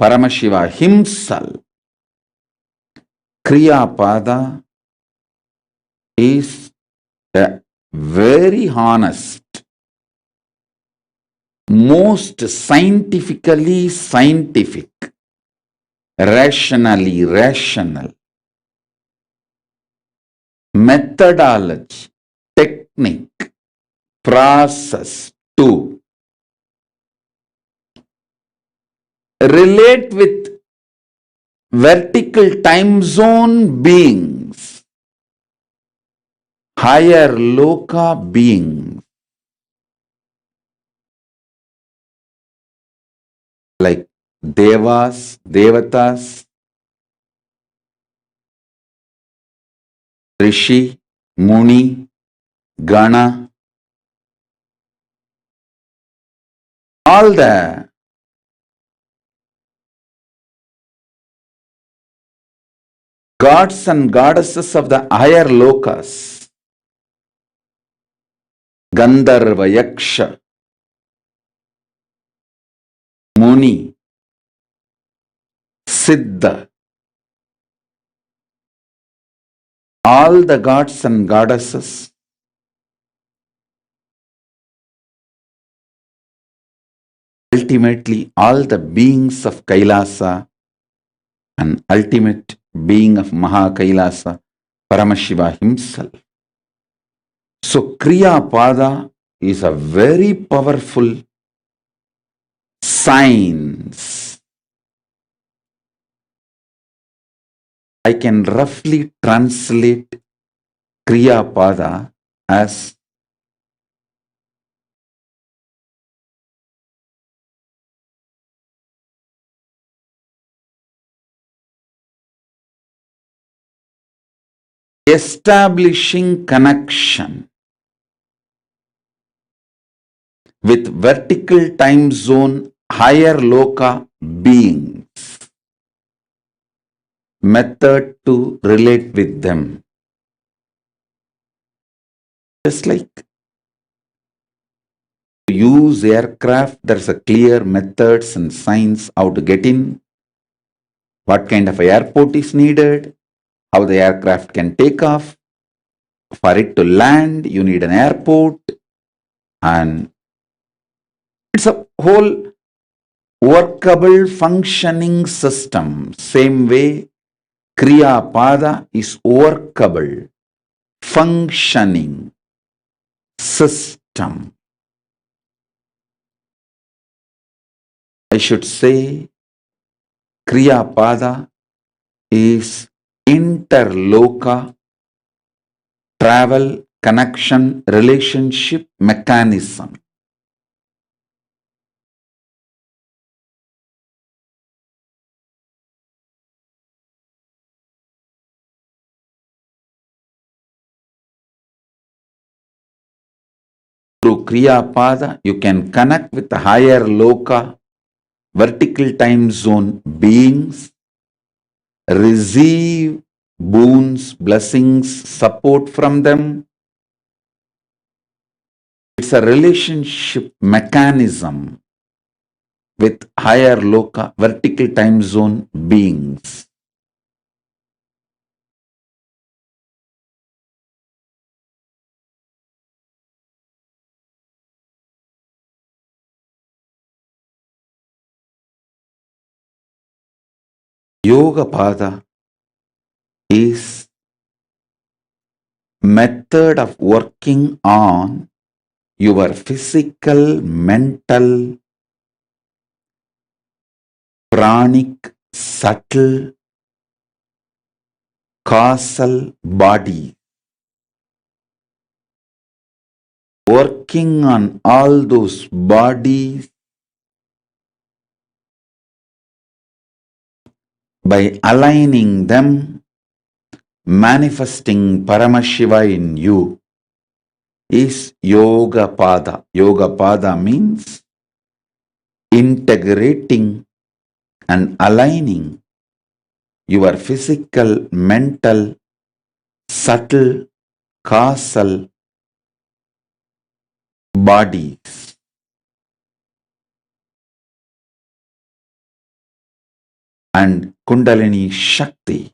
Paramashiva himself. Kriyapada is a very honest, most scientifically scientific, rationally rational methodology, technique, process to relate with vertical time zone beings, higher loka beings, like devas, devatas, rishi, muni, gana, all the gods and goddesses of the higher lokas, Gandharva, Yaksha, Muni, Siddha, all the gods and goddesses, ultimately all the beings of Kailasa and ultimate being of MahaKailasa, Paramashiva himself. So Kriya Pada is a very powerful science. I can roughly translate Kriya Pada as establishing connection with vertical time zone higher loka beings, method to relate with them. Just like to use aircraft, there's a clear methods and signs how to get in, what kind of airport is needed, how the aircraft can take off. For it to land, you need an airport, and it's a whole workable functioning system. Same way, Kriya Pada is workable, functioning system. I should say Kriya Pada is interloka travel connection relationship mechanism. Through Kriya Pada, you can connect with the higher loka, vertical time zone beings, receive boons, blessings, support from them. It's a relationship mechanism with higher loka, vertical time zone beings. Yoga Pada is method of working on your physical, mental, pranic, subtle, causal body. Working on all those bodies by aligning them, manifesting Paramashiva in you is Yoga Pada. Yoga Pada means integrating and aligning your physical, mental, subtle, causal bodies. And Kundalini Shakti,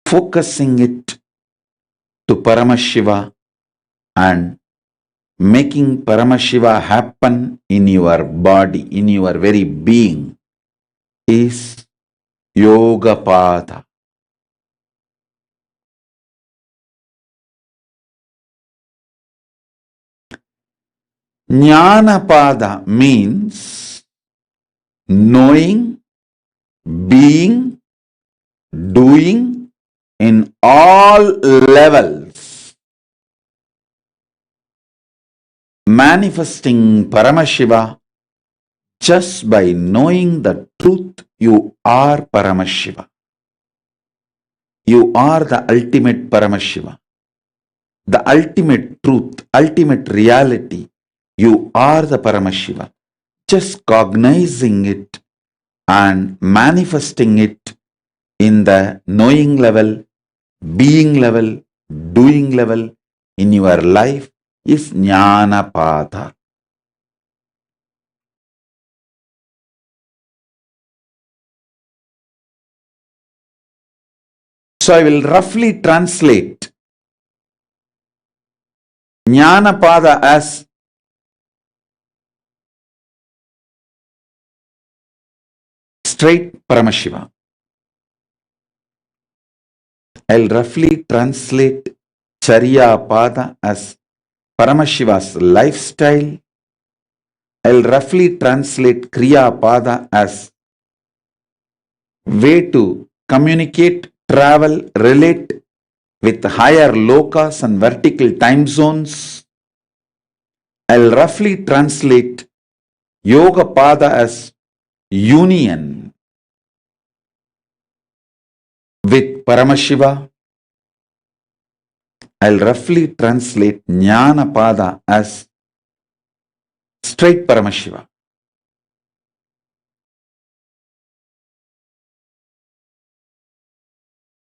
focusing it to Paramashiva and making Paramashiva happen in your body, in your very being, is Yoga Pada. Jnana Pada means knowing, being, doing in all levels, manifesting Paramashiva just by knowing the truth. You are Paramashiva. You are the ultimate Paramashiva, the ultimate truth, ultimate reality. You are the Paramashiva. Just cognizing it and manifesting it in the knowing level, being level, doing level in your life is Jnana Pada. So I will roughly translate Jnanapada as straight Paramashiva. I'll roughly translate Charyapada as Paramashiva's lifestyle. I'll roughly translate Kriyapada as way to communicate, travel, relate with higher lokas and vertical time zones. I'll roughly translate Yoga Pada as union with Paramashiva. I'll roughly translate Jnana Pada as straight Paramashiva.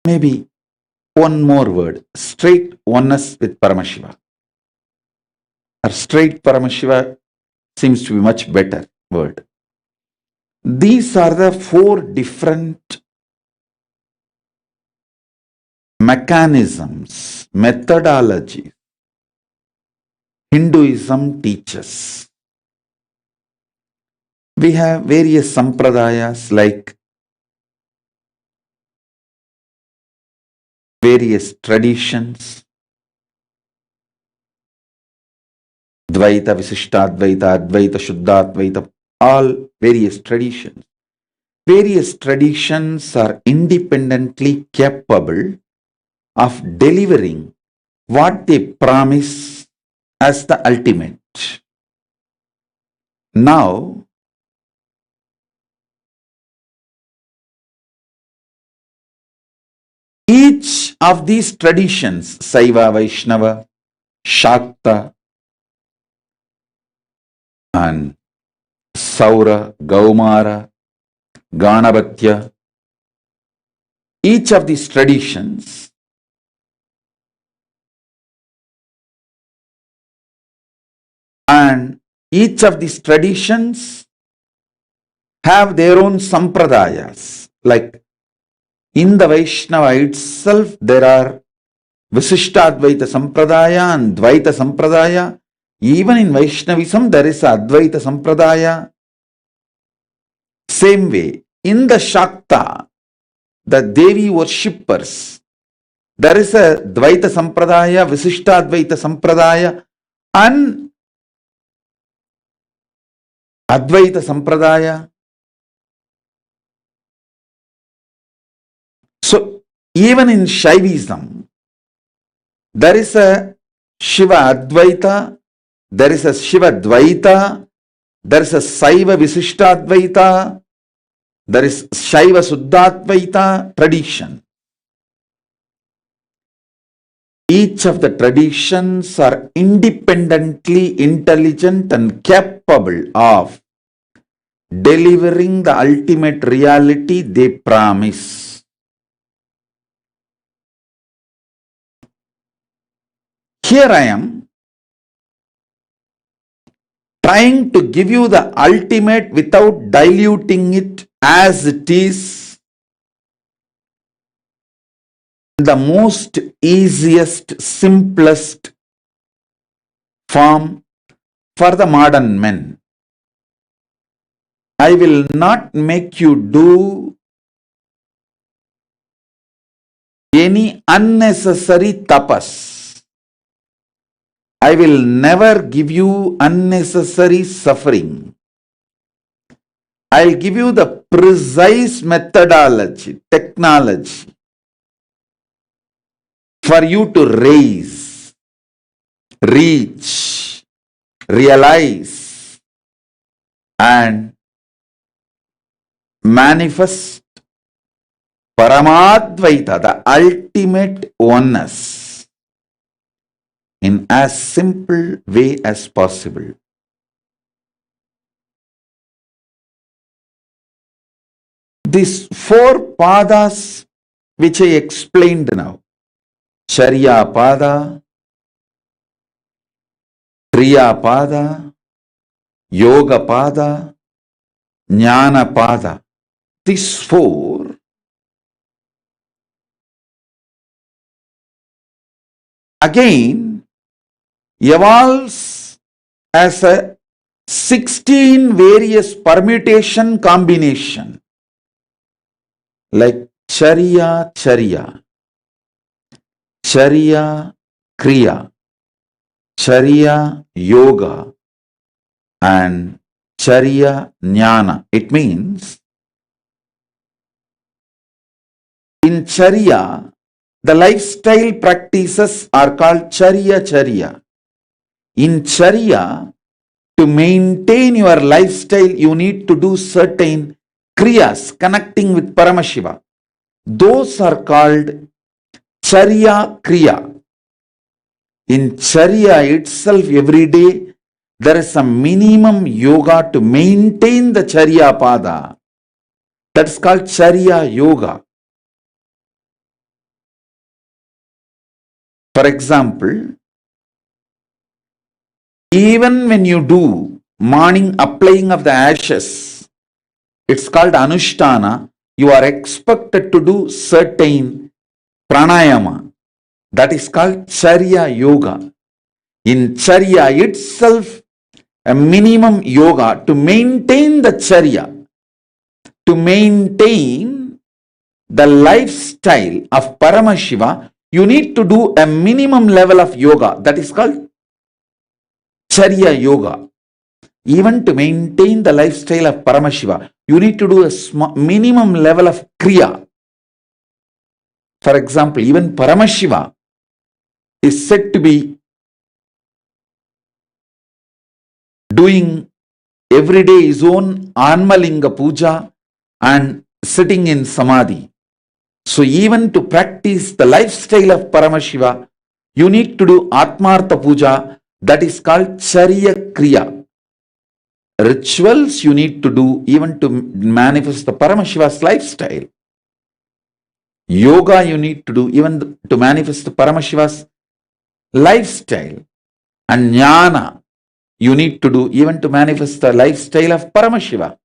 Maybe one more word, straight oneness with Paramashiva. Or straight Paramashiva seems to be much better word. These are the four different mechanisms, methodologies Hinduism teaches. We have various sampradayas like various traditions, Dvaita, Visishtadvaita, Advaita, Shuddhadvaita, all various traditions. Various traditions are independently capable of delivering what they promise as the ultimate. Now, each of these traditions, Saiva, Vaishnava, Shakta, and Saura, Gaumara, Ganabhatya, each of these traditions and each of these traditions have their own sampradayas. Like in the Vaishnava itself, there are Visishtadvaita Sampradaya and Dvaita Sampradaya. Even in Vaishnavism, there is a Advaita Sampradaya. Same way, in the Shakta, the Devi worshippers, there is a Dvaita Sampradaya, Visishtadvaita Sampradaya, and Advaita Sampradaya. So, even in Shaivism, there is a Shiva Advaita, there is a Shiva Dvaita, there is a Saiva Visishtadvaita, there is Shaiva Suddhadvaita tradition. Each of the traditions are independently intelligent and capable of delivering the ultimate reality they promise. Here I am trying to give you the ultimate without diluting it as it is, the most easiest, simplest form for the modern men. I will not make you do any unnecessary tapas. I will never give you unnecessary suffering. I'll give you the precise methodology, technology for you to raise, reach, realize, and manifest Paramadvaita, the ultimate oneness, in as simple way as possible. These four padas which I explained now, Charya Pada, Kriya Pada, Yoga Pada, Jnana Pada, these four again evolves as a 16 various permutation combination like Charya Charya, Charya Kriya, Charya Yoga, and Charya Jnana. It means in Charya, the lifestyle practices are called Charya Charya. In Charya, to maintain your lifestyle, you need to do certain kriyas connecting with Paramashiva. Those are called Charya Kriya. In Charya itself, every day, there is a minimum yoga to maintain the Charya Pada. That's called Charya Yoga. For example, even when you do morning applying of the ashes, it's called Anushtana, you are expected to do certain pranayama. That is called Charya Yoga. In Charya itself, a minimum yoga to maintain the Charya, to maintain the lifestyle of Paramashiva, you need to do a minimum level of yoga. That is called Charya Yoga. Even to maintain the lifestyle of Paramashiva, you need to do a minimum level of Kriya. For example, even Paramashiva is said to be doing every day his own Anmalinga Puja and sitting in Samadhi. So even to practice the lifestyle of Paramashiva, you need to do Atmartha Puja, that is called Charya Kriya. Rituals you need to do even to manifest the Paramashiva's lifestyle. Yoga you need to do even to manifest the Paramashiva's lifestyle. And Jnana you need to do even to manifest the lifestyle of Paramashiva.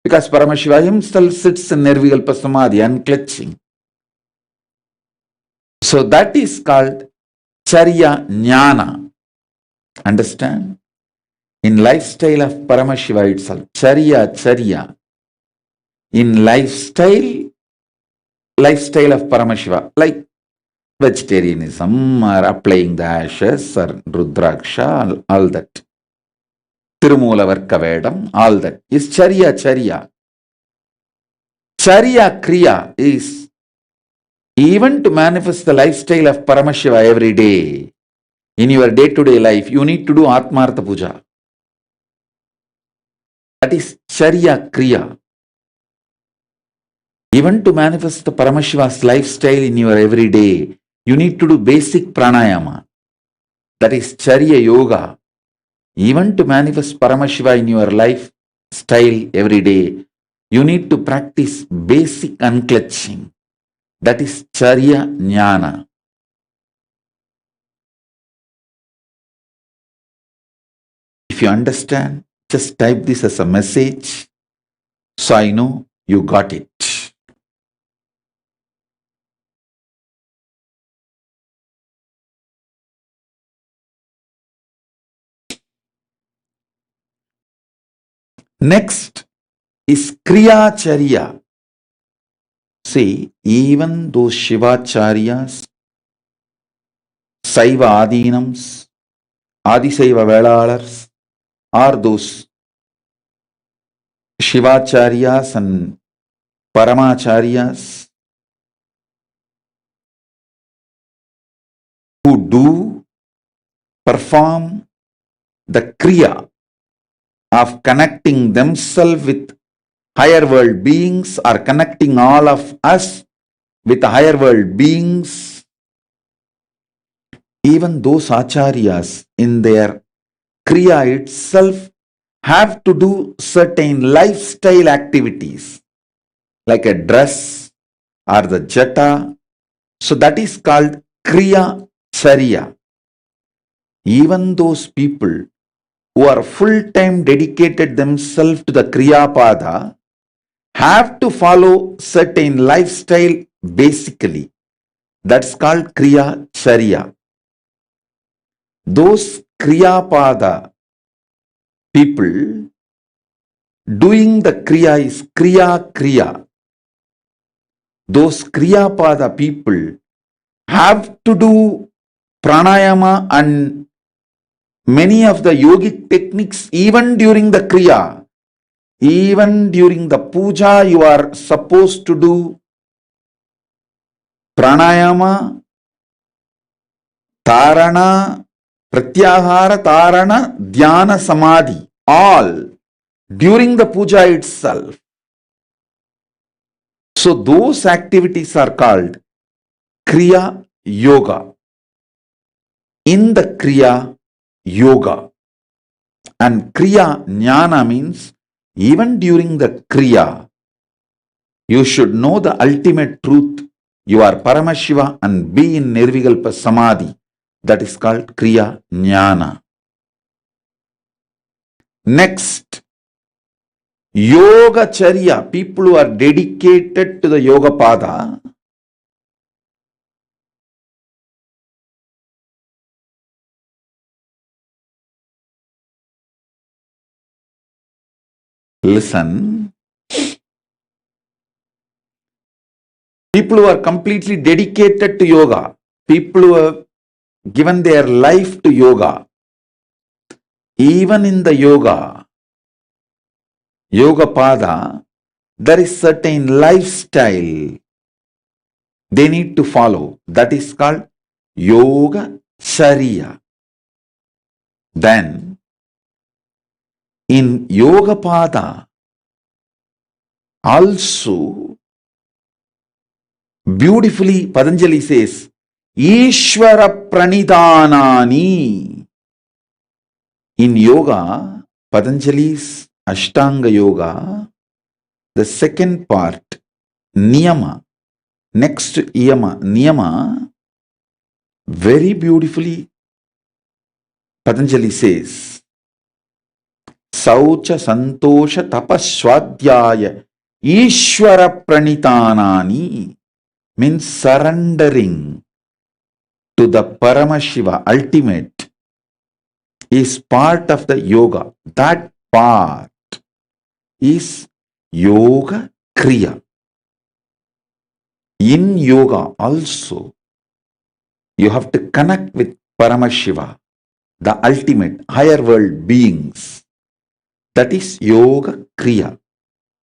Because Paramashiva himself sits in Nirvikalpa Samadhi, unclutching. So that is called Charya Jnana. Understand? In lifestyle of Paramashiva itself, Charya Charya. In lifestyle of Paramashiva, like vegetarianism or applying the ashes or Rudraksha, all that. Tirumula Varkavedam, all that is Charya Charya. Charya Kriya is even to manifest the lifestyle of Paramashiva every day. In your day-to-day life, you need to do Atmartha Puja. That is Charya Kriya. Even to manifest the Paramashiva's lifestyle in your everyday, you need to do basic pranayama. That is Charya Yoga. Even to manifest Paramashiva in your lifestyle every day, you need to practice basic unclutching. That is Charya Jnana. If you understand, just type this as a message so I know you got it. Next is Kriya Charya. See, even those Shivacharyas, Saiva Adinams, Adisaiva Velalars, are those Shivacharyas and Paramacharyas who do perform the Kriya of connecting themselves with higher world beings or connecting all of us with higher world beings. Even those acharyas in their Kriya itself have to do certain lifestyle activities like a dress or the jata. So that is called Kriya Charya. Even those people who are full-time dedicated themselves to the Kriya Pada have to follow certain lifestyle basically. That's called Kriya Charya. those kriyapada people doing the kriya is kriya. Those kriyapada people have to do pranayama and many of the yogic techniques even during the kriya. Even during the puja, you are supposed to do pranayama, tarana, pratyahara, tarana, dhyana, samadhi, all during the puja itself. So those activities are called kriya yoga. In the kriya yoga, and kriya jnana means even during the kriya, you should know the ultimate truth. You are Paramashiva and be in Nirvikalpa Samadhi. That is called kriya jnana. Next, yoga charya, people who are dedicated to the yoga pada. Listen. People who are completely dedicated to yoga, people who have given their life to yoga, even in the yoga pada, there is certain lifestyle they need to follow. That is called yoga charya. Then in yoga pada also beautifully Patanjali says, Ishvara pranidhanani. In yoga, Patanjali's Ashtanga Yoga, the second part, niyama, next to niyama, very beautifully Patanjali says, Saucha santosha tapaswadhyaya Ishvara pranidhanani, means surrendering to the Paramashiva ultimate is part of the yoga. That part is yoga kriya. In yoga also, you have to connect with Paramashiva, the ultimate higher world beings. That is yoga kriya.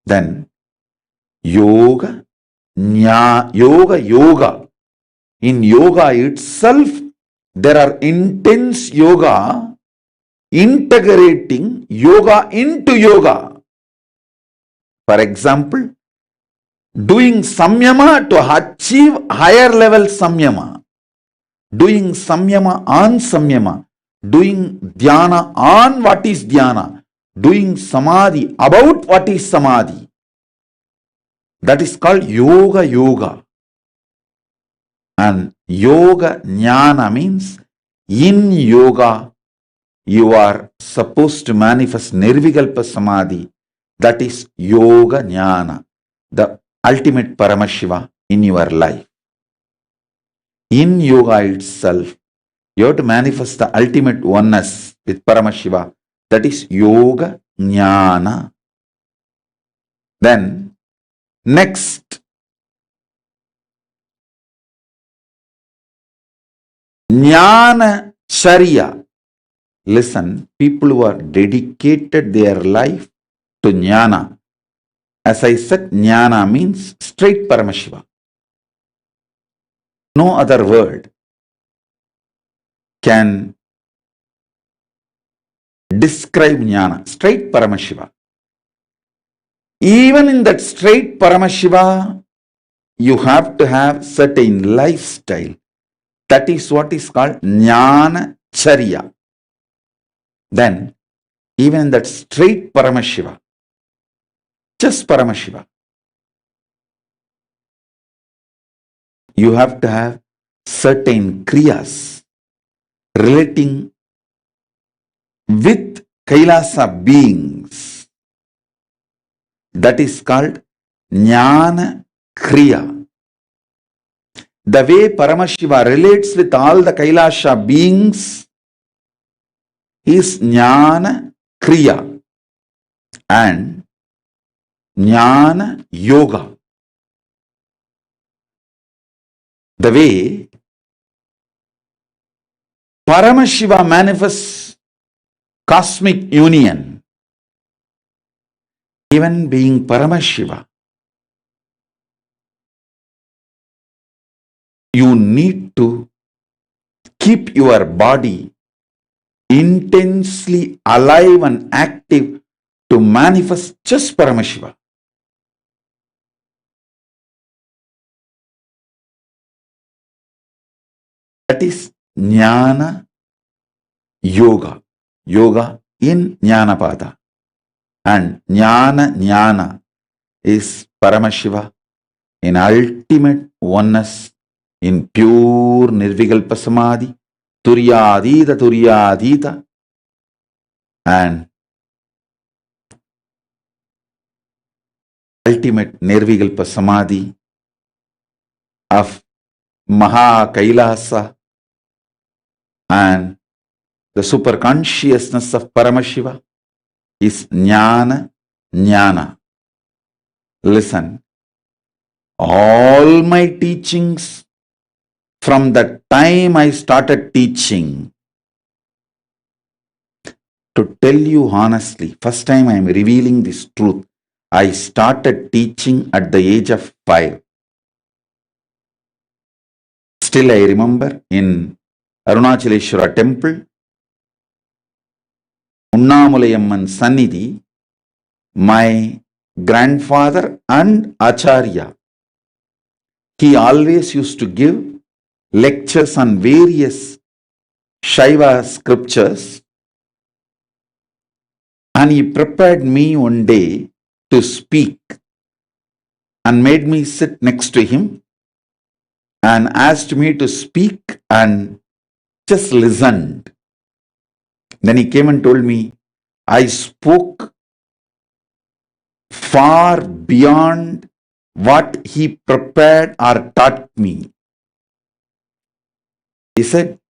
Then yoga yoga. In yoga itself, there are intense yoga integrating yoga into yoga. For example, doing samyama to achieve higher level samyama, doing samyama on samyama, doing dhyana on what is dhyana, doing samadhi about what is samadhi. That is called yoga. And yoga jnana means in yoga you are supposed to manifest Nirvikalpa Samadhi. That is yoga jnana, the ultimate Paramashiva in your life. In yoga itself, you have to manifest the ultimate oneness with Paramashiva. That is yoga jnana. Then next, jnana charya. Listen, people who are dedicated their life to jnana. As I said, jnana means straight Paramashiva. No other word can describe jnana. Straight Paramashiva. Even in that straight Paramashiva, you have to have certain lifestyle. That is what is called jnana charya. Then, even in that straight Paramashiva, just Paramashiva, you have to have certain kriyas relating with Kailasa beings. That is called jnana kriya. The way Paramashiva relates with all the Kailasa beings is Jnana Kriya and Jnana Yoga. The way Paramashiva manifests cosmic union, even being Paramashiva, you need to keep your body intensely alive and active to manifest just Paramashiva. That is Jnana Yoga. Yoga in Jnanapada. And Jnana is Paramashiva in ultimate oneness, in pure Nirvikalpa Samadhi, Turyadita, and ultimate Nirvikalpa Samadhi of MahaKailasa and the superconsciousness of Paramashiva is Jnana. Listen, all my teachings from the time I started teaching, to tell you honestly, first time I am revealing this truth, I started teaching at the age of 5. Still I remember in Arunachaleshwara temple, Unnamulayamman Sannidhi, my grandfather and Acharya, he always used to give lectures on various Shaiva scriptures, and he prepared me one day to speak and made me sit next to him and asked me to speak and just listened. Then he came and told me, I spoke far beyond what he prepared or taught me. He said,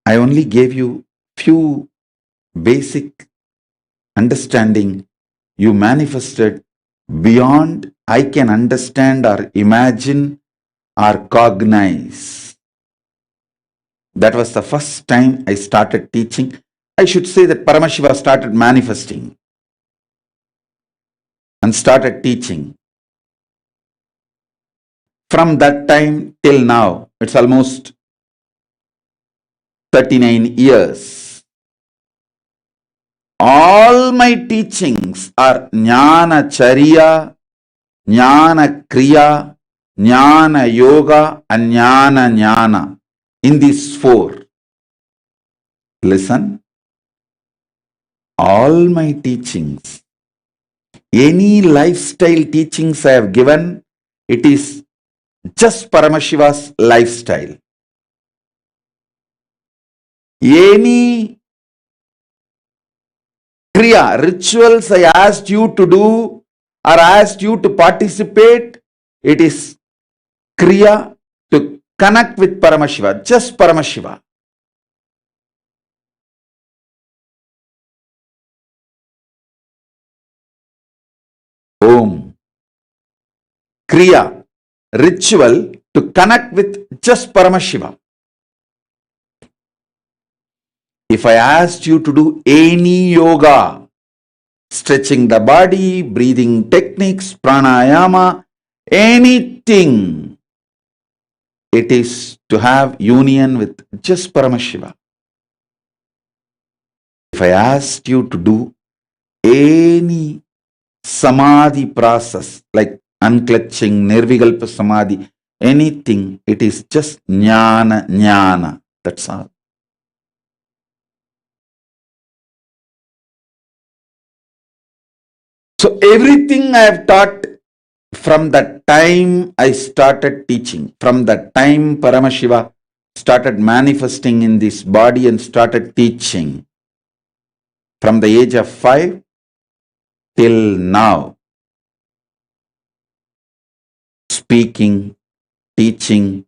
I only gave you few basic understanding. You manifested beyond I can understand or imagine or cognize. That was the first time I started teaching. I should say that Paramashiva started manifesting and started teaching. From that time till now, it's almost 39 years. All my teachings are Jnana Charya, Jnana Kriya, Jnana Yoga and Jnana. In these 4. Listen, all my teachings, any lifestyle teachings I have given, it is just Paramashiva's lifestyle. Any kriya, rituals I asked you to do or asked you to participate, it is kriya to connect with Paramashiva, just Paramashiva. Om. Kriya, ritual to connect with just Paramashiva. If I asked you to do any yoga, stretching the body, breathing techniques, pranayama, anything, it is to have union with just Paramashiva. If I asked you to do any samadhi process like unclutching, nirvikalpa samadhi, anything, it is just jnana. That's all. So everything I have taught from the time I started teaching, from the time Paramashiva started manifesting in this body and started teaching, from the age of 5 till now, speaking, teaching,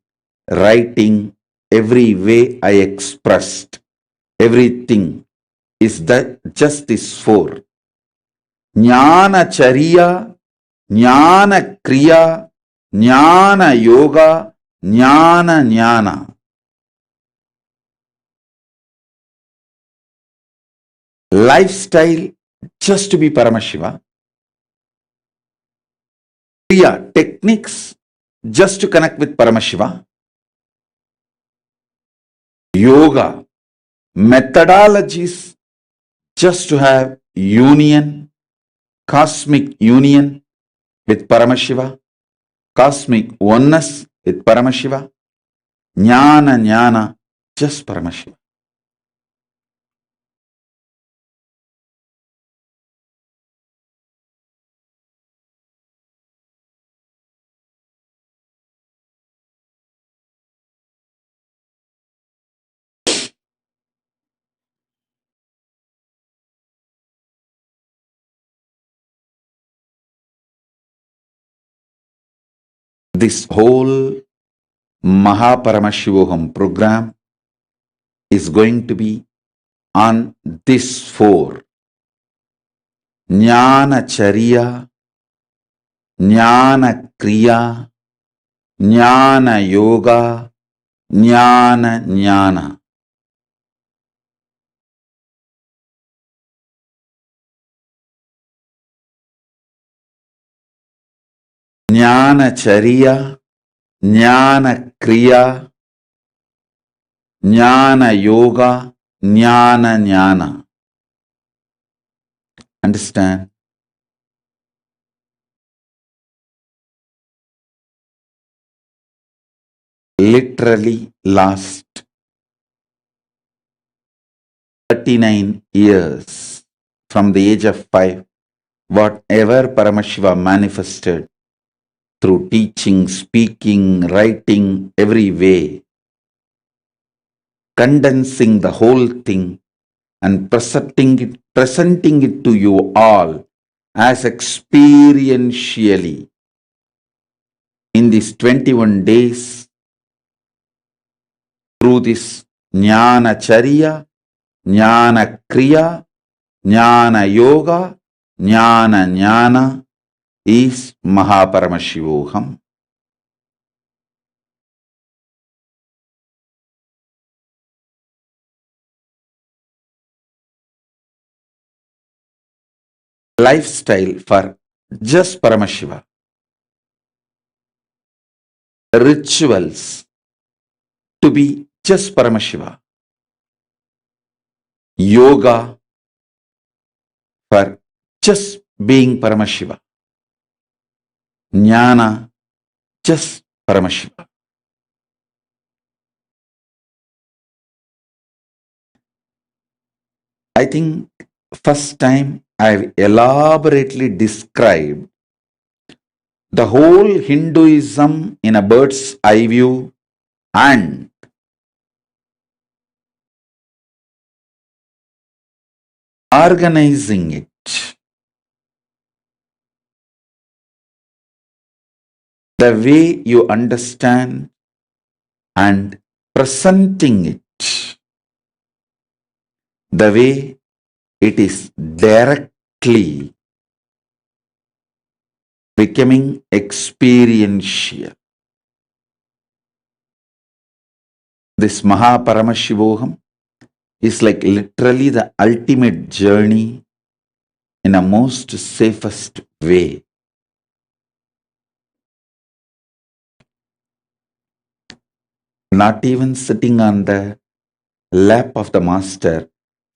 writing, every way I expressed. everything is that just this four. Jnana Chariya, Jnana Kriya, Jnana Yoga, Jnana Jnana. Lifestyle just to be Paramashiva. Kriya, techniques just to connect with Paramashiva. Yoga, methodologies just to have union, cosmic union with Paramashiva, cosmic oneness with Paramashiva. Jnana, Jnana, just Paramashiva. This whole MahaParamashivoham program is going to be on this four. Jnana Chariya, Jnana Kriya, Jnana Yoga, Jnana Jnana. Jnana Chariya, Jnana Kriya, Jnana Yoga, Jnana Jnana. Understand? Literally last 39 years from the age of 5, whatever Paramashiva manifested through teaching, speaking, writing, every way, condensing the whole thing and presenting it to you all as experientially in these 21 days through this Jnana Chariya, Jnana Kriya, Jnana Yoga, Jnana Jnana is MahaParamashivoham. Lifestyle for just Paramashiva. Rituals to be just Paramashiva. Yoga for just being Paramashiva. Jnana, just Paramashiva. I think first time I've elaborately described the whole Hinduism in a bird's eye view and organizing it. The way you understand and presenting it. The way it is directly becoming experiential. This MahaParamashivoham is like literally the ultimate journey in a most safest way. Not even sitting on the lap of the master,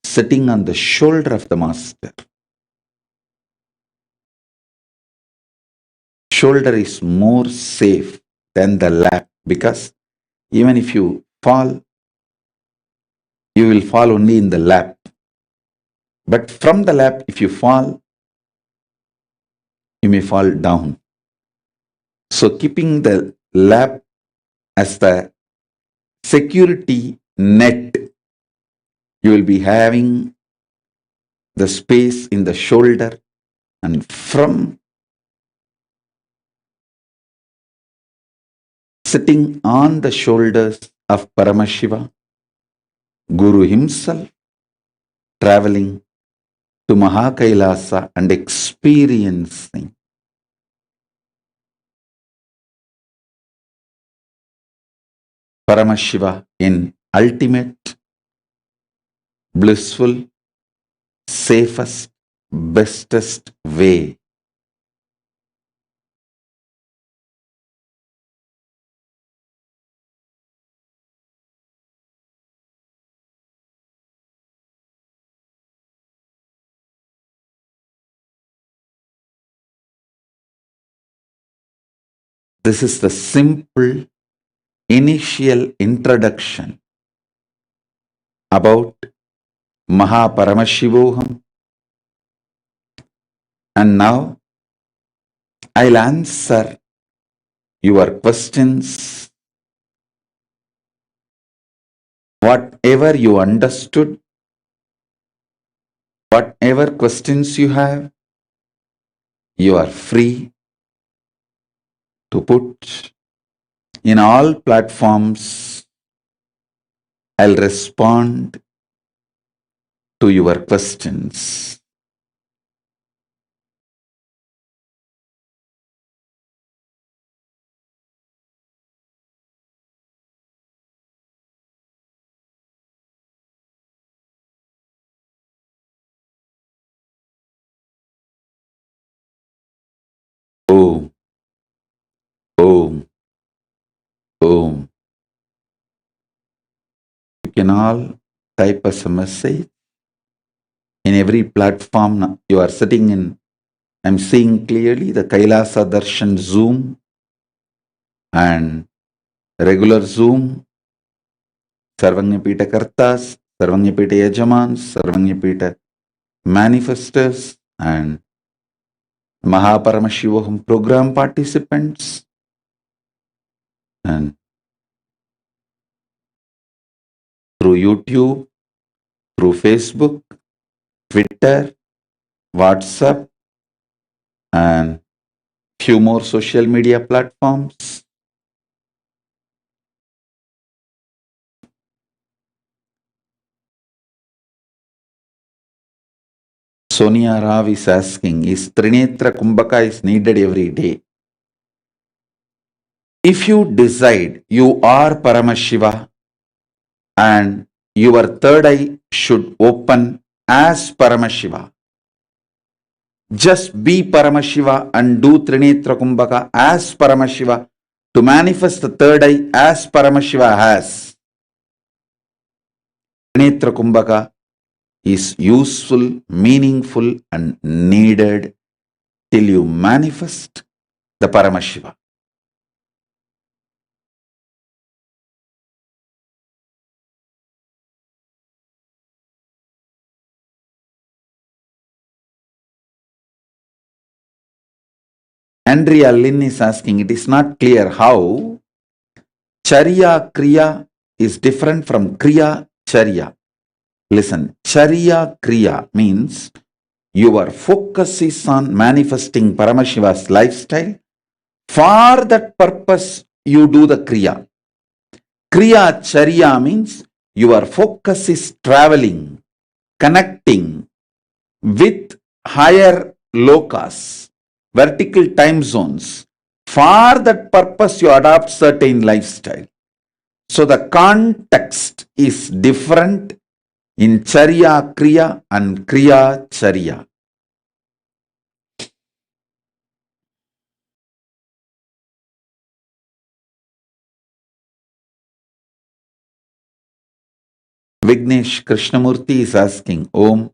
sitting on the shoulder of the master. Shoulder is more safe than the lap because even if you fall, you will fall only in the lap. But from the lap, if you fall, you may fall down. So keeping the lap as the security net, you will be having the space in the shoulder, and from sitting on the shoulders of Paramashiva, Guru himself traveling to MahaKailasa and experiencing Paramashiva in ultimate, blissful, safest, bestest way. This is the simple initial introduction about MahaParamashivoham. And now I'll answer your questions. Whatever you understood, whatever questions you have, you are free to put in all platforms. I'll respond to your questions. Om, Om, Om. You can all type us a message in every platform you are sitting in. I'm seeing clearly the Kailasa Darshan Zoom and regular Zoom, Sarvanyapita Kartas, Sarvanyapita Yajamans, Sarvanyapita Manifestors, and MahaParamashivoham program participants, and through YouTube, through Facebook, Twitter, WhatsApp, and few more social media platforms. Sonia Rao is asking, is Trinetra Kumbhaka is needed every day? If you decide you are Paramashiva and your third eye should open as Paramashiva, just be Paramashiva and do Trinetra Kumbhaka as Paramashiva to manifest the third eye as Paramashiva has. Trinetra Kumbhaka is useful, meaningful, and needed till you manifest the Paramashiva. Andrea Lynn is asking, it is not clear how Charya Kriya is different from Kriya Charya. Listen, Charya Kriya means your focus is on manifesting Paramashiva's lifestyle. For that purpose, you do the Kriya. Kriya Charya means your focus is traveling, connecting with higher lokas, vertical time zones. For that purpose, you adopt certain lifestyle. So the context is different in Charya Kriya and Kriya Charya. Vignesh Krishnamurti is asking, Om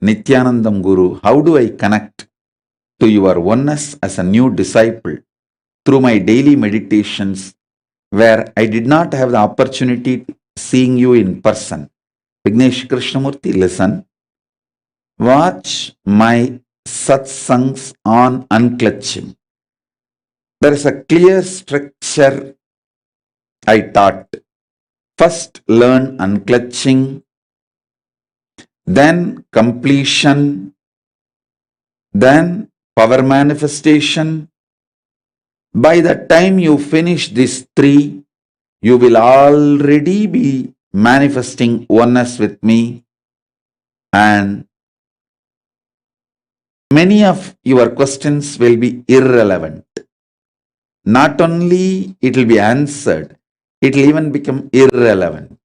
Nithyanandam Guru, how do I connect to your oneness as a new disciple through my daily meditations where I did not have the opportunity seeing you in person? Vignesh Krishnamurti, listen. Watch my satsangs on unclutching. There is a clear structure I taught. First learn unclutching, then completion, then power manifestation. By the time you finish these three, you will already be manifesting oneness with me. And many of your questions will be irrelevant. Not only it will be answered, it will even become irrelevant.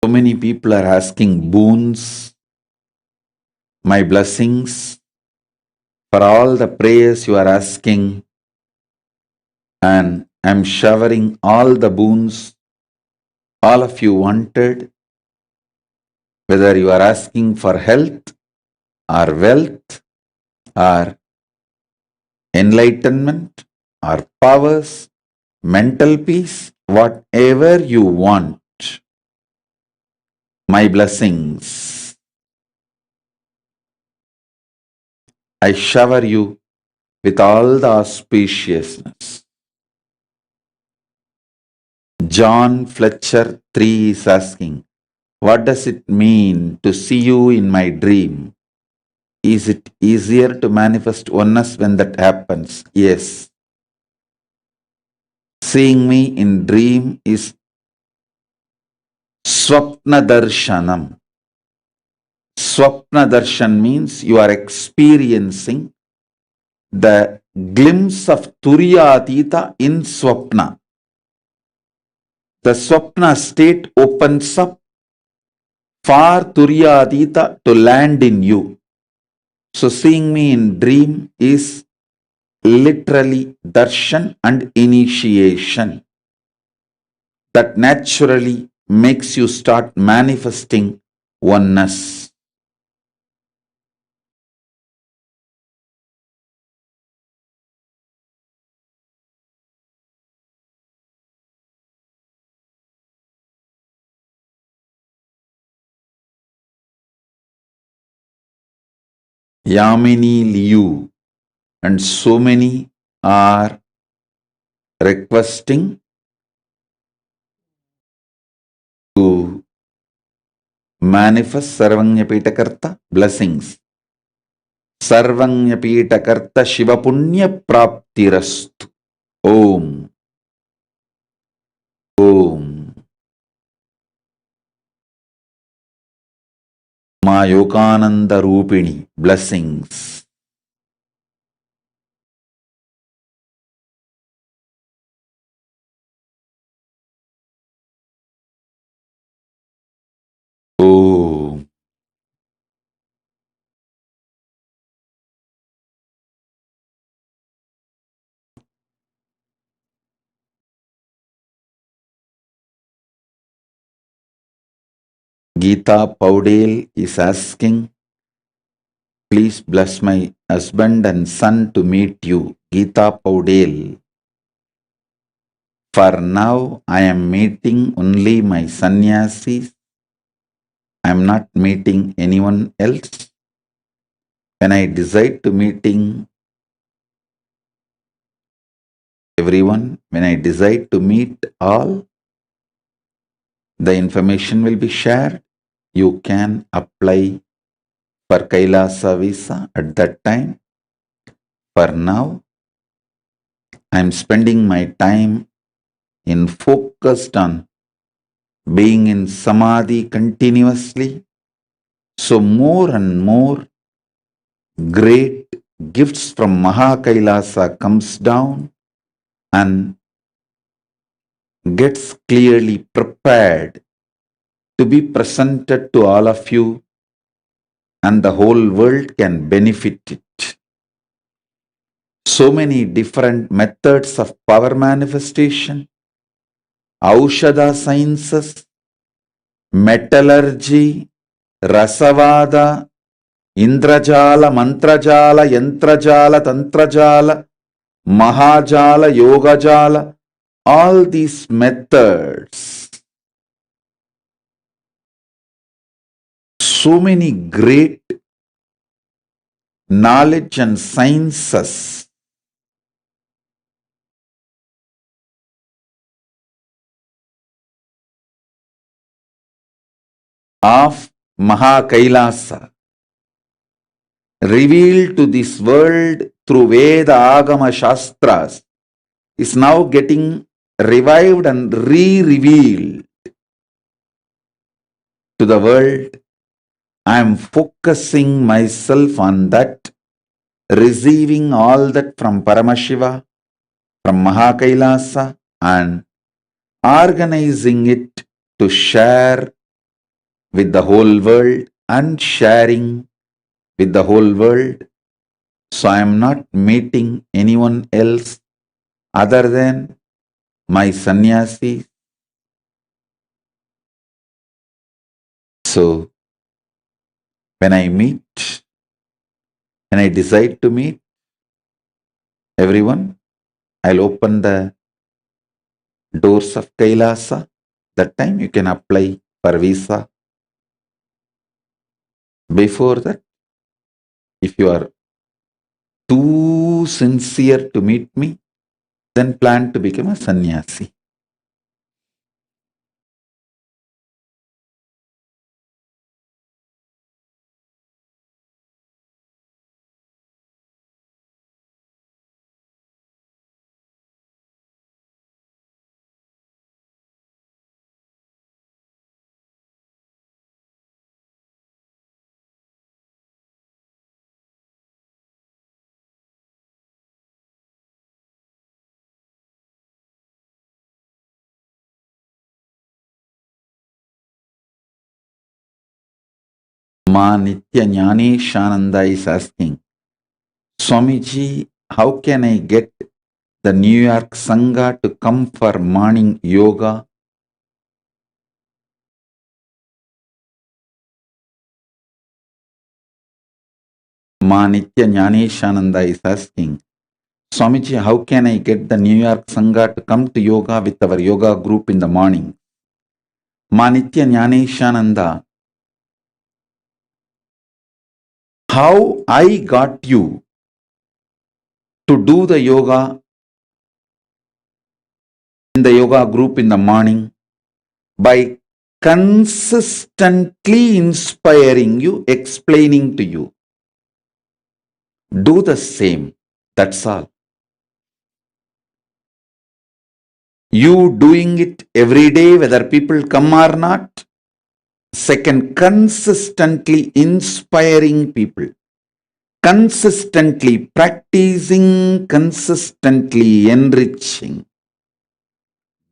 So many people are asking boons, my blessings, for all the prayers you are asking, and I'm showering all the boons all of you wanted, whether you are asking for health or wealth or enlightenment or powers, mental peace, whatever you want. My blessings, I shower you with all the auspiciousness. John Fletcher 3 is asking, what does it mean to see you in my dream? Is it easier to manifest oneness when that happens? Yes. Seeing me in dream is Swapna Darshanam. Swapna Darshan means you are experiencing the glimpse of Turiyatita in Swapna. The Swapna state opens up for Turiyatita to land in you. So seeing me in dream is literally darshan and initiation that naturally makes you start manifesting oneness. Yamini Liu and so many are requesting to manifest Sarvanyapitakarta blessings. Sarvanyapitakarta Shiva Punya Praptirastu. Om. Om. Ma Yogananda Rupini blessings. Om. Geeta Paudel is asking, please bless my husband and son to meet you. Geeta Paudel. For now, I am meeting only my sannyasis. I am not meeting anyone else. When I decide to meeting everyone, when I decide to meet all, the information will be shared. You can apply for Kailasa visa at that time. For now, I am spending my time in focused on being in samadhi continuously. So more and more great gifts from MahaKailasa comes down and gets clearly prepared to be presented to all of you, and the whole world can benefit it. So many different methods of power manifestation, Aushadha sciences, metallurgy, rasavada, indrajala, mantrajala, yantrajala, tantrajala, mahajala, yogajala, all these methods, so many great knowledge and sciences of MahaKailasa revealed to this world through Veda, Agama, Shastras is now getting revived and re-revealed to the world. I am focusing myself on that, receiving all that from Paramashiva, from MahaKailasa, and organizing it to share with the whole world and sharing with the whole world. So I am not meeting anyone else other than my sannyasi. So when I decide to meet everyone, I'll open the doors of Kailasa. That time you can apply for visa. Before that, if you are too sincere to meet me, then plan to become a sannyasi. Ma Nitya Jnaneshananda is asking, Swamiji, how can I get the New York Sangha to come for morning yoga? Ma Nitya Jnaneshananda is asking, Swamiji, how can I get the New York Sangha to come to yoga with our yoga group in the morning? Ma Nitya Jnaneshananda, how I got you to do the yoga in the yoga group in the morning? By consistently inspiring you, explaining to you. Do the same. That's all. You doing it every day, whether people come or not. Second, consistently inspiring people. Consistently practicing, consistently enriching.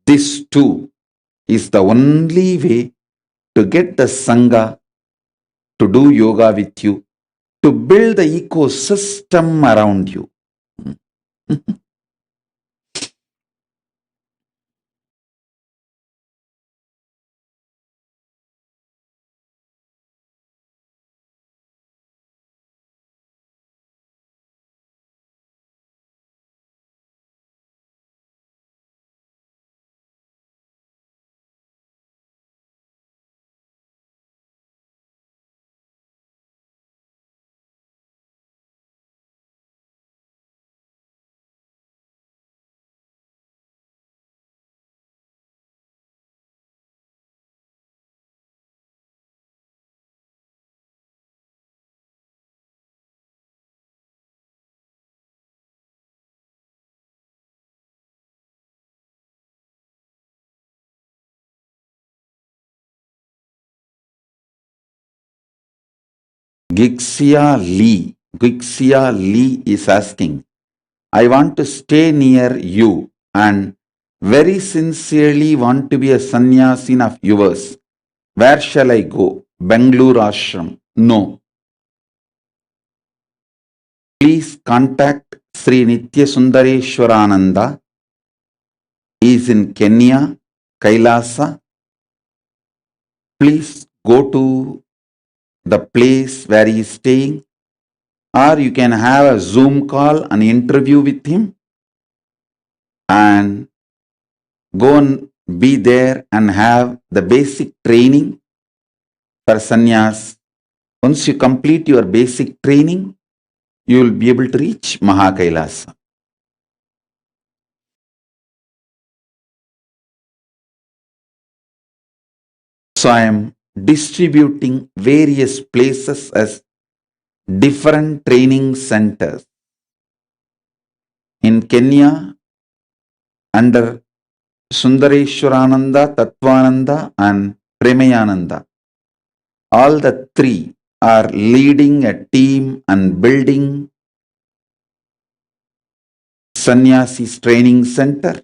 This too is the only way to get the Sangha to do yoga with you, to build the ecosystem around you. Gixia Lee is asking, I want to stay near you and very sincerely want to be a sannyasin of yours. Where shall I go? Bangalore Ashram. No. Please contact Sri Nitya Sundareshwarananda. He is in Kenya, Kailasa. please go to the place where he is staying, or you can have a Zoom call, an interview with him, and go and be there and have the basic training for sannyas. Once you complete your basic training, you will be able to reach Mahakailasa. So I am distributing various places as different training centers. In Kenya, under Sundareshwarananda, Tattvananda, and Premayananda, all the three are leading a team and building Sannyasis Training Center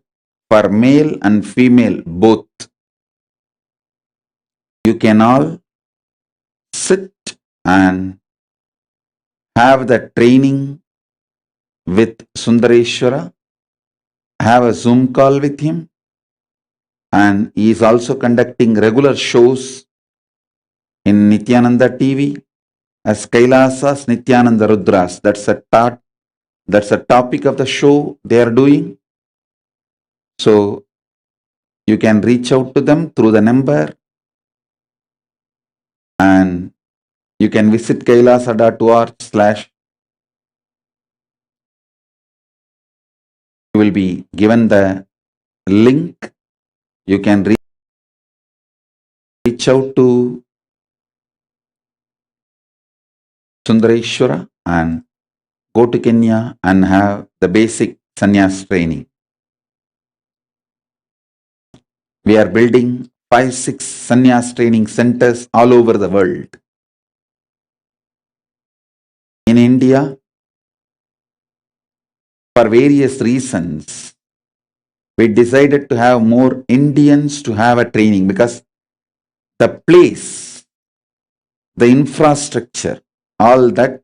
for male and female both. You can all sit and have the training with Sundareshwara, have a Zoom call with him, and he is also conducting regular shows in Nithyananda TV as Kailasas, Nithyananda Rudras. That's a topic of the show they are doing. So you can reach out to them through the number, and you can visit kailasa.org/ you will be given the link. You can reach out to Sundareshwara and go to Kenya and have the basic sannyas training. We are building 5-6 sannyas training centers all over the world. In India, for various reasons, we decided to have more Indians to have a training because the place, the infrastructure, all that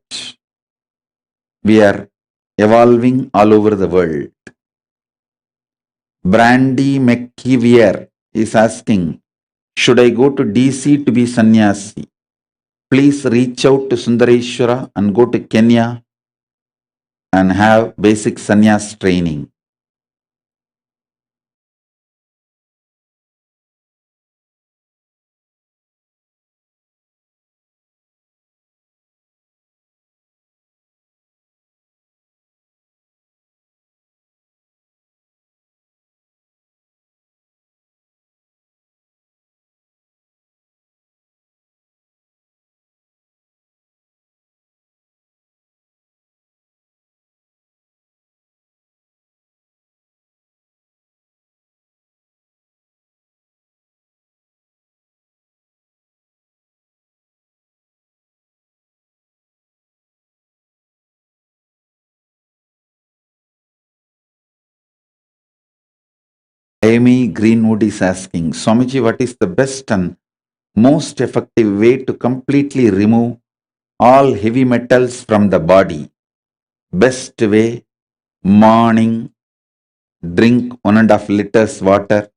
we are evolving all over the world. Brandy McKeever is asking, should I go to DC to be sannyasi? Please reach out to Sundareshwara and go to Kenya and have basic sannyas training. Amy Greenwood is asking, Swamiji, what is the best and most effective way to completely remove all heavy metals from the body? Best way, morning, drink 1.5 liters water.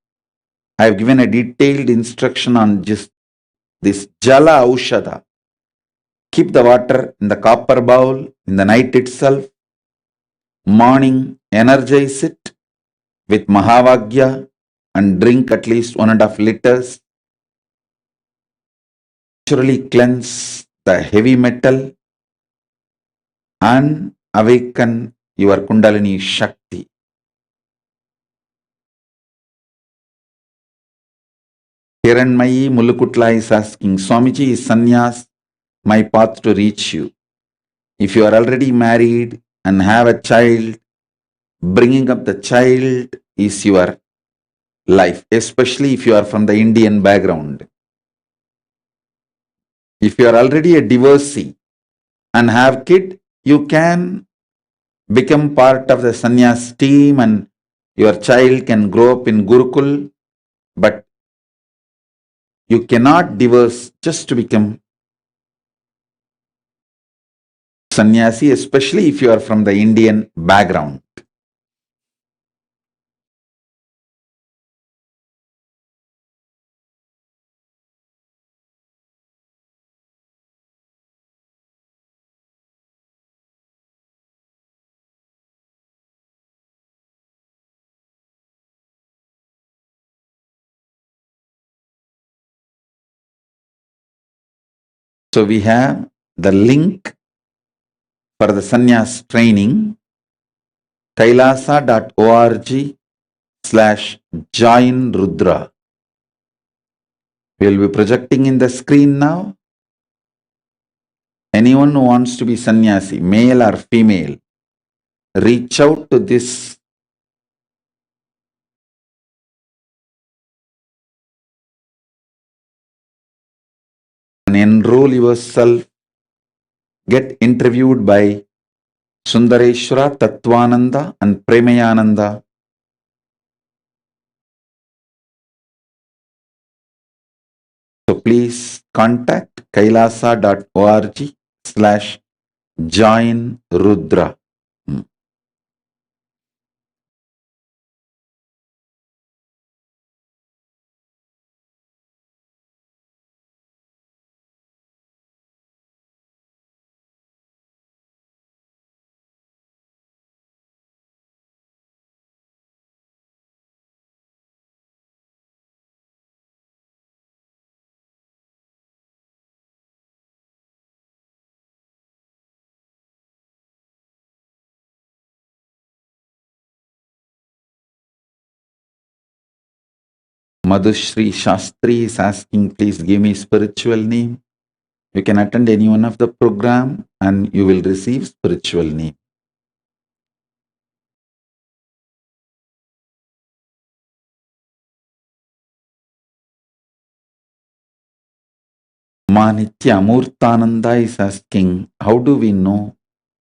I have given a detailed instruction on just this Jala Aushadha. Keep the water in the copper bowl in the night itself. Morning, energize it with Mahavagya and drink at least 1.5 liters. Naturally cleanse the heavy metal and awaken your Kundalini Shakti. Hiranmayi Mulukutla is asking, Swamiji, is sannyas my path to reach you? If you are already married and have a child, bringing up the child is your life, especially if you are from the Indian background. If you are already a divorcee and have kid, you can become part of the sannyas team and your child can grow up in Gurukul, but you cannot divorce just to become sannyasi, especially if you are from the Indian background. So we have the link for the sannyas training, kailasa.org/join Rudra. We will be projecting in the screen now. Anyone who wants to be sannyasi, male or female, reach out to this and enroll yourself. Get interviewed by Sundareshwara, Tattvananda and Premayananda. So please contact kailasa.org/join Rudra. Madhushri Shastri is asking, please give me spiritual name. You can attend any one of the program and you will receive spiritual name. Manitya Amurtananda is asking, how do we know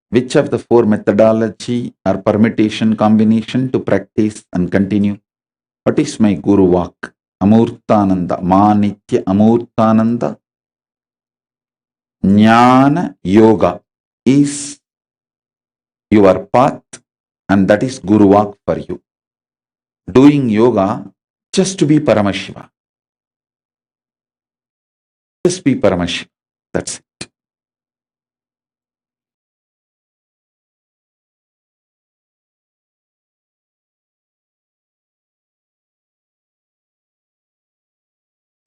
which of the four methodology or permutation combination to practice and continue? What is my Guru Vak? Amurtananda, Manitya Amurtananda, Jnana Yoga is your path and that is Guru Vak for you. Doing yoga just to be Paramashiva. Just be Paramashiva. That's it.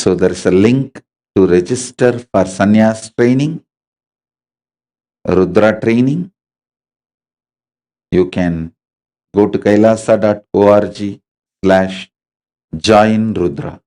So there is a link to register for sannyas training, Rudra training. You can go to kailasa.org/join Rudra.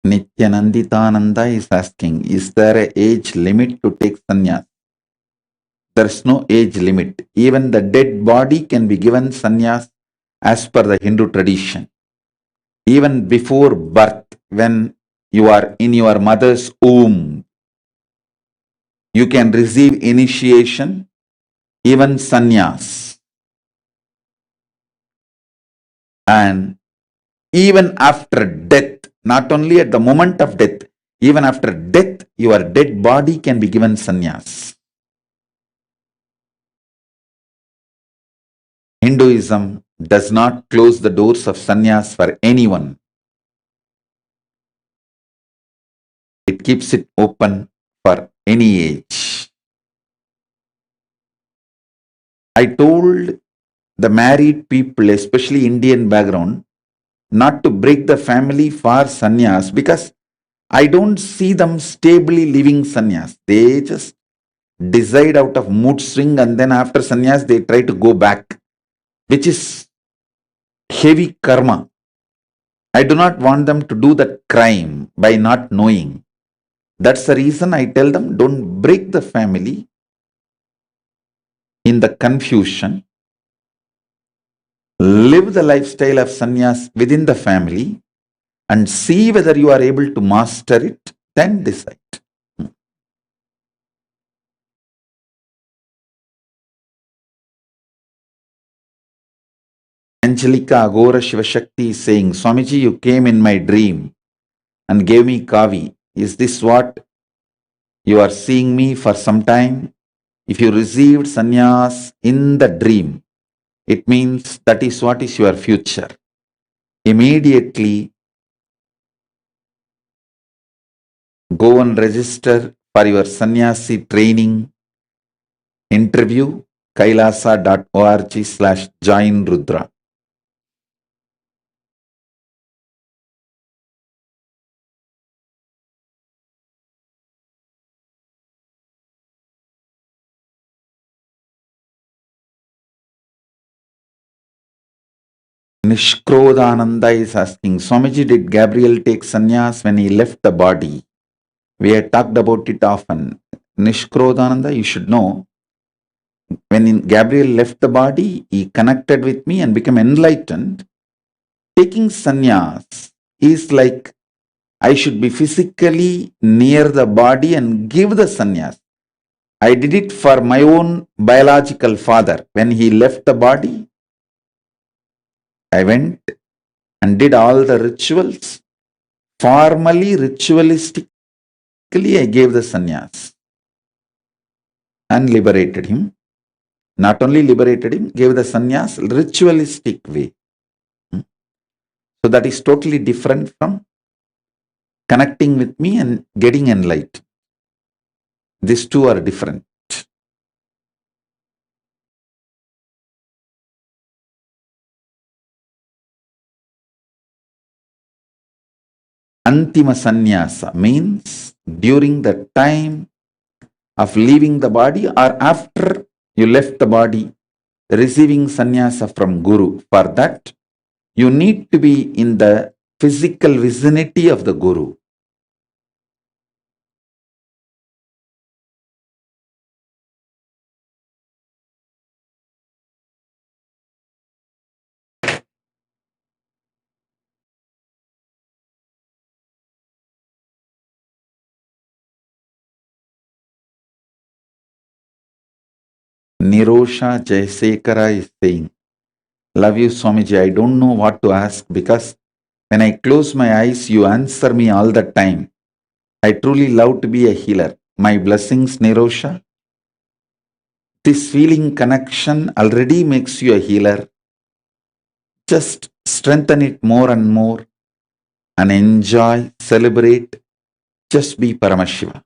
Nityananditananda is asking, is there an age limit to take sannyas? There is no age limit. Even the dead body can be given sannyas as per the Hindu tradition. Even before birth, when you are in your mother's womb, you can receive initiation, even sannyas. And even after death, not only at the moment of death, even after death, your dead body can be given sannyas. Hinduism does not close the doors of sannyas for anyone. It keeps it open for any age. I told the married people, especially Indian background, not to break the family for sannyas because I don't see them stably living sannyas. They just decide out of mood swing and then after sannyas they try to go back, which is heavy karma. I do not want them to do that crime by not knowing. That's the reason I tell them, don't break the family in the confusion. Live the lifestyle of sannyas within the family and see whether you are able to master it, then decide. Angelica Agora Shivashakti is saying, Swamiji, you came in my dream and gave me kavi. Is this what you are seeing me for some time? If you received sannyas in the dream, it means that is what is your future. Immediately go and register for your sannyasi training interview, kailasa.org/join Rudra. Nishkrodananda is asking, Swamiji, did Gabriel take sannyas when he left the body? We had talked about it often. Nishkrodananda, you should know, when Gabriel left the body, he connected with me and became enlightened. Taking sannyas is like I should be physically near the body and give the sannyas. I did it for my own biological father. When he left the body, I went and did all the rituals. Formally, ritualistically, I gave the sannyas and liberated him. Not only liberated him, gave the sannyas ritualistic way. So that is totally different from connecting with me and getting enlightened. These two are different. Antima sannyasa means during the time of leaving the body or after you left the body, receiving sannyasa from Guru. For that, you need to be in the physical vicinity of the Guru. Nirosha Jayasekara is saying, love you Swamiji, I don't know what to ask because when I close my eyes, you answer me all the time. I truly love to be a healer. My blessings, Nirosha. This feeling connection already makes you a healer. Just strengthen it more and more and enjoy, celebrate. Just be Paramashiva.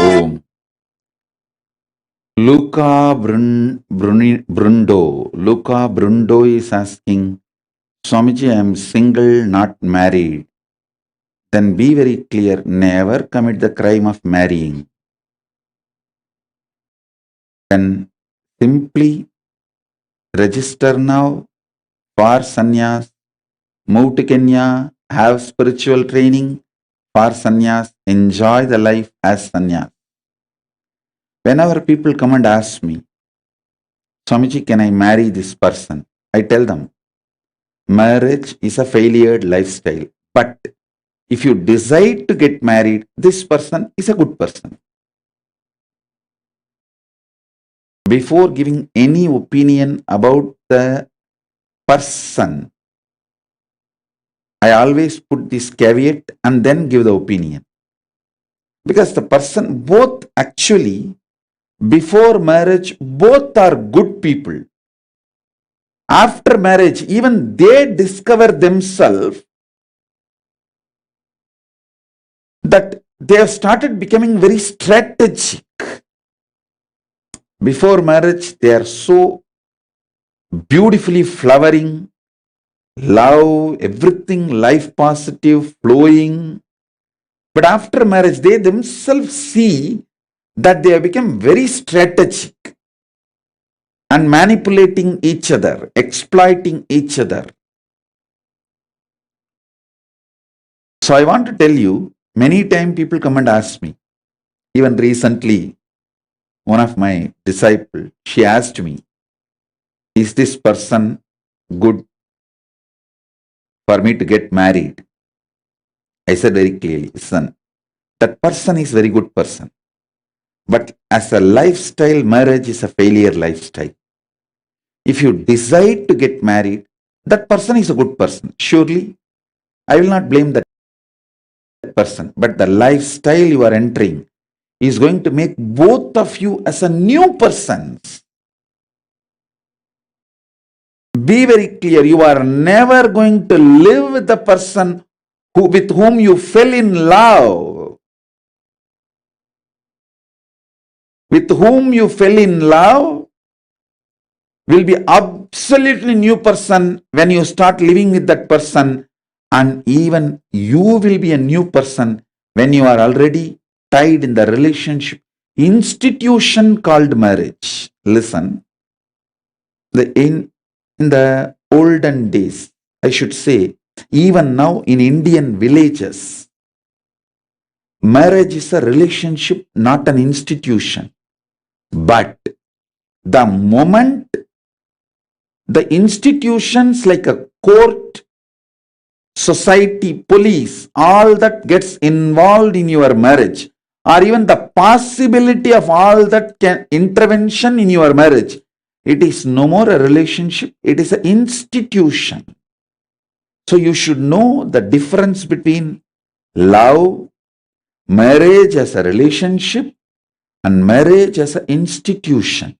Om. Luca Brundo is asking, Swamiji, I am single, not married. Then be very clear, never commit the crime of marrying. Then simply register now for sannyas, move to Kenya, have spiritual training for sannyas, enjoy the life as sannyas. Whenever people come and ask me, Swamiji, can I marry this person? I tell them, marriage is a failure lifestyle. But if you decide to get married, this person is a good person. Before giving any opinion about the person, I always put this caveat and then give the opinion. Because the person, both actually, before marriage, both are good people. After marriage, even they discover themselves that they have started becoming very strategic. Before marriage, they are so beautifully flowering, love, everything, life positive, flowing. But after marriage, they themselves see that they have become very strategic and manipulating each other, exploiting each other. So I want to tell you, many times people come and ask me, even recently, one of my disciples, she asked me, is this person good for me to get married? I said very clearly, son, that person is very good person. But as a lifestyle, marriage is a failure lifestyle. If you decide to get married, that person is a good person. Surely, I will not blame that person. But the lifestyle you are entering is going to make both of you as a new persons. Be very clear, you are never going to live with the person with whom you fell in love. With whom you fell in love will be absolutely new person when you start living with that person, and even you will be a new person when you are already tied in the relationship institution called marriage. Listen, in the olden days, I should say, even now in Indian villages, marriage is a relationship, not an institution. But the moment the institutions like a court, society, police, all that gets involved in your marriage, or even the possibility of all that intervention in your marriage, it is no more a relationship, it is an institution. So you should know the difference between love, marriage as a relationship, and marriage as an institution.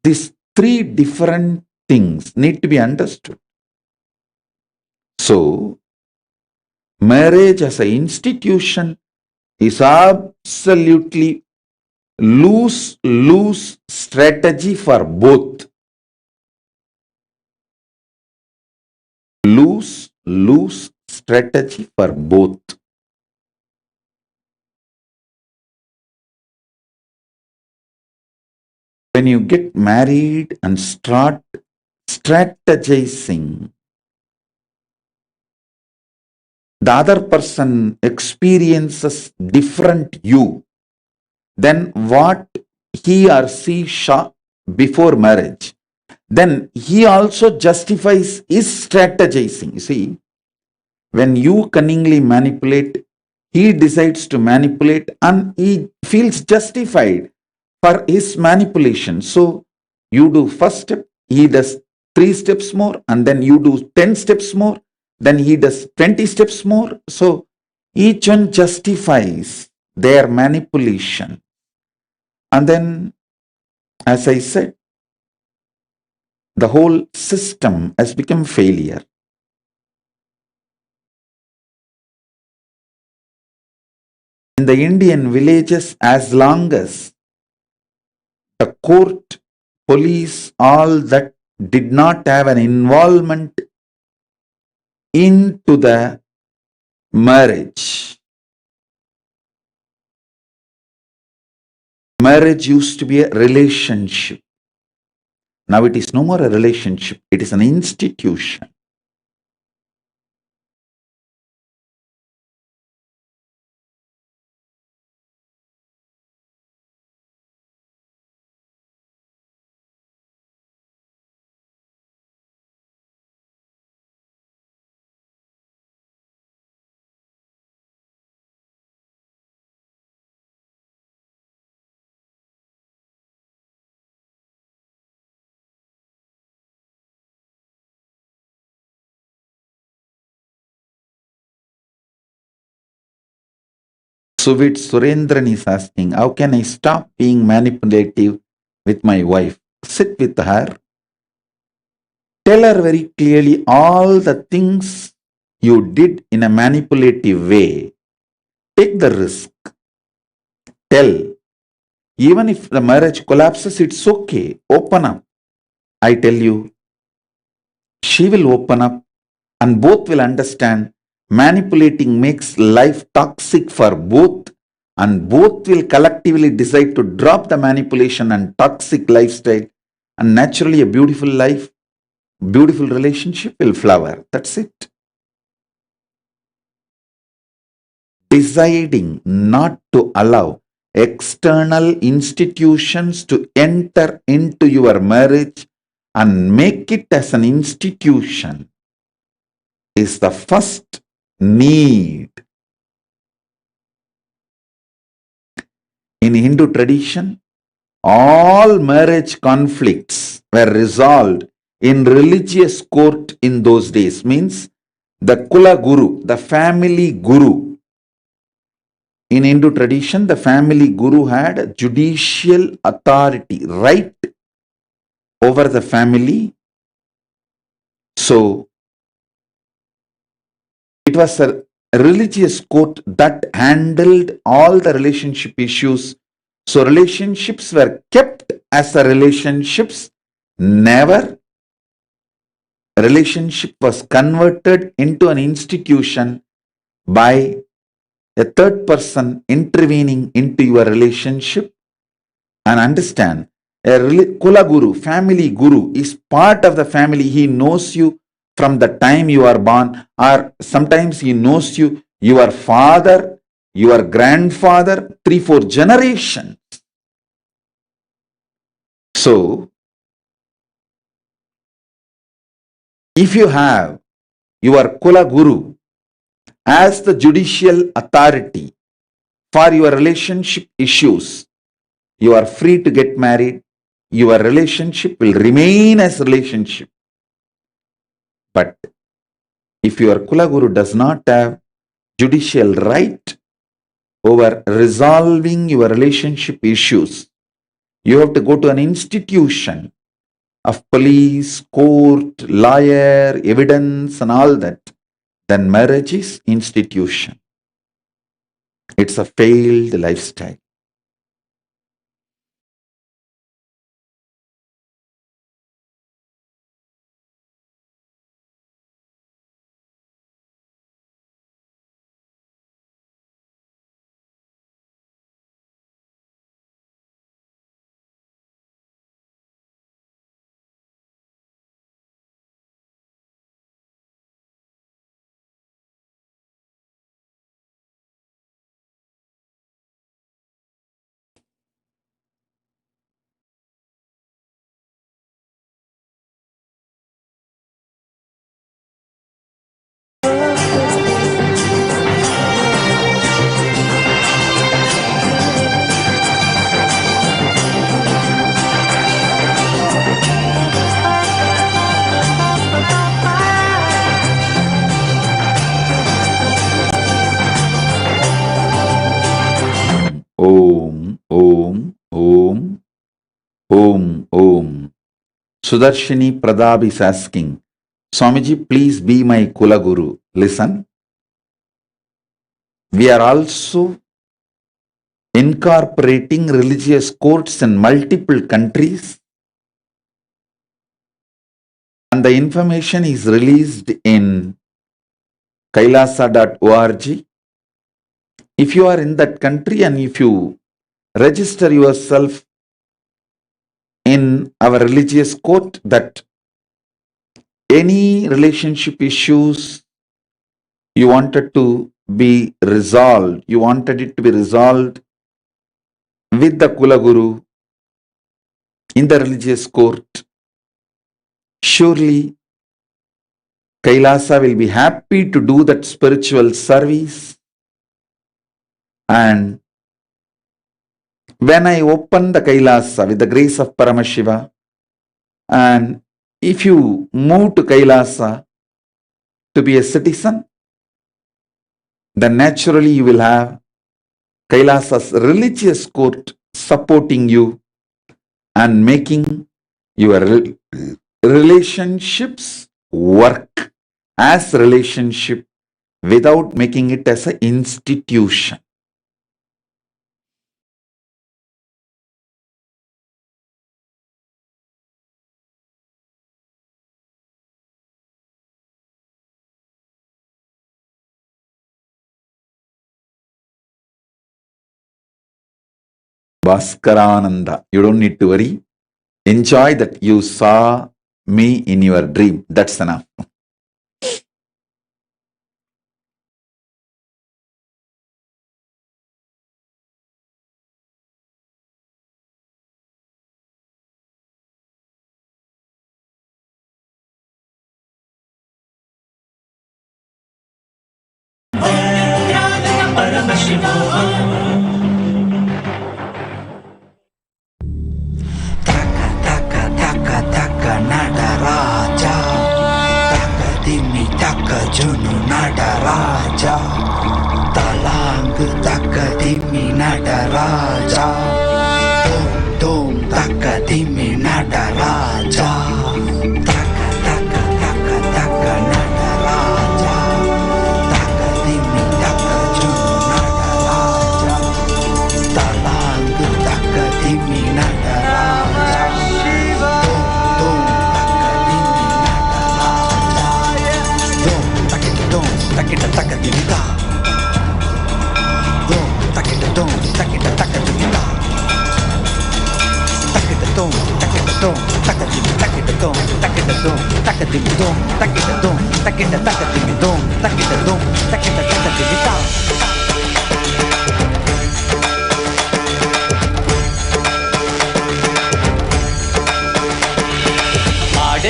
These three different things need to be understood. So, marriage as an institution is absolutely lose strategy for both. Lose strategy for both. When you get married and start strategizing, the other person experiences different you than what he or she saw before marriage. Then he also justifies his strategizing. You see, when you cunningly manipulate, he decides to manipulate and he feels justified for his manipulation. So you do first step, he does 3 steps more, and then you do 10 steps more, then he does 20 steps more. So each one justifies their manipulation. And then, as I said, the whole system has become failure. In the Indian villages, as long as the court, police, all that did not have an involvement into the marriage. Marriage used to be a relationship. Now it is no more a relationship, it is an institution. Suvit Surendran is asking, how can I stop being manipulative with my wife? Sit with her. Tell her very clearly all the things you did in a manipulative way. Take the risk. Tell. Even if the marriage collapses, it's okay. Open up. I tell you, she will open up and both will understand manipulating makes life toxic for both, and both will collectively decide to drop the manipulation and toxic lifestyle, and naturally a beautiful life, beautiful relationship will flower. That's it. Deciding not to allow external institutions to enter into your marriage and make it as an institution is the first need. In Hindu tradition, all marriage conflicts were resolved in religious court in those days. Means the Kula Guru, the family Guru. In Hindu tradition, the family Guru had judicial authority, right over the family. So it was a religious court that handled all the relationship issues. So relationships were kept as a relationships. Never a relationship was converted into an institution by a third person intervening into your relationship. And understand, a Kula Guru, family Guru, is part of the family. He knows you from the time you are born, or sometimes he knows you, your father, your grandfather, 3-4 generations. So, if you have your Kula Guru as the judicial authority for your relationship issues, you are free to get married. Your relationship will remain as relationship. But if your Kula Guru does not have judicial right over resolving your relationship issues, you have to go to an institution of police, court, lawyer, evidence and all that. Then marriage is institution. It's a failed lifestyle. Om, Om, Om, Om, Om. Sudarshini Pradab is asking, Swamiji, please be my Kula Guru. Listen, we are also incorporating religious courts in multiple countries, and the information is released in kailasa.org. If you are in that country and if you register yourself in our religious court, that any relationship issues you wanted to be resolved, you wanted it to be resolved with the Kula Guru in the religious court, surely Kailasa will be happy to do that spiritual service. And when I open the Kailasa with the grace of Paramashiva, and if you move to Kailasa to be a citizen, then naturally you will have Kailasa's religious court supporting you and making your relationships work as relationship without making it as an institution. Bhaskarananda, you don't need to worry. Enjoy that you saw me in your dream. That's enough. Junu Nadaraja Talang Takadimi Nadaraja Dom Dom Takadimi Nadaraja Taka Taka Taka Taka Nadaraja Takadimi Taka Junu Nadaraja Talang Takadimi Nadaraja Dom Dom Takita Takadimita Dom Takita Dom Takita Takadimita Takita Dom Takita Dom Takadimi Takita Dom Takita Dom Takadimi Dom Takita Dom Takita Takadimi Dom Takita Dom Takita Takadimita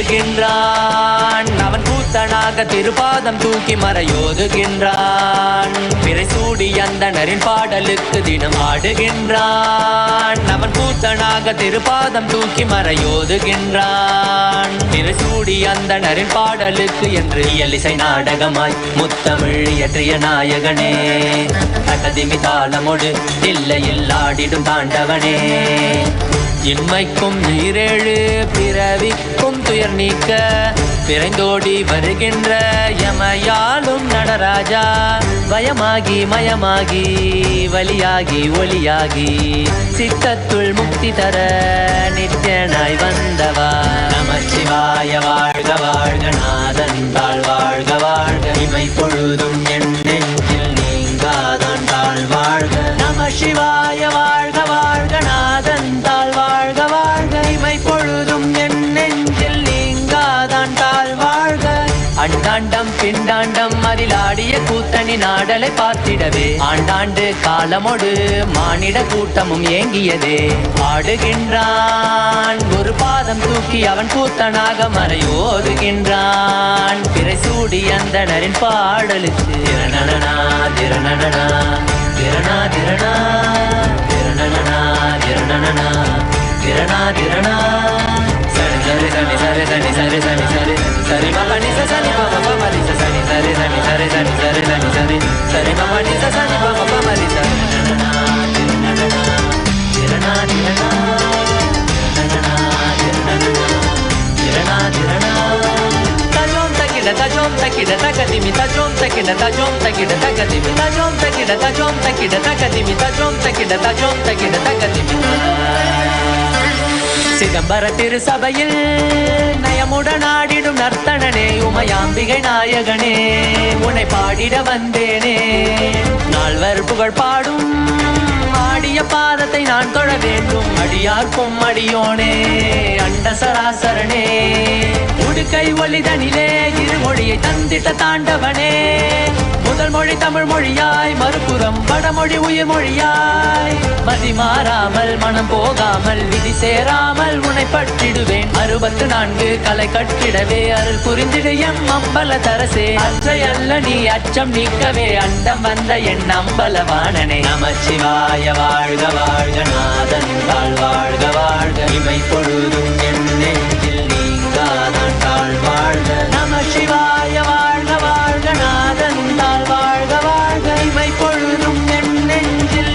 ஆடுகின்றான் அவன் கூத்தனாக திருப்பாதம் தூக்கி மறையோதுகின்றான் பிறை சூடி அந்தணரின் பாடலுக்கு தினம் ஆடுகின்றான் அவன் கூத்தனாக திருப்பாதம் தூக்கி மறையோதுகின்றான் பிறை சூடி அந்தணரின் பாடலுக்கு என்று இயலிசை நாடகமாய் முத்தமிழ் இயற்றிய நாயகனே தகதிமி தாளமொடு இல்லையில் ஆடிடும் தாண்டவனே இன்மைக்கும் நீரேழு பிறவிக்கும் துயர் நீக்க விரைந்தோடி வருகின்ற யமையாலும் நடராஜா வயமாகி மயமாகி வலியாகி ஒளியாகி சித்தத்துள் முக்தி தர நித்யனாய் வந்தவா நமச்சிவாய வாழ்க வாழ்க நாதன் தாழ் வாழ்க வாழ்க இமை பொழுதும் என் நெஞ்சில் நீங்காதான் தாழ் வாழ்க நம சிவாய வாழ்க வாழ்க நாதன் தாழ் வாழ்க வாழ்க இமை பொழுதும் என் நெஞ்சில் நீங்காதான் தாழ் வாழ்க அண்டாண்டம் பிண்டாண்டம் அதில் ஆடிய கூத்தணி நாடலை பார்த்திடவே ஆண்டாண்டு காலமொடு மானிட கூட்டமும் ஏங்கியதே ஆடுகின்றான் ஒரு பாதம் தூக்கி அவன் கூத்தனாக மறையோதுகின்றான் பிறை சூடி அந்தணரின் பாடலுக்கு திரணனா திரணனா திரணா திரணா திரணனா திரணனா திரணா திரணா சரி சரி சரி சரி சரி சரி சரி சரி சரி மபனி சனி பாபா மரி சனி சரி சனி சரி சனி சரி சனி சரி சரி மபனி சனி பாபா மரி சனி திரணா திரணா திரணா திரணா tajom takida takadimi tajom takida takadimi tajom takida takadimi tajom takida takadimi சிதம்பர திருசபையில் நயமுடன் ஆடிடும் நர்த்தனனே உமையாம்பிகை நாயகனே உன்னை பாடிட வந்தேனே நால்வர் புகழ் பாடும் ஆடிய பாதத்தை நான் தொழ வேண்டும் அடியார்க்கும் அடியோனே அண்ட சராசரனே உடுக்கை ஒளிதனிலே இருமொழியை தந்திட்ட தாண்டவனே முதல் மொழி தமிழ் மொழியாய் மறுபுறம் வடமொழி உயிர் மொழியாய் மதி மாறாமல் மனம் போகாமல் விதி சேராமல் உன்னை பற்றிடுவேன் 64 கலை கட்டிடவே அருள் புரிந்திடு எம் அம்பல தரசே அச்சை அல்ல நீ அச்சம் நீக்கவே அண்டம் வந்த என் அம்பலவாணனே நமச்சிவாய வாழ்க வாழ்க நாதன் தாழ் வாழ்க வாழ்க இமை பொழுதும் என் நெஞ்சில் நீங்காதான் தாழ் வாழ்க நம சிவாய வாழ்க வாழ்க நாதன் தாழ் வாழ்க வாழ்க இமை பொழுதும் என் நெஞ்சில்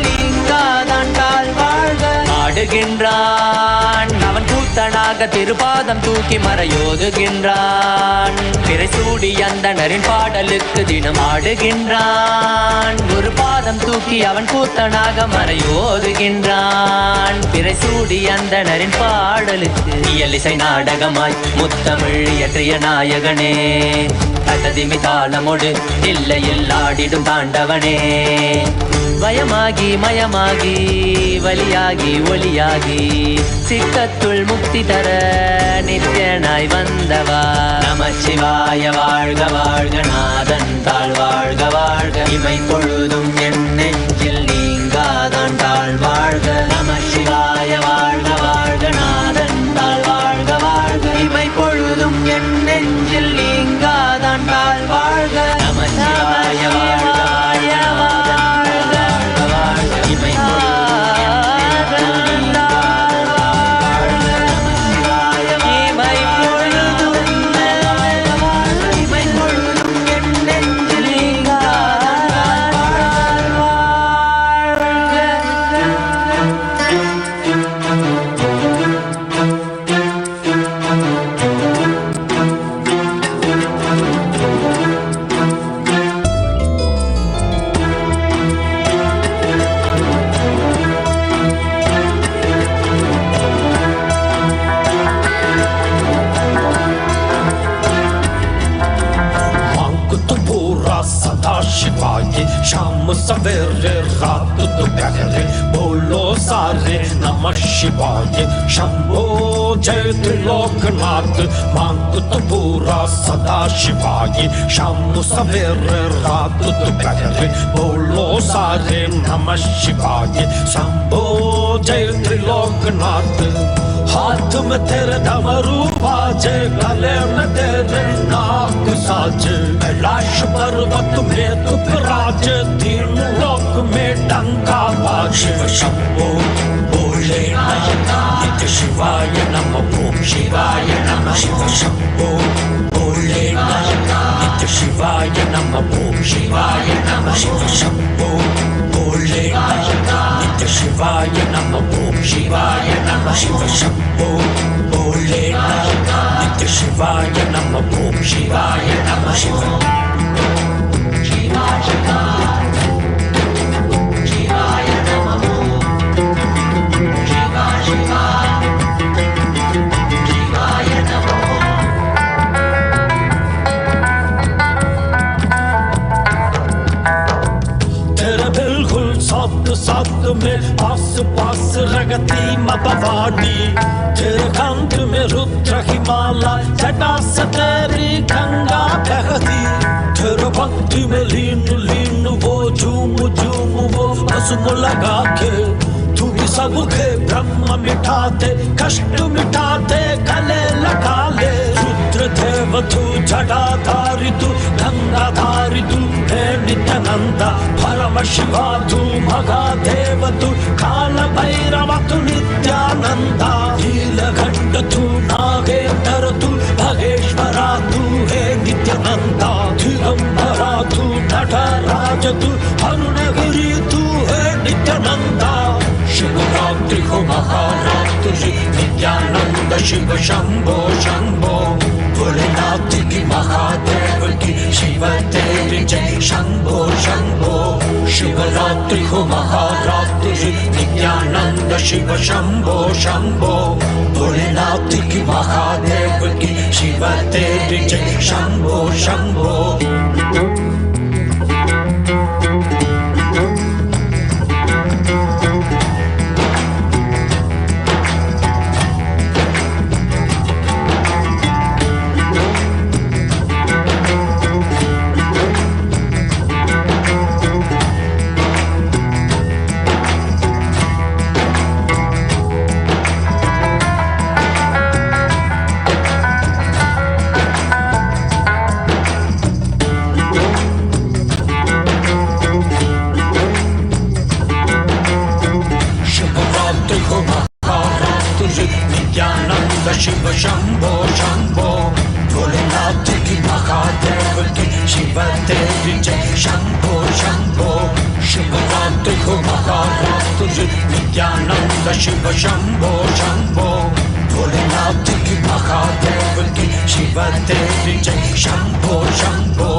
ஆடுகின்றான். அவன் கூத்தனாக திருப்பாதம் தூக்கி மறையோதுகின்றான். பிறை சூடி அந்தணரின் பாடலுக்கு தினம் ஆடுகின்றான். ஒரு பாதம் தூக்கி அவன் கூத்தனாக மறையோதுகின்றான். பிறை சூடி அந்தணரின் பாடலுக்கு இயலிசை நாடகமாய் முத்தமிழ் இயற்றிய நாயகனே, தட்டதிமி தாளமொடு இல்லையில் ஆடிடும் தாண்டவனே. பயமாகி மயமாகி வலியாகி ஒளியாகி சித்தத்துள் முக்தி தர நித்யனாய் வந்தவா. நமச்சிவாய வாழ்க வாழ்க, நாதன் தாழ் வாழ்க வாழ்க, இமை பொழுதும் என் நெஞ்சில் நீங்காதான் தாழ் வாழ்க. நமச்சிவாய வாழ்க வாழ்க, நாதன் தாழ் வாழ்க வாழ்க, இமை பொழுதும் என் நெஞ்சில் நீங்காதான் தாழ் வாழ்க. நமச்சிவாய வாழ்க शाम सवेरे रात दोपहरे बोलो सारे नमः शिवाय शंभो जय त्रिलोकनाथ. मांग तो पूरा सदा शिवाय शाम सवेरे रात दोपहरे बोलो सारे नमः शिवाय शंभो जय त्रिलोकनाथ. हाथ में तेरे डमरू बाजे, गले में तेरे नाग साजे, कैलाश पर्वत में तू विराज, तीन लोक में डंका बाज. शिव शंभो बोले नित्य शिवाय नमः ओम शिवाय नमः. शिव शंभो बोले नित्य शिवाय नमः ओम शिवाय नमः. शिव शंभो बोले नित्य शिवाय नमः ओम शिवाय नमः. शिव शंभो बोले नित्य शिवाय नमः ओम शिवाय नमः. शिव साथ में पास पास रगती मपवानी, तेरे कंठ में रुद्र हिमालय, जटा से तेरी गंगा बहती. तेरे भक्ति में लीन लीन वो झूम झूम वो भस्म लगा के, तू भी सबके ब्रह्म मिटाते कष्ट मिटाते गले लगा ले. रुद्र देव तू जटाधारी तू गंगाधारी तू हे नित्यानंदा. परमशिवा तू महादेव तू काल भैरव तू नित्यानंदा. नीलकंठ तू नागेंद्र तू भगेश्वरा तू हे नित्यानंदा. दिगंबरा तू नटराज तू अरुणगिरी तू हे नित्यानंदा. शिवरात्रि हो महारात्रि नित्यानंद शिव शंभो शंभो. भोलेनाथ की महादेव की शिव तेरी जय शंभो शंभो. शिवरात्रि हो महारात्रि नित्यानंद शिव शंभो शंभो. भोलेनाथ की महादेव की शिव तेरी जय शंभो शंभो. शिव शंभो शंभो. भोलेनाथ की महादेव की शिव तेरी जय शंभो शंभो. शिवरात्रि को महारात्रि नित्यानंद शिव शंभो शंभो भोलेनाथ की महादेव की शिव देवी जय शंभो शंभो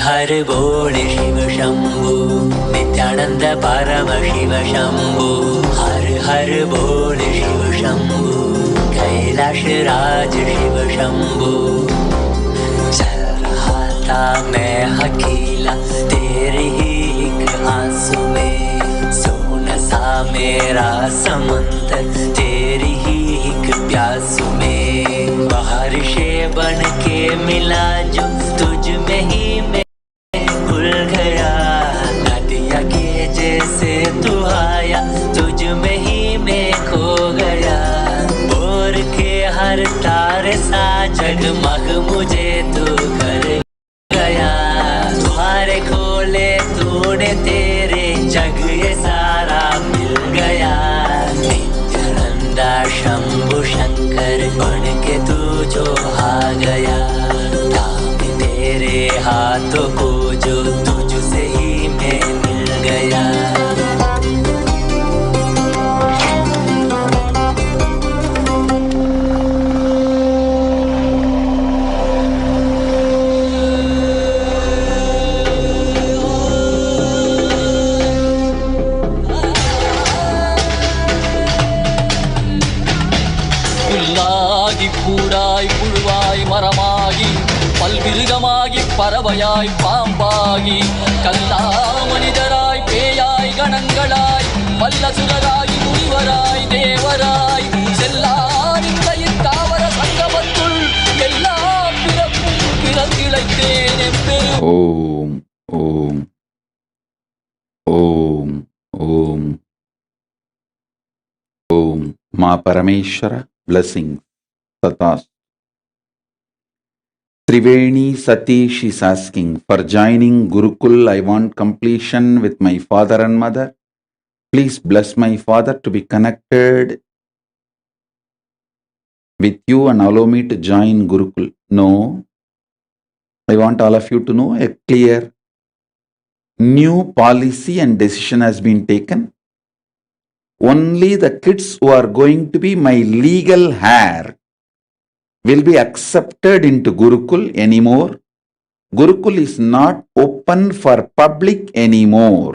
हर बोले शिव शंभु नित्यानंद परमशिव शंभु हर बोले शिव शंभु कैलाश राज शिव शंभु चल रहा था मैं अकेला तेरे ही एक आंसू में सोना सा मेरा समुंदर तेरी ही एक प्यासू में बारिश बन के मिला जो तुझ में ही मैं खुल गया नदिया के जैसे तू आया तुझ में ही मैं खो गया बोर के हर तारे सा जगमग मुझे तू कर गया तुम्हारे खोले तूने तेरे जग ये सारा मिल गया नित्यानंदा शंभु शंकर बन के तू जो आ गया तेरे हाथों को जो तुझसे ही मैं मिल गया புல்லாகி பூடாய் புழுவாய் மரமாகி பல்விருகமாகி பறவையாய் பாம்பாகி கல்லா மனிதராய் பேயாய் கணங்களாய் வல்லசுரராய் முனிவராய் தேவராய் செல்லாரிந்த இத்தாவர சங்கமத்துள் எல்லா பிறப்பும் பிறந்திழைத்தேன் எப்பெரு Om, Om, Om, Om, Om. MahaParameshwara, blessings. Tathas. Triveni Satish is asking, for joining Gurukul, I want completion with my father and mother. Please bless my father to be connected with you and allow me to join Gurukul. No, I want all of you to know a clear new policy and decision has been taken. Only the kids who are going to be my legal heir will be accepted into Gurukul anymore. Gurukul is not open for public anymore.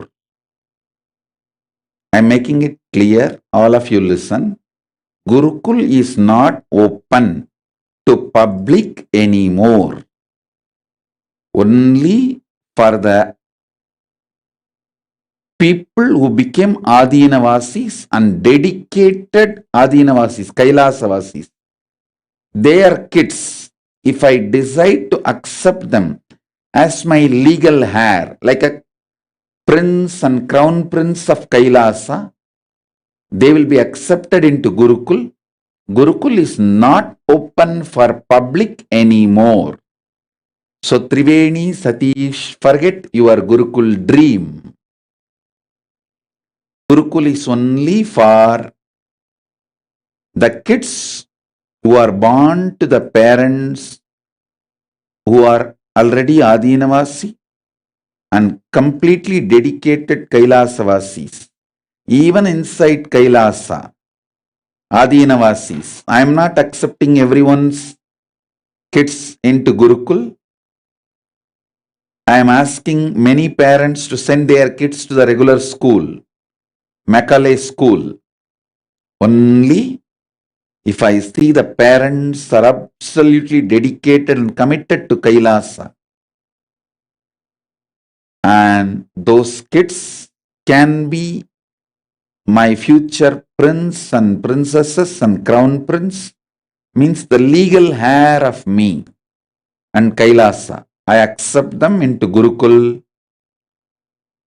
I am making it clear. All of you listen. Gurukul is not open to public anymore. Only for the people who became Adinavasis and dedicated Adinavasis, Kailasavasis. They are kids. If I decide to accept them as my legal heir, like a prince and crown prince of Kailasa, they will be accepted into Gurukul. Gurukul is not open for public anymore. So Triveni Satish, forget your Gurukul dream. Gurukul is only for the kids who are born to the parents who are already Adinavasi and completely dedicated Kailasavasis. Even inside Kailasa, Adinavasis. I am not accepting everyone's kids into Gurukul. I am asking many parents to send their kids to the regular school, Macaulay school. Only if I see the parents are absolutely dedicated and committed to Kailasa, and those kids can be my future prince and princesses and crown prince, means the legal heir of me and Kailasa. I accept them into Gurukul,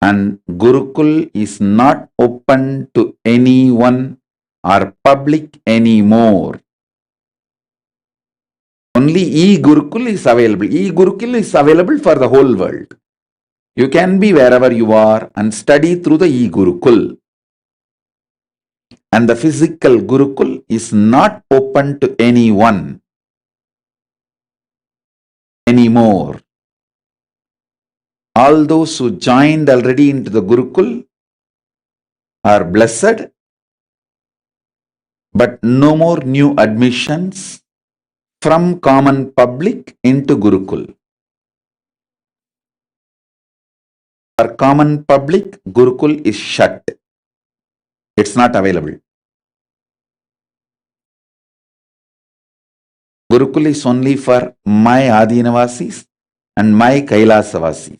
and Gurukul is not open to anyone or public anymore. Only e-Gurukul is available. E-Gurukul is available for the whole world. You can be wherever you are and study through the e-Gurukul. and the physical Gurukul is not open to anyone anymore. All those who joined already into the Gurukul are blessed, but no more new admissions from common public into Gurukul. For common public, Gurukul is shut. It's not available. Gurukul is only for my Adinavasis and my Kailasavasis.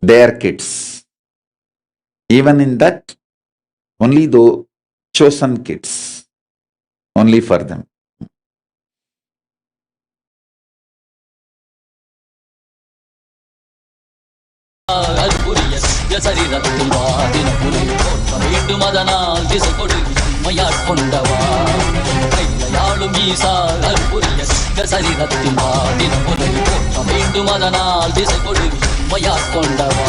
Their kids. Even in that, only the chosen kids. Only for them. சரீரத்தில் வாதின புலி போற்ற வேண்டும் அதனால் திசை கொடு மையாட்கொண்டவா கையிலையாளும் ஈசா அற்புரிய சரீரத்தில் வாதின புலி போற்ற வேண்டும் அதனால் திசை கொடு மையாட்கொண்டவா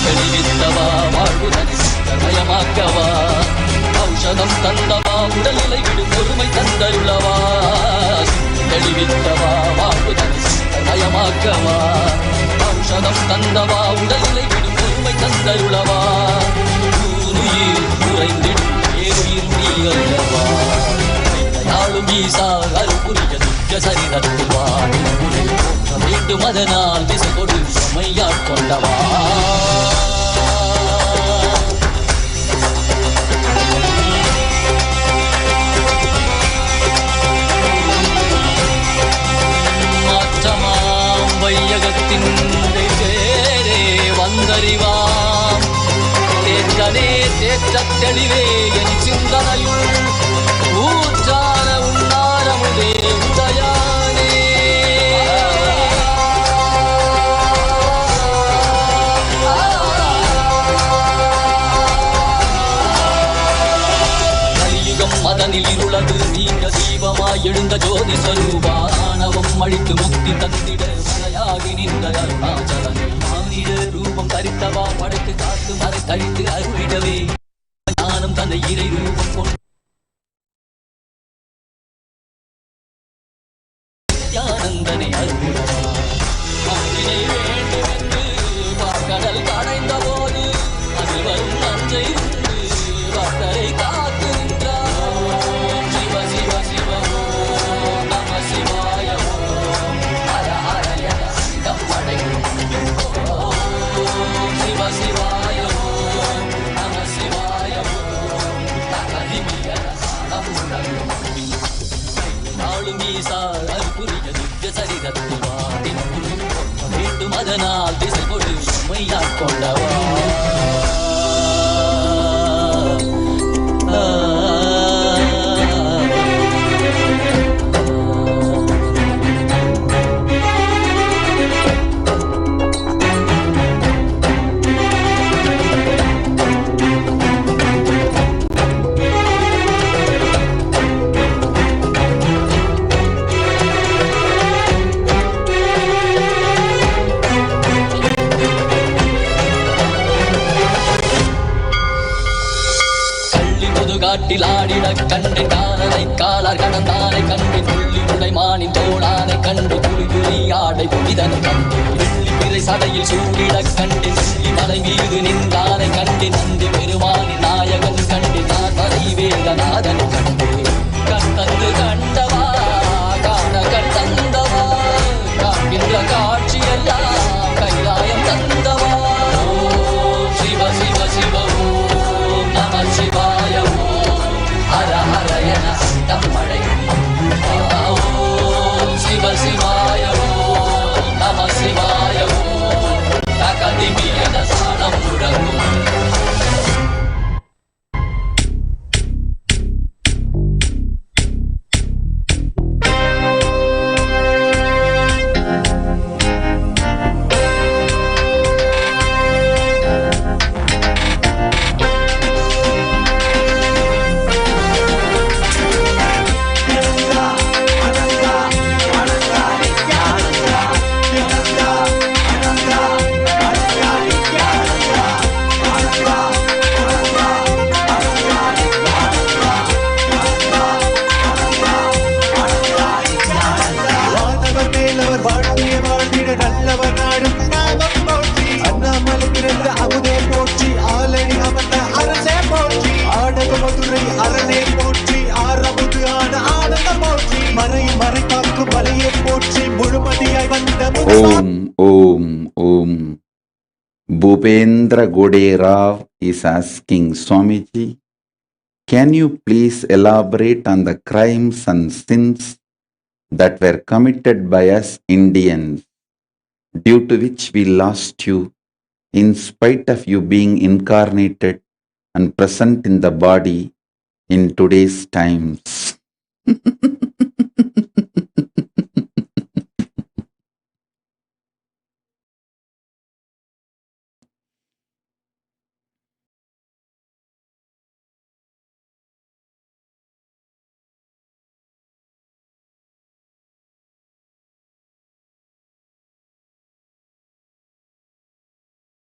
தெளிவித்தவா வாழ்வுதனை கர்மயமாக்கவா ஔஷதம் தந்தவா உடலிலை விடும் பொறுமை தந்தருளவா தெளிவித்தவா வாழ்வுதனை கர்மயமாக்கவா ஔஷதம் தந்தவா உடலிலை விடும் பொறுமை தந்தருளவா ஊருயிர் குறைந்திடும் ஏருயிர் நீ அல்லவா யாழும் ஈசா அருள்புரிய துக்க சரீரத்தில் வாடின புலை போற்ற வேண்டும் அதனால் திசை கொடு மையாட்கொண்டவா மாற்றமாம் வையகத்தின் வந்தறிவாம் தேற்றனே தேற்றத் தெளிவே என் சிந்தனையுள் ஊற்றான உன்னாரமுதே உதயானே கலியுகம் மதனில் இருளது நீங்க தீபமாய் எழுந்த ஜோதி ஸ்வரூபா ஆணவம் அழித்து முக்தி தந்திட மலையாகி நின்ற அருணாச்சலனே ரூபம் தரித்தவா படைத்து காத்து மறை கழித்து அருளிடவே ஞானம் தன்னை இறை ரூபம் கொண்டு ஆனந்தனை அருளிடவா அன்பினை வேண்டும் என்று பார்க்கடல் கடைந்த போது அதில் வரும் நஞ்சை உண்டு பக்தரை காத்து நின்றார் சிவ சிவ சிவ ஓம் நம சிவாய ஓம் ஹர ஹர யக சிதம் படைக்கும் சிவ சிவாய ஓம் நம சிவாய ஓம் தகதிமியன சாலம் முழங்கும் நாளும் ஈசா அற்புரிய திவ்ய சரீரத்தில் வாடின புலி போற்ற வேண்டும் அதனால் திசை கொடு மையாட்கொண்டவா காட்டில் ஆடிட கண்டை காலனை காலார் கடந்தானை கண்டு துள்ளி உடைமானின் தோளானை கண்டு துளி துளி ஆடை புனிதனை கண்டு வெள்ளி பிறை சடையில் சூடிட கண்டு நெல்லி மலை மீது நின்றானை கண்டு நந்தி பெருமானின் நாயகன் கண்டு நாதரை வேதநாதனை கண்டு கண்டந்து கண்டவா காண கண்டந்தவா காண்கின்ற காட்சியெல்லாம் கைலாயம் தந்தவா ஓம் சிவ சிவ சிவ ஓம் நம சிவாய ஹர ஹர என சிதம் படைக்கும் ஓம் சிவ சிவாய ஓம் நம சிவாய ஓம் தகதிமியன சாலம் முழங்கும் Bhupendra Gode Rao is asking, Swamiji, can you please elaborate on the crimes and sins that were committed by us Indians, due to which we lost you, in spite of you being incarnated and present in the body in today's times?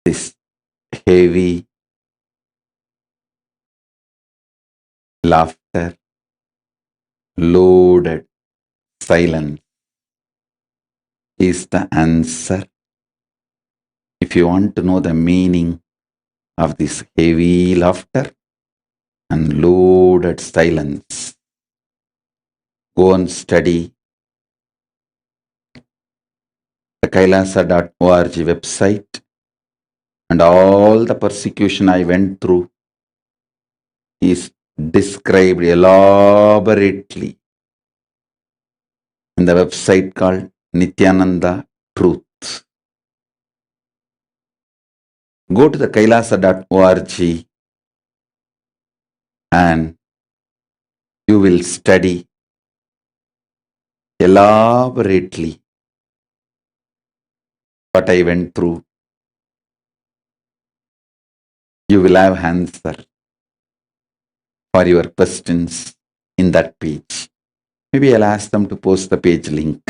This heavy laughter, loaded silence is the answer. If you want to know the meaning of this heavy laughter and loaded silence, go and study the kailasa.org website, and all the persecution I went through is described elaborately in the website called Nityananda Truth. Go to the kailasa.org and you will study elaborately what I went through. You will have answer for your questions in that page. Maybe I'll ask them to post the page link.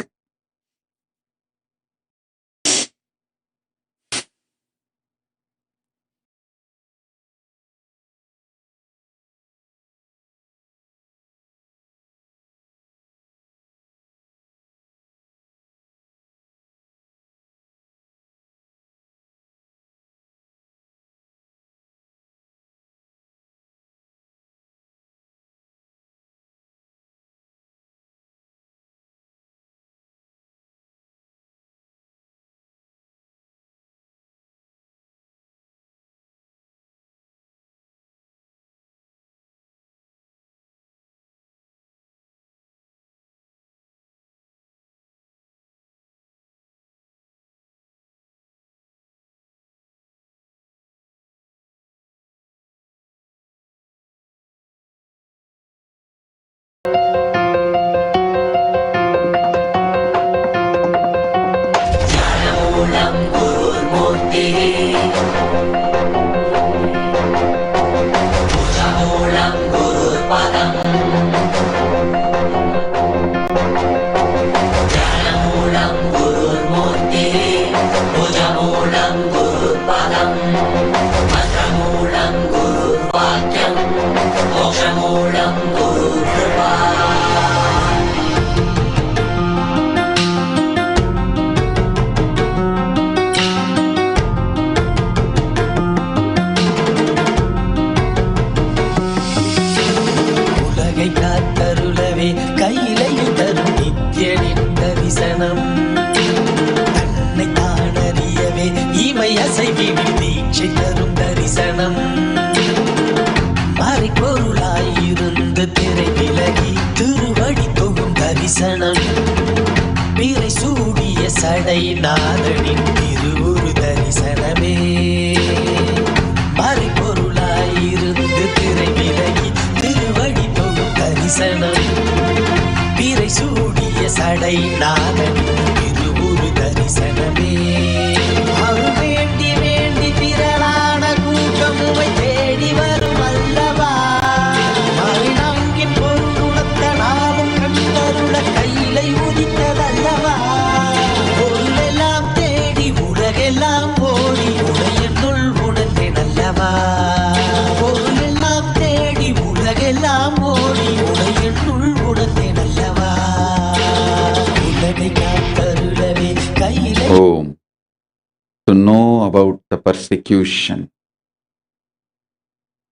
To know about the persecution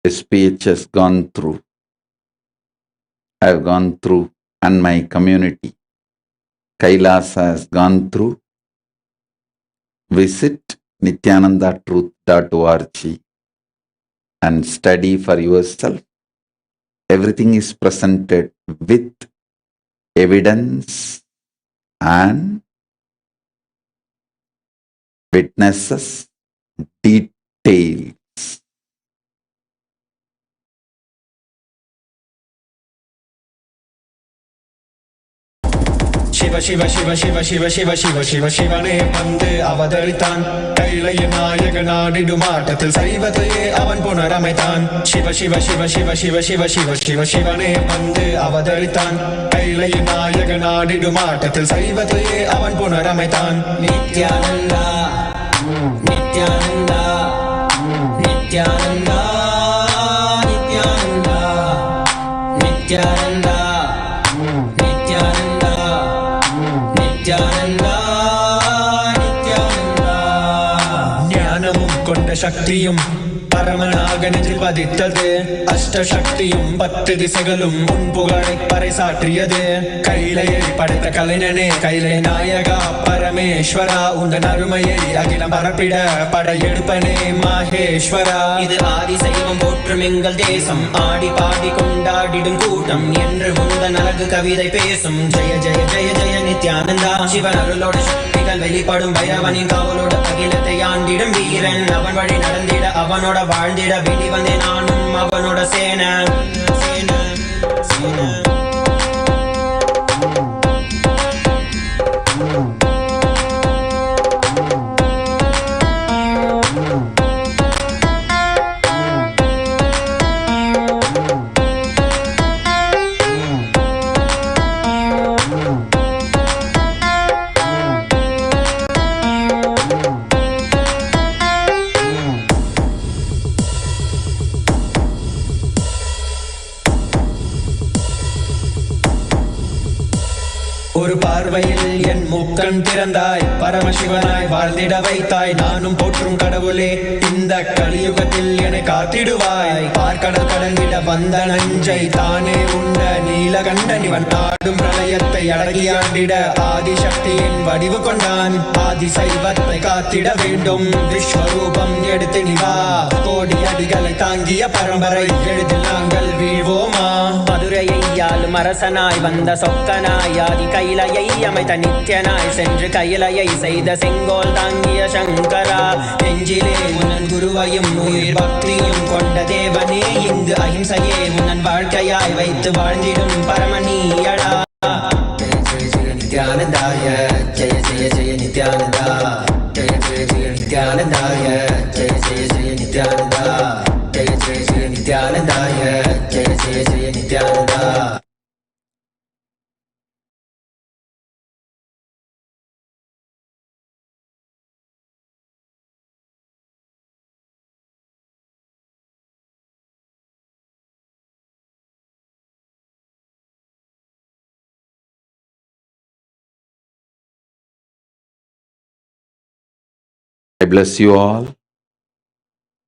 SPH has gone through, I have gone through, and my community, Kailasa, has gone through, visit nithyanandatruth.org and study for yourself. Everything is presented with evidence and witnesses, details. Shiva Shiva Shiva Shiva Shiva Shiva Shiva Shiva Shivane வந்து அவதரித்தான் கைலைய நாயகனாடிடும் ஆட்டத்தில் சைவத்தையே அவன் புனரமைத்தான் Shiva Shiva Shiva Shiva Shiva Shiva Shiva Shiva Shivane வந்து அவதரித்தான் கைலைய நாயகனாடிடும் ஆட்டத்தில் சைவத்தையே அவன் புனரமைத்தான் நித்யானந்தா நித்யானந்தா நித்யானந்தா நித்யானந்தா நித்யானந்தா ஞானமும் கொண்ட சக்தியும் பரமனாக நெஞ்சில் பதித்தது அஷ்டசக்தியும் 10 திசைகளும் உன் புகழை பறைசாற்றியது கைலையை படைத்த கலைஞனே கைலை நாயகா பரமேஸ்வரா உந்தன் அருமையை அகிலம் பரப்பிட படையெடுப்பனே மாஹேஸ்வரா இது ஆதி சைவம் போற்றும் எங்கள் தேசம் ஆடி பாடி கொண்டாடிடும் கூட்டம் என்று முந்தன் அழகு கவிதை பேசும் ஜெய ஜெய ஜெய ஜெய நித்யானந்தா சிவன் அருளோட சக்திகள் வெளிப்படும் பைரவனின் காவலோட அகிலத்தை ஆண்டிடும் வீரன் அவன் வழி நடந்திட அவனோட வாழ்ந்திட வேண்டி வந்தேன் நானும் அவனோட சேன சேன சேன ஒரு பார்வையில் என் முக்கண் திறந்தாய் பரமசிவனாய் வாழ்ந்திட வைத்தாய் நானும் போற்றும் கடவுளே இந்த கலியுகத்தில் என்னை காத்திடுவாய் பார்க்கடல் கடந்திட வந்த நஞ்சை தானே உண்ட நீலகண்டன் இவன் ஆடும் பிரளயத்தை அடங்கியாண்டிட ஆதிசக்தியின் வடிவு கொண்டான் ஆதி சைவத்தை காத்திட வேண்டும் விஸ்வரூபம் எடுத்து நிவா கோடி அடிகளை தாங்கிய பரம்பரை எழுதில் நாங்கள் வீழ்வோமா மதுரையை ஆளும் அரசனாய் வந்த சொக்கனாய் ஆதி கைலையை அமைத்த நித்யனாய் சென்று கைலையை செய்த செங்கோல் தாங்கிய சங்கரா நெஞ்சிலே உன்னன் குருவையும் உயிர் பக்தியும் கொண்ட தேவனே இங்கு அஹிம்சையே உன்னன் வாழ்க்கையாய் வைத்து வாழ்ந்திடும் பரமணியடா Jaya Jaya Jaya நித்யானந்தாய Jaya Jaya Jaya Nithyananda Jaya Jaya Jaya நித்யானந்தாய Jaya Jaya Jaya Nithyananda Jaya Jaya Jaya நித்யானந்தாய Jaya Jaya Jaya Nithyananda I bless you all.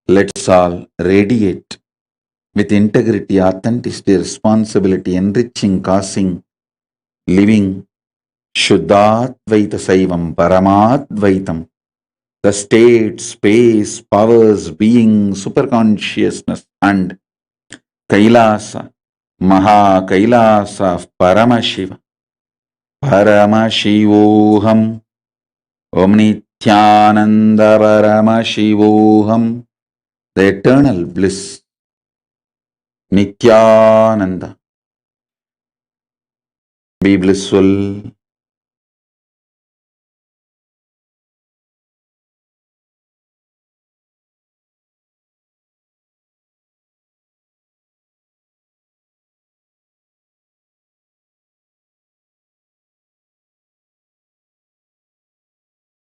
Let's all radiate with integrity, authenticity, responsibility, enriching, causing, living Shuddhadvaita Saivam Paramadvaitam. The state, space, powers, being, superconsciousness and Kailasa, MahaKailasa of Paramashiva. Paramashivoham. Om Nithyananda Paramashivoham. The eternal bliss. Nithyananda. Be blissful.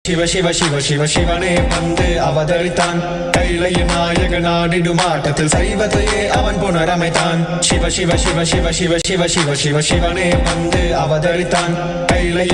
Shiva Shiva Shiva Shiva Shivane வந்து அவதரித்தான் கைலைய நாயகனாடிடும் ஆட்டத்தில் சைவத்தையே அவன் புனரமைத்தான் Shiva Shiva Shiva Shiva Shiva Shiva Shiva Shiva Shivane வந்து அவதரித்தான் கைலைய